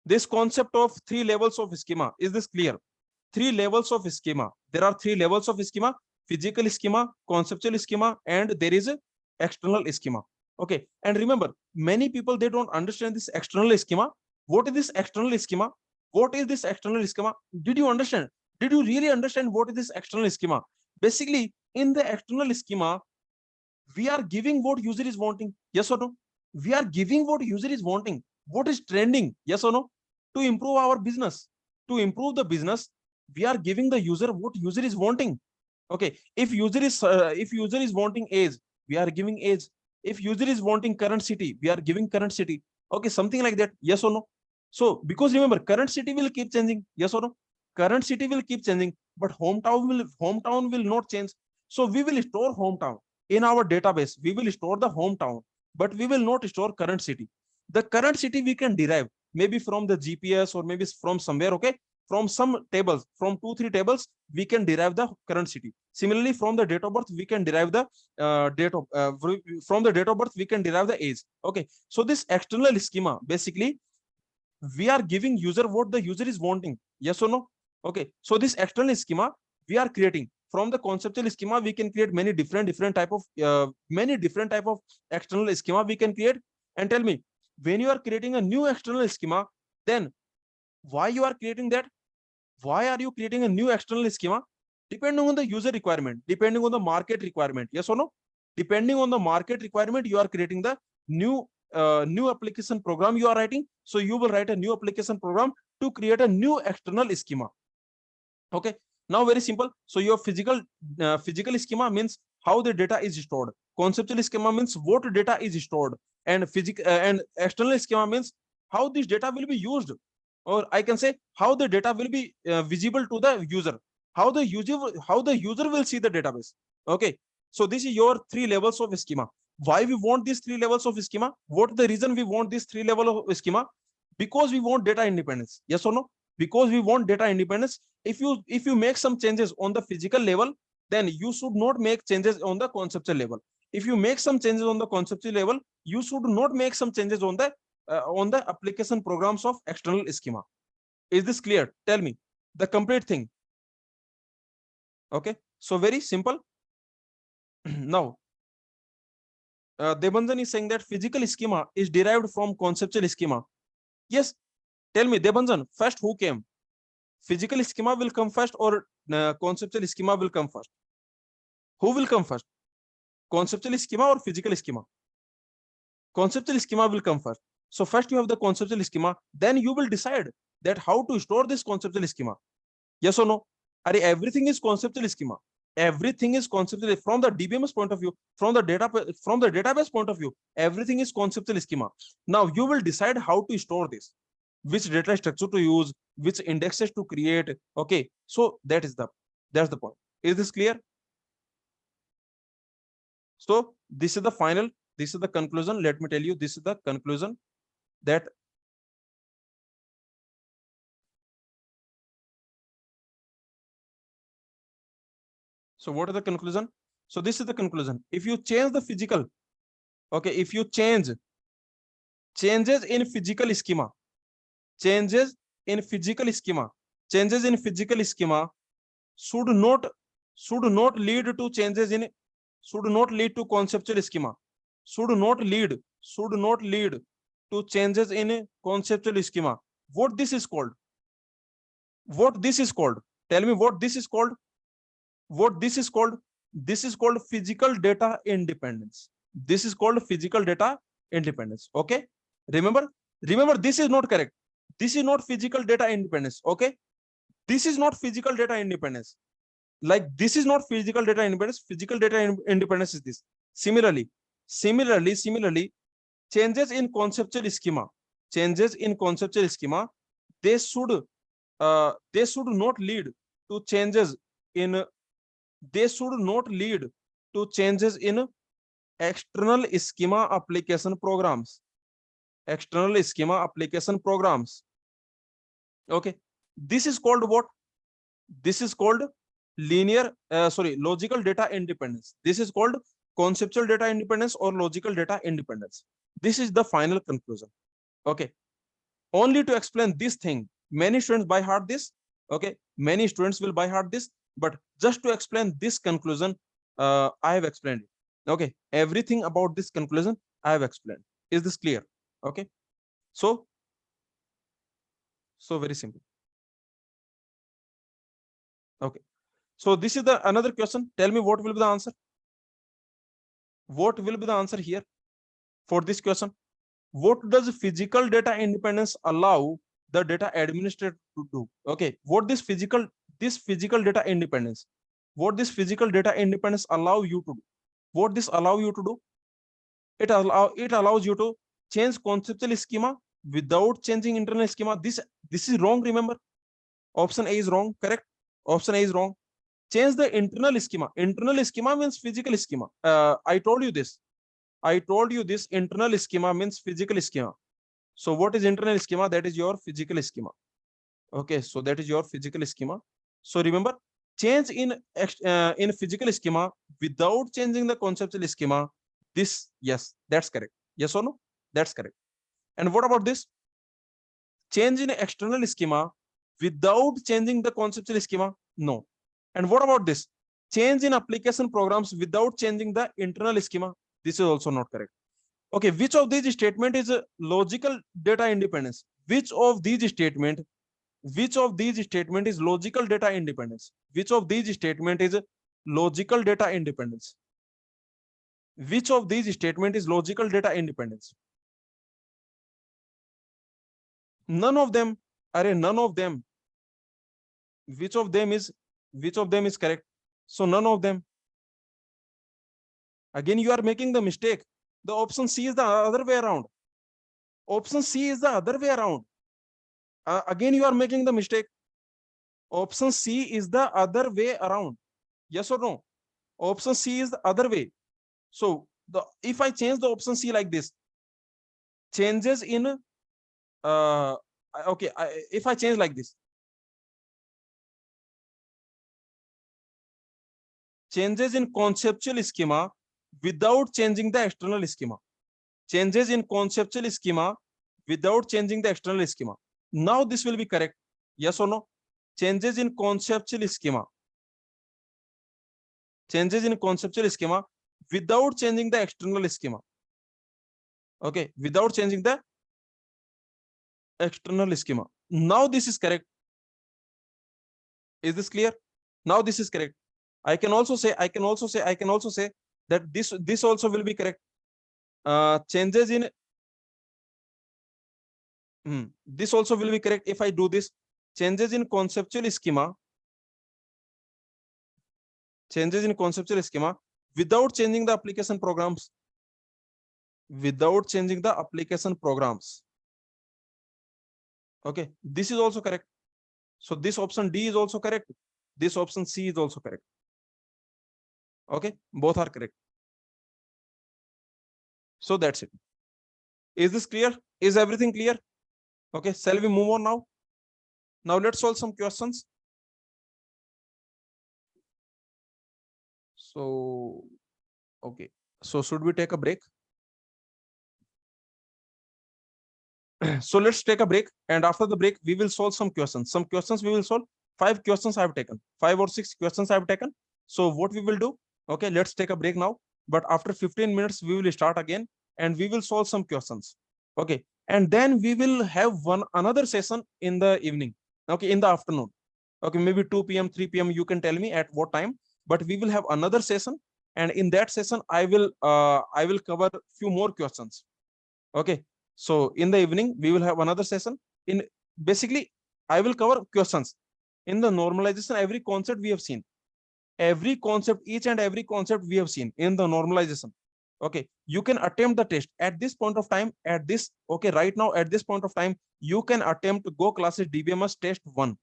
This concept of 3 levels of schema, is this clear? 3 levels of schema. There are 3 levels of schema: physical schema, conceptual schema, and there is a external schema. Okay, and remember, many people, they don't understand this external schema. What is this external schema? What is this external schema? Did you understand? Did you really understand what is this external schema? Basically, in the external schema, we are giving what user is wanting. Yes or no? We are giving what user is wanting. What is trending? Yes or no? To improve our business. To improve the business, we are giving the user what user is wanting. Okay. If user is wanting age, we are giving age. If user is wanting current city, we are giving current city. Okay, something like that. Yes or no? So because remember, current city will keep changing. Yes or no? Current city will keep changing, but hometown will not change. So we will store hometown in our database. We will store the hometown, but we will not store current city. The current city we can derive maybe from the GPS or maybe from somewhere. Okay, from some tables, from 2-3 tables, we can derive the current city. Similarly, from the date of birth, we can derive the from the date of birth, we can derive the age. Okay, so this external schema, basically, we are giving user what the user is wanting. Yes or no? Okay, so this external schema we are creating from the conceptual schema. We can create many different type of external schema we can create. And tell me, when you are creating a new external schema, then why you are creating that? Why are you creating a new external schema? Depending on the user requirement, depending on the market requirement. Yes or no? Depending on the market requirement, you are creating the new application program you are writing. So you will write a new application program to create a new external schema. Okay, now very simple. So your physical schema means how the data is stored. Conceptual schema means what data is stored, and and external schema means how this data will be used, or I can say how the data will be visible to the user, how the user will see the database. Okay, so this is your 3 levels of schema. Why we want these 3 levels of schema? What the reason we want this 3 level of schema? Because we want data independence. Yes or no? Because we want data independence. If you make some changes on the physical level, then you should not make changes on the conceptual level. If you make some changes on the conceptual level, you should not make some changes on the application programs of external schema. Is this clear? Tell me the complete thing. Okay, so very simple. Now Debanjan is saying that physical schema is derived from conceptual schema. Yes, tell me, Debanjan, first who came? Physical schema will come first, or conceptual schema will come first? Who will come first? Conceptual schema or physical schema? Conceptual schema will come first. So first you have the conceptual schema, then you will decide that how to store this conceptual schema. Yes or no? Everything is conceptual schema. Everything is conceptual from the DBMS point of view, from the database point of view. Everything is conceptual schema. Now you will decide how to store this, which data structure to use, which indexes to create. Okay, so that's the point. Is this clear? So this is the final. This is the conclusion. Let me tell you, this is the conclusion that so what is the conclusion? So this is the conclusion. If you change the physical, okay, if you changes in physical schema, changes in physical schema, changes in physical schema should not lead to changes in, should not lead to conceptual schema, should not lead to changes in conceptual schema. What this is called? What this is called? Tell me what this is called. What this is called? This is called physical data independence. This is called physical data independence. Okay, remember this is not correct. This is not physical data independence. Okay, this is not physical data independence. Like this is not physical data independence. Physical data independence is this. Similarly, changes in conceptual schema, changes in conceptual schema, they should not lead to changes in, they should not lead to changes in external schema application programs. External schema application programs. Okay, this is called what? This is called logical data independence. This is called conceptual data independence or logical data independence. This is the final conclusion. Okay, only to explain this thing, many students by heart this. Okay, many students will by heart this, but just to explain this conclusion, I have explained it. Okay, everything about this conclusion I have explained. Is this clear? Okay, so very simple. Okay, so this is the another question. Tell me what will be the answer. What will be the answer here for this question? What does physical data independence allow the data administrator to do? Okay, what this physical data independence, what this physical data independence allow you to do? What this allow you to do? It allows you to change conceptual schema without changing internal schema. This is wrong. Remember, option A is wrong. Correct? Option A is wrong. Change the internal schema. Internal schema means physical schema. I told you this. Internal schema means physical schema. So what is internal schema? That is your physical schema. Okay, so that is your physical schema. So remember, change in physical schema without changing the conceptual schema. This, yes, that's correct. Yes or no? That's correct. And what about this? Change in external schema without changing the conceptual schema? No. And what about this? Change in application programs without changing the internal schema? This is also not correct. Okay, which of these statement is logical data independence? Which of these statement is logical data independence? Which of these statement is logical data independence? Which of these statement is logical data independence? None of them. Are none of them. Which of them is correct? So none of them. Again, you are making the mistake. The option C is the other way around. Option C is the other way around. Again, you are making the mistake. Option C is the other way around. Yes or no? Option C is the other way. So if I change the option C like this, changes in okay, if I change like this, changes in conceptual schema without changing the external schema. Changes in conceptual schema without changing the external schema. Now this will be correct. Yes or no? Changes in conceptual schema. Changes in conceptual schema without changing the external schema. Okay, without changing the external schema. Now this is correct. Is this clear? Now this is correct. I can also say that this also will be correct. Changes in this also will be correct if I do this. Changes in conceptual schema. Changes in conceptual schema without changing the application programs. Without changing the application programs. Okay, this is also correct. So this option D is also correct. This option C is also correct. Okay, both are correct. So that's it. Is this clear? Is everything clear? Okay, shall we move on now? Now let's solve some questions. So, okay. So should we take a break? So let's take a break, and after the break we will solve some questions. Some questions we will solve. 5 questions I have taken. 5 or 6 questions I have taken. So what we will do? Okay, let's take a break now. But after 15 minutes we will start again, and we will solve some questions. Okay, and then we will have another session in the evening. Okay, in the afternoon. Okay, maybe 2 p.m., 3 p.m. You can tell me at what time. But we will have another session, and in that session I will cover few more questions. Okay, so in the evening we will have another session. In basically I will cover questions in the normalization. Every concept we have seen, every concept, each and every concept we have seen in the normalization. Okay, you can attempt the test at this point of time. At this, okay, right now at this point of time you can attempt goclass's Dbms test 1.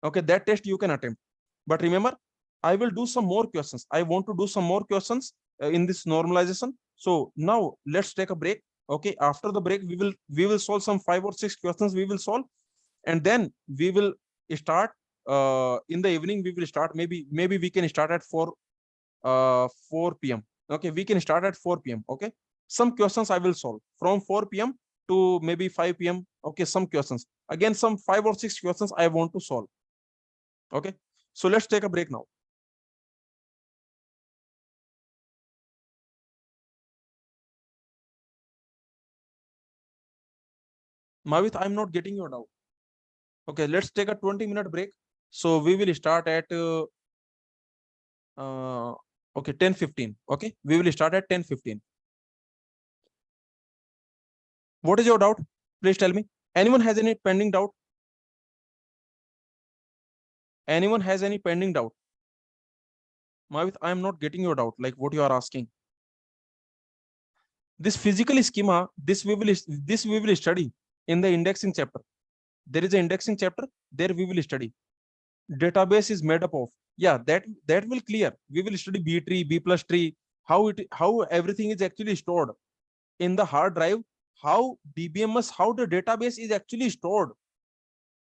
Okay, that test you can attempt. But remember, I will do some more questions. I want to do some more questions in this normalization. So now let's take a break. Okay, after the break we will solve some 5 or 6 questions we will solve, and then we will start in the evening. We will start, maybe we can start at 4 p.m. Okay, we can start at 4 p.m. Okay, some questions I will solve from 4 p.m. to maybe 5 p.m. Okay, some questions, again some 5 or 6 questions I want to solve. Okay, so let's take a break now. Mavit, I'm not getting your doubt. Okay, let's take a 20-minute break. So we will start at okay, 10:15. Okay, we will start at 10:15. What is your doubt? Please tell me. Anyone has any pending doubt? Anyone has any pending doubt? Mavit, I am not getting your doubt, like what you are asking. This physical schema, this we will study in the indexing chapter. There is an indexing chapter, there we will study. Database is made up of. Yeah, that will clear. We will study B tree, B plus tree, how everything is actually stored in the hard drive, how DBMS, how the database is actually stored.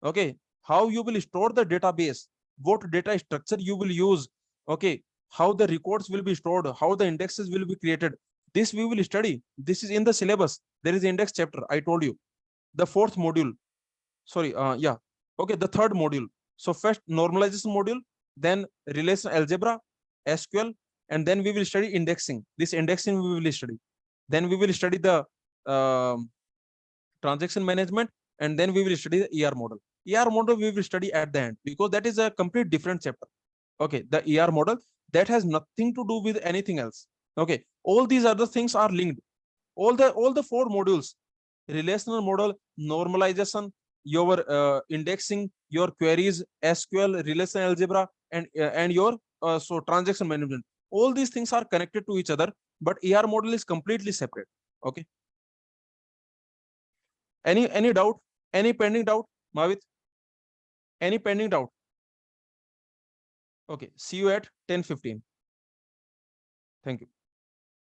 Okay, how you will store the database, what data structure you will use. Okay, how the records will be stored, how the indexes will be created. This we will study. This is in the syllabus. There is index chapter. I told you. The fourth module. Sorry. Yeah. Okay. The third module. So first normalization module, then relational algebra, SQL, and then we will study indexing. This indexing we will study. Then we will study the um transaction management, and then we will study the ER model. ER model we will study at the end because that is a complete different chapter. Okay, the ER model that has nothing to do with anything else. Okay, all these other things are linked. All the four modules: relational model, normalization, your indexing, your queries, SQL, relational algebra, and your so transaction management. All these things are connected to each other, but ER model is completely separate. Okay. Any doubt? Any pending doubt, Mavit? Any pending doubt? Okay. See you at 10:15. Thank you.